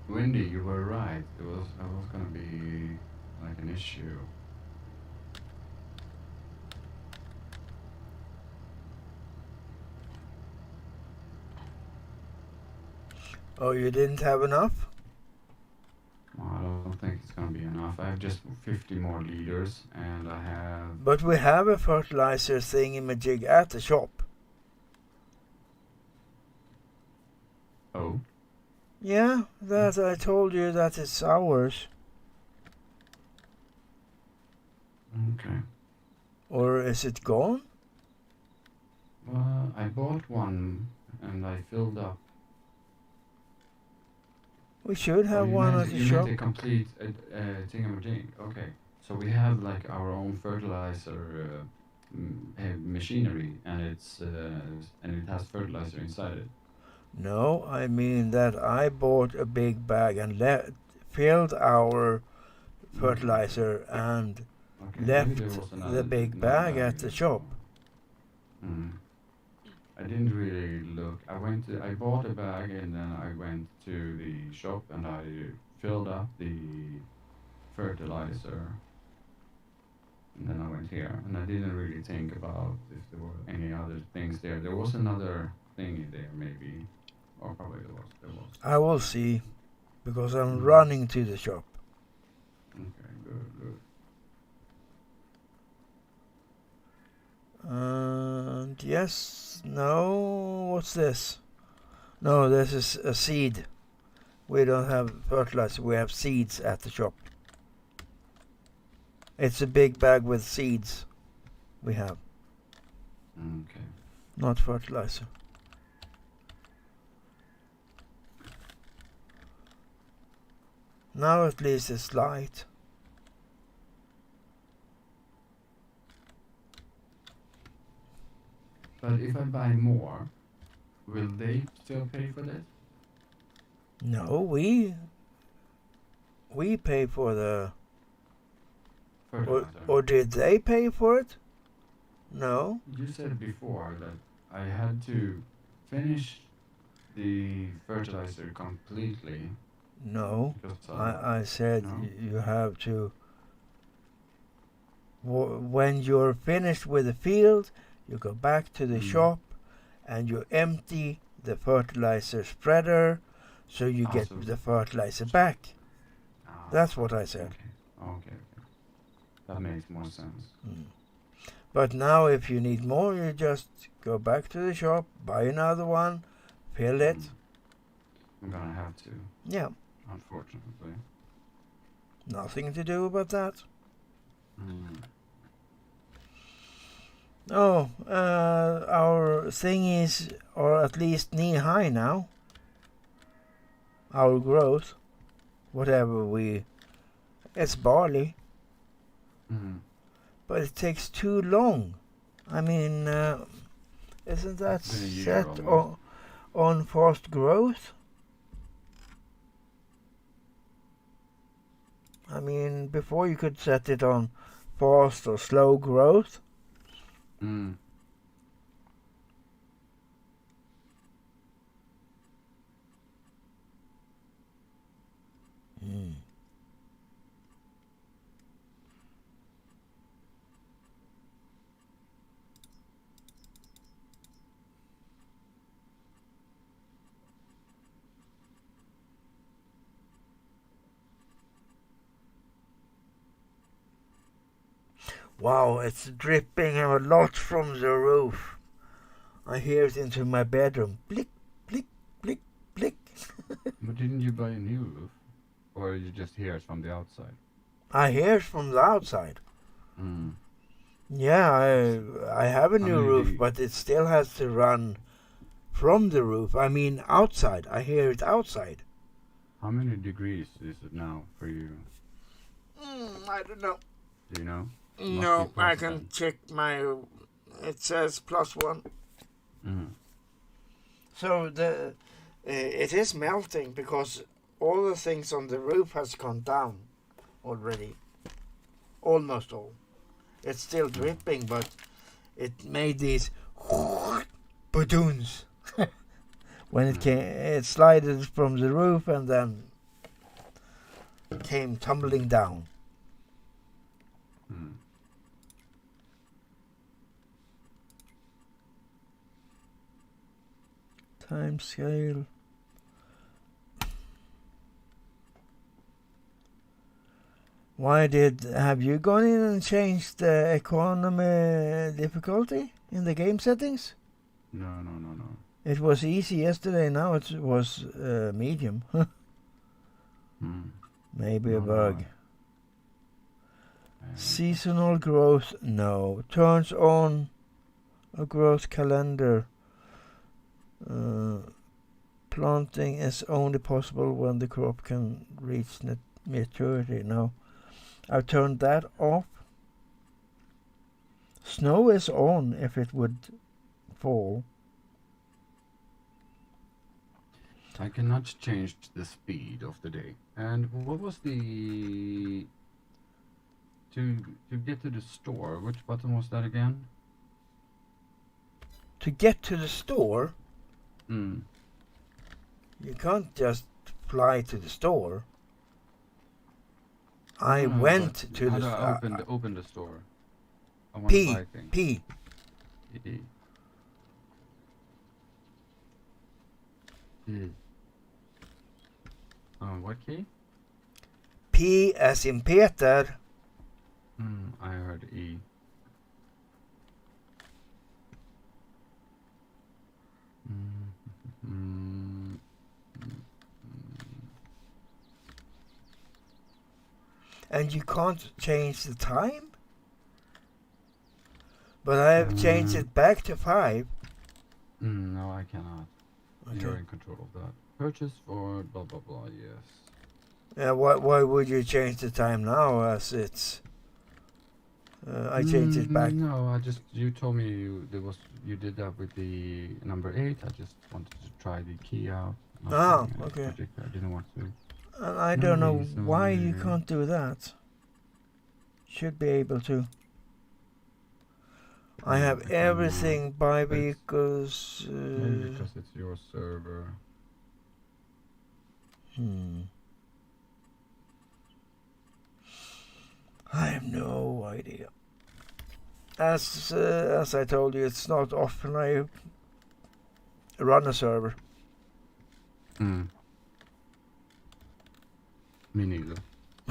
windy. You were right. It was gonna be like an issue. Oh, you didn't have enough? Well, I don't think it's gonna be enough. I have just 50 more liters, and I have. But we have a fertilizer thingy-majig at the shop. Oh. Yeah, that I told you that it's ours. Okay. Or is it gone? Well, I bought one, and I filled up. We should Oh, have you one meant at the you shop. meant a complete thingamajig. Okay. So we have like our own fertilizer machinery, and it has fertilizer inside it. No, I mean that I bought a big bag and filled our fertilizer and Okay. left Maybe there was the big bag at the shop. Mm. I didn't really look. I bought a bag, and then I went to the shop and I filled up the fertilizer. And then I went here, and I didn't really think about if there were any other things there. There was another thing in there, maybe, or probably there was. There was. I will see, because I'm running to the shop. Okay, good. And yes, no, what's this? No, this is a seed. We don't have fertilizer, we have seeds at the shop. It's a big bag with seeds we have, Okay. not fertilizer. Now at least it's light. But if I buy more, will they still pay for that? No, we pay for the... Fertilizer. Or did they pay for it? No. You said before that I had to finish the fertilizer completely. No. Because, I said no? you have to... When you're finished with the field, you go back to the shop and you empty the fertilizer spreader so you get the fertilizer back. That's what I said. Okay. That makes more sense. But now if you need more, you just go back to the shop, buy another one, fill it. I'm gonna have to. Yeah. Unfortunately. Nothing to do about that. Oh, our thingies are at least knee high now. Our growth. Whatever it's barley. But it takes too long. I mean, isn't that set on fast growth? I mean, before you could set it on fast or slow growth. Wow, it's dripping a lot from the roof. I hear it into my bedroom. Blick, blick, blick, blick. But didn't you buy a new roof? Or you just hear it from the outside? I hear it from the outside. Yeah, I have a new roof, but it still has to run from the roof. I mean outside. I hear it outside. How many degrees is it now for you? I don't know. Do you know? No, I can check my... It says +1. So it is melting because all the things on the roof has gone down already. Almost all. It's still dripping, but it made these balloons when it slided from the roof and then came tumbling down. Hmm. Time scale. Have you gone in and changed the economy difficulty in the game settings? No. It was easy yesterday, now it was medium. Maybe a bug. Seasonal growth, no. Turns on a growth calendar. Planting is only possible when the crop can reach maturity. No. I've turned that off. Snow is on if it would fall. I cannot change the speed of the day. And what was the... To get to the store, which button was that again? To get to the store, Hmm. you can't just fly to the store. I No, went but to how the do I store. open the store? I want to buy things. P. E. E. What key? P as in Peter. I heard E. And you can't change the time? But I have changed it back to 5. No, I cannot. Okay. You're in control of that. Purchase for blah blah blah, yes. Yeah, why would you change the time now as it's... I changed it back. No, you told me you did that with the number 8. I just wanted to try the key out. Okay. I didn't want to. And I don't know reason. why you can't do that. Should be able to. I have everything by vehicles. Maybe because it's your server. I have no idea. As I told you, it's not often I run a server. Me neither.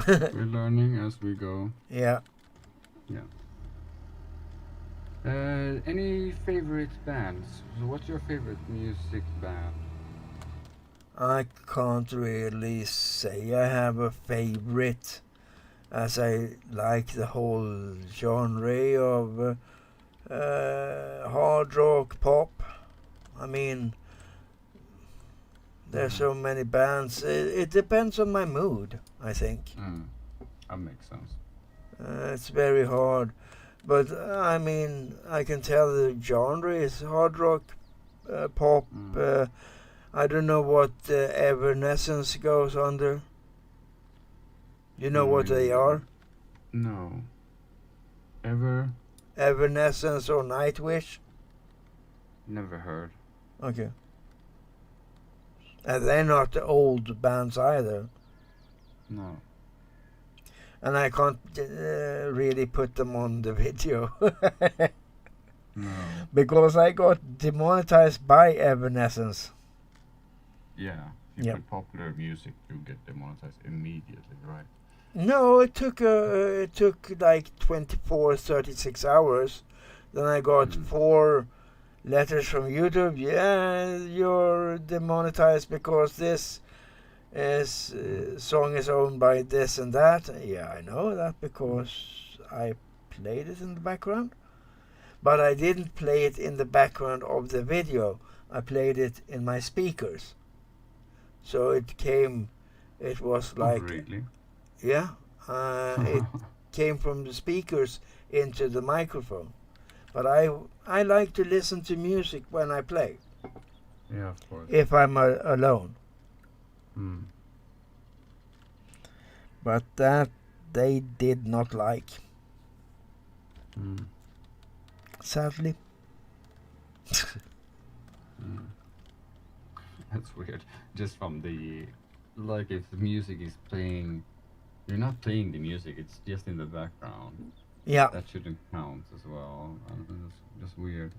We're learning as we go. Yeah. Any favorite bands? So what's your favorite music band? I can't really say I have a favorite, as I like the whole genre of hard rock, pop. I mean, there's so many bands. It depends on my mood, I think. That makes sense. It's very hard. But, I mean, I can tell the genre is hard rock, pop. I don't know what Evanescence goes under. You know what they are? No. Evanescence or Nightwish? Never heard. Okay. And they're not the old bands either. No. And I can't really put them on the video. No. Because I got demonetized by Evanescence. Yeah. If you put popular music, you get demonetized immediately, right? No, it took like 36 hours. Then I got 4 letters from YouTube. Yeah, you're demonetized because this song is owned by this and that. Yeah, I know that because I played it in the background. But I didn't play it in the background of the video. I played it in my speakers. So it was like... Really? Yeah, it came from the speakers into the microphone. But I like to listen to music when I play. Yeah, of course. If I'm alone. But that they did not like. Sadly. That's weird. Just from the... Like if the music is playing You're not playing the music; it's just in the background. Yeah, That shouldn't count as well. I don't know, it's just weird.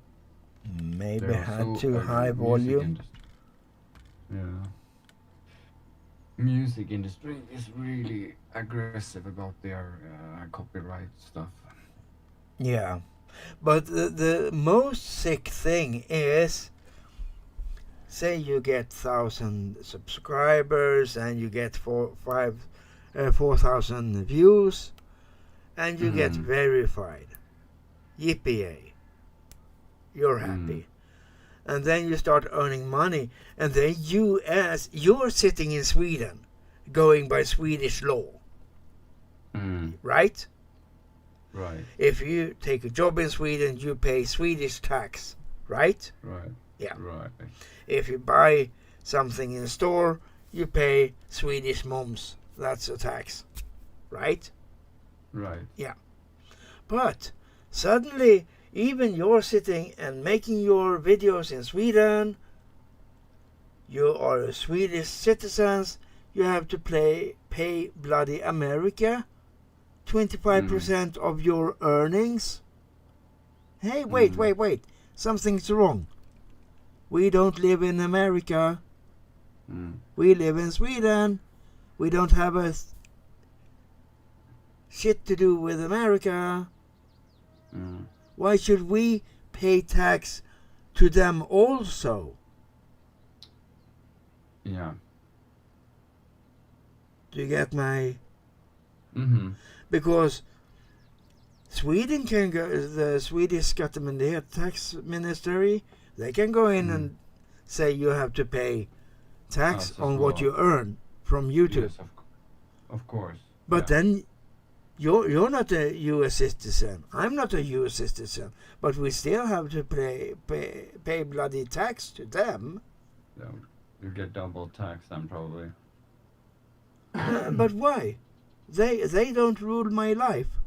maybe They're had so too high music volume. industry. Yeah, music industry is really aggressive about their copyright stuff. Yeah, but the most sick thing is, say you get 1,000 subscribers and you get 4,000 views, and you get verified. Yippee! You're happy. And then you start earning money, and then you're sitting in Sweden, going by Swedish law, right? Right. If you take a job in Sweden, you pay Swedish tax, right? Right. Yeah. Right. If you buy something in a store, you pay Swedish moms. That's a tax, right? Right. Yeah. But suddenly, even you're sitting and making your videos in Sweden, you are a Swedish citizen, you have to pay bloody America 25% of your earnings. Hey, wait. Something's wrong. We don't live in America. We live in Sweden. We don't have a shit to do with America. Why should we pay tax to them also? Yeah. Do you get my... Because Sweden can go, the Swedish Skattemyndighet tax ministry, they can go in and say you have to pay tax on what you earn from YouTube. Yes, of course. But then you're not a U.S. citizen. I'm not a U.S. citizen. But we still have to pay bloody tax to them. Yeah, you get double tax then probably. But why? They don't rule my life.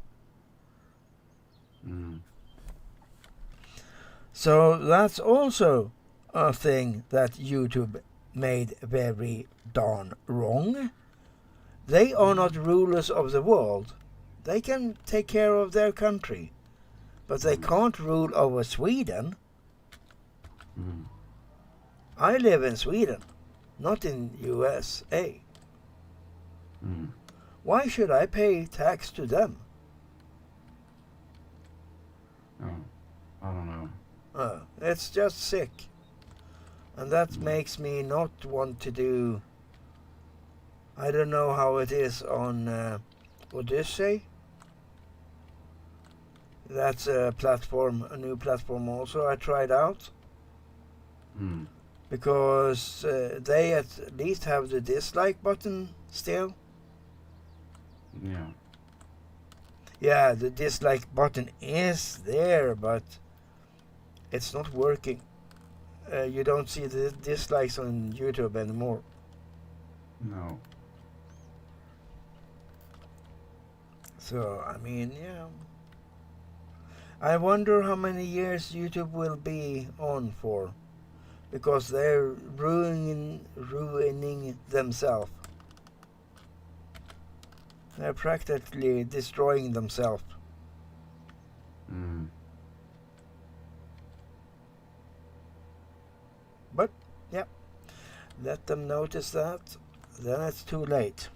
So that's also a thing that YouTube made very darn wrong. They are not rulers of the world. They can take care of their country, but they can't rule over Sweden. I live in Sweden, not in USA. Why should I pay tax to them? I don't know. It's just sick. And that makes me not want to do... I don't know how it is on Odyssey. That's a platform, a new platform also I tried out. Because they at least have the dislike button still. Yeah. Yeah, the dislike button is there, but it's not working. You don't see the dislikes on YouTube anymore. No. So, I mean, yeah. I wonder how many years YouTube will be on for. Because they're ruining themselves. They're practically destroying themselves. But, yeah. Let them notice that. Then it's too late.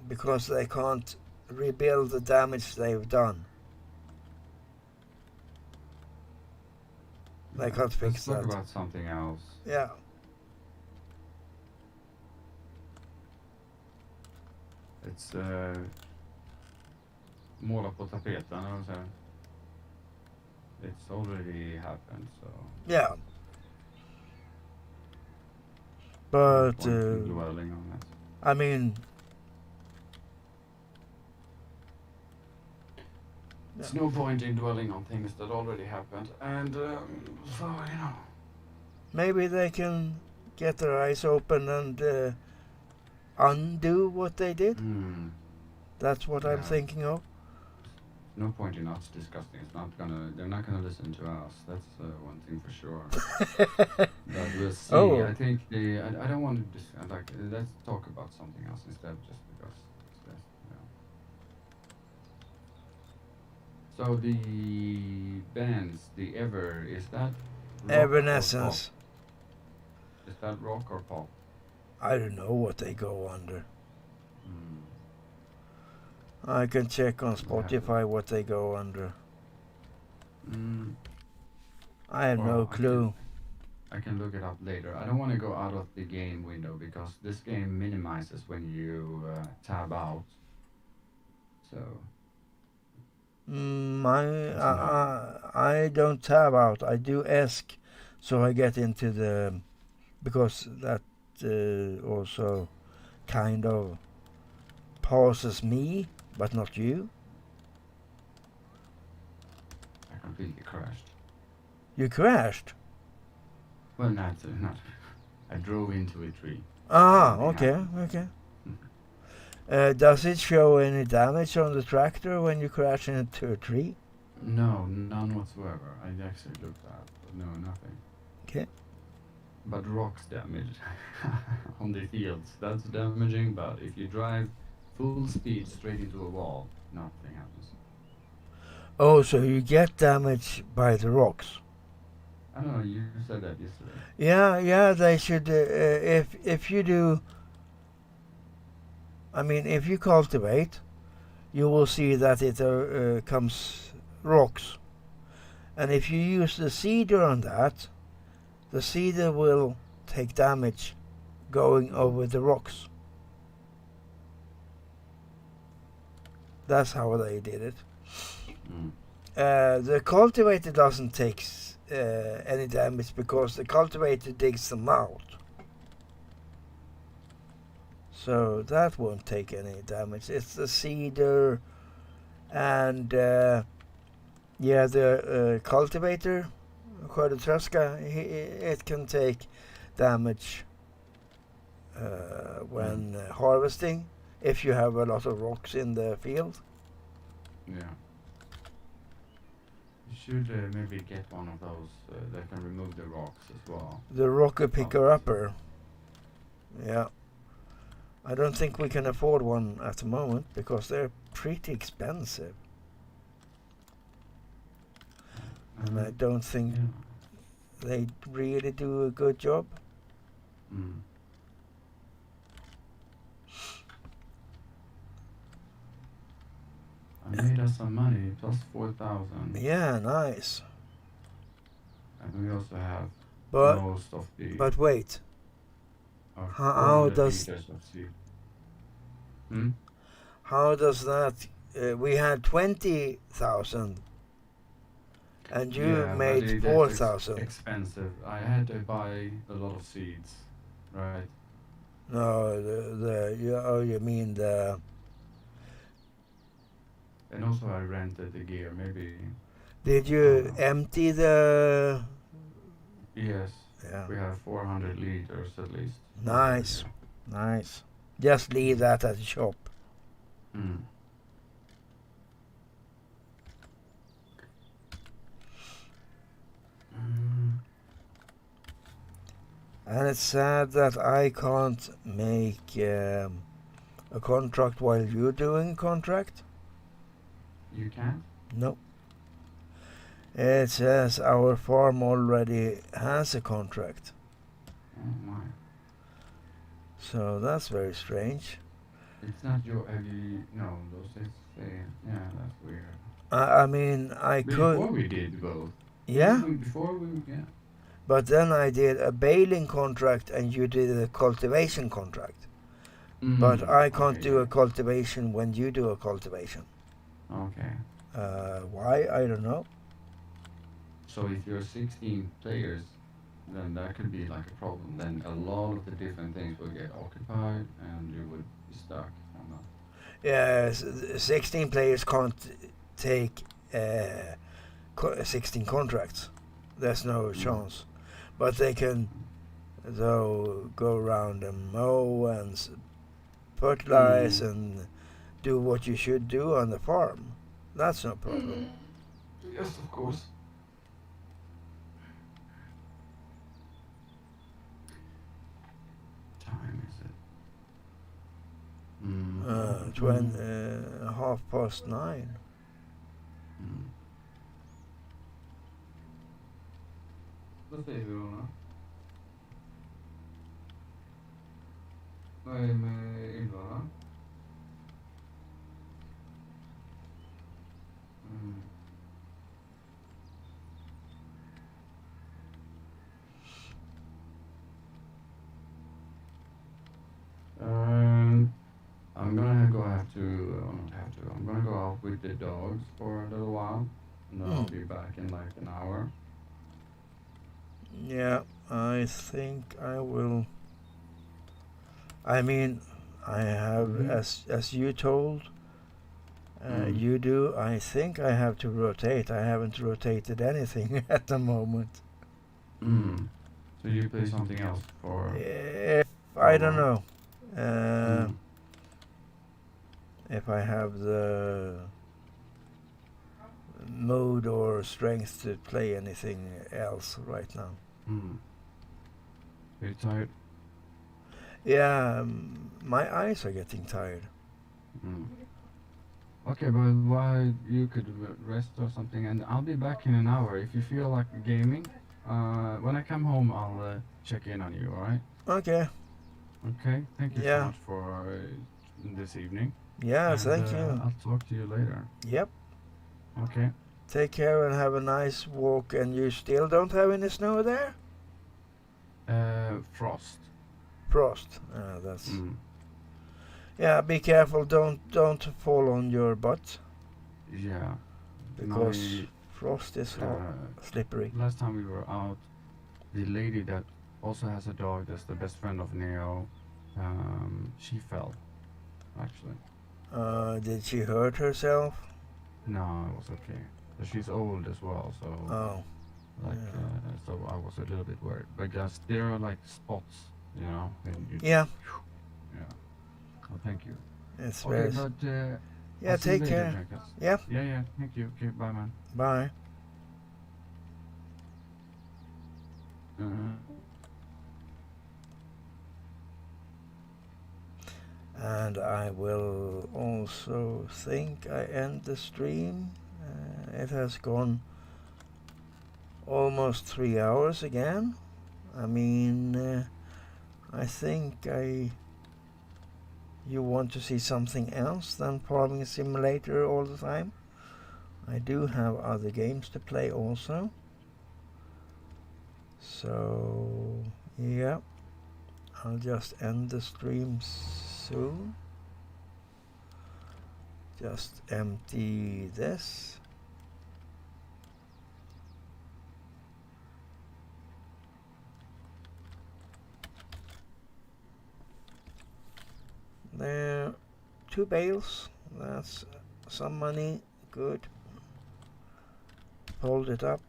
Because they can't rebuild the damage they've done. They can't fix that. Let's talk about something else. Yeah. It's måla på tapeten, eller vad säger jag? It's already happened, so... Yeah. But, dwelling on it. I mean... There's no point in dwelling on things that already happened, and so, you know... Maybe they can get their eyes open and undo what they did. That's what I'm thinking of. no point in us discussing. They're not gonna listen to us. That's one thing for sure. But we'll see. Oh. I think I don't want to let's talk about something else instead, just because it's less, you know. So the bands, the Ever, is that rock or pop? Evanescence. Is that rock or pop? I don't know what they go under. Hmm. I can check on Yeah. Spotify what they go under. I have Well, no clue. I can look it up later. I don't want to go out of the game window because this game minimizes when you tab out. So I don't tab out. I do ask, so I get into the, because that also kind of pauses me, but not you. I completely crashed. You crashed. Well, not. I drove into a tree. Ah, Something okay, happened. okay. Does it show any damage on the tractor when you crash into a tree? No, none whatsoever. I actually looked at, but no, nothing. Okay. But rocks damage on the fields. That's damaging. But if you drive full speed straight into a wall, nothing happens. Oh, so you get damage by the rocks. I don't know. You said that yesterday. Yeah, they should. If you do, I mean, if you cultivate, you will see that it comes rocks, and if you use the seeder on that, the seeder will take damage going over the rocks. That's how they did it. The cultivator doesn't take any damage because the cultivator digs them out. So that won't take any damage. It's the seeder and the cultivator, Skördeträska, it can take damage when harvesting if you have a lot of rocks in the field. Yeah. You should maybe get one of those that can remove the rocks as well. The rocker picker-upper. Yeah. I don't think we can afford one at the moment because they're pretty expensive. And I don't think they really do a good job. I made us some money, plus 4,000. Yeah, nice. And we also have But most of the. but wait, How does- how does that? We had 20,000, and you made 4,000. Expensive. I had to buy a lot of seeds, right? No, you mean the? And also I rented the gear. Maybe. Did you empty the? Yes. Yeah. We have 400 liters at least. Nice. Nice. Just leave that at the shop. And it's sad that I can't make a contract while you're doing a contract. You can? No. It says our farm already has a contract. Oh my. So that's very strange. It's not your. No, those is. Yeah, that's weird. I mean, I Before could. we did both. Yeah? Before we. Yeah. But then I did a baling contract and you did a cultivation contract. But I can't do a cultivation when you do a cultivation. Okay. Why? I don't know. So if you're 16 players, then that could be like a problem. Then a lot of the different things will get occupied and you would be stuck. I'm not. Yeah, 16 players can't take 16 contracts. There's no chance. But they can, though, go around and mow and fertilize and do what you should do on the farm. That's no problem. Yes, of course. Time is it? Mm. 9:30. Mm. Vad säger vi då? Vad är det med Ylva då? Mm. I'm gonna go have to, not have to, I'm gonna go out with the dogs for a little while, and then I'll be back in like an hour. Yeah, I think I will. I mean, I have, as you told, you do. I think I have to rotate. I haven't rotated anything at the moment. Mm. So you play something else for? I don't know. Mm. If I have the mood or strength to play anything else right now. Mm. Are you tired? Yeah, my eyes are getting tired. Mm. Okay, but while you could rest or something, and I'll be back in an hour. If you feel like gaming, when I come home, I'll check in on you. All right? Okay. Okay. Thank you so Yeah. much for this evening. Yeah, And, thank you. I'll talk to you later. Yep. Okay. Take care and have a nice walk. And you still don't have any snow there? Frost. Frost. That's. Mm. Yeah, be careful. Don't fall on your butt Yeah. because frost is slippery. Last time we were out, the lady that also has a dog that's the best friend of Neo, she fell, actually. Did she hurt herself? No, it was okay. But she's old as well, so so I was a little bit worried. But just there are like spots, you know. And you Yeah. Yeah. Well, thank you. It's Okay, very. but Yeah, I'll see you take later, care. Jackass. Yeah. Yeah. Thank you. Okay, bye, man. Bye. And I will also think I end the stream. It has gone almost 3 hours again. I mean, I think you want to see something else than Farming Simulator all the time. I do have other games to play also. So, yeah, I'll just end the stream soon. Just empty this. There, 2 bales. That's some money. Good. Fold it up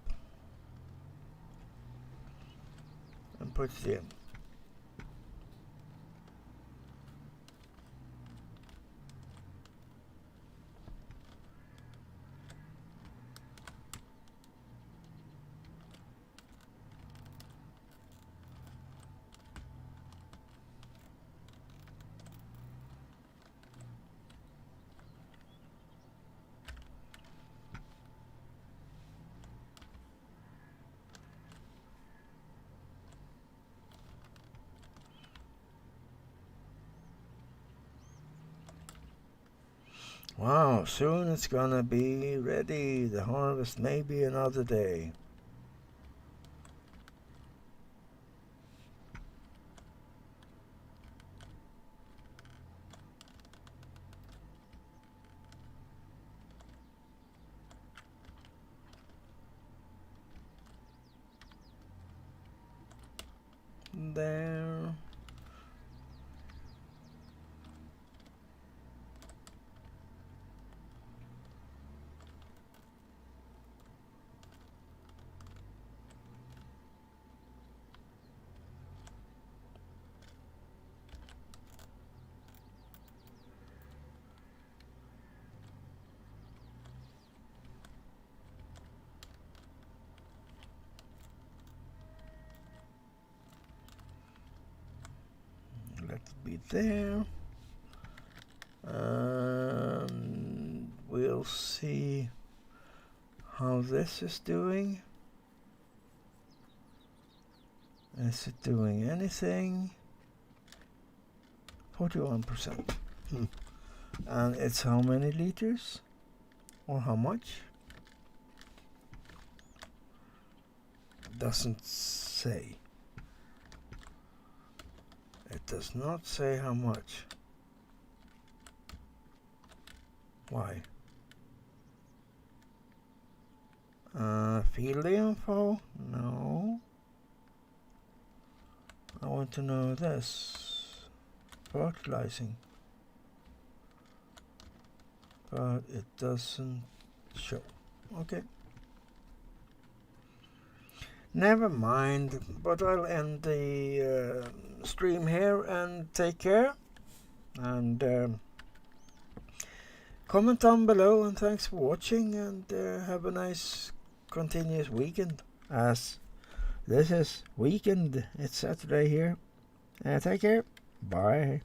and put it in. Wow, soon it's gonna be ready. The harvest may be another day. There. let it be there. And we'll see how this is doing. Is it doing anything? 41%. And it's how many liters? Or how much? Doesn't say. It does not say how much. Why? Field info? No. I want to know this. Fertilizing. But it doesn't show. Okay. Never mind, but I'll end the stream here and take care. And comment down below, and thanks for watching, and have a nice continuous weekend. As this is weekend, it's Saturday here. Take care. Bye.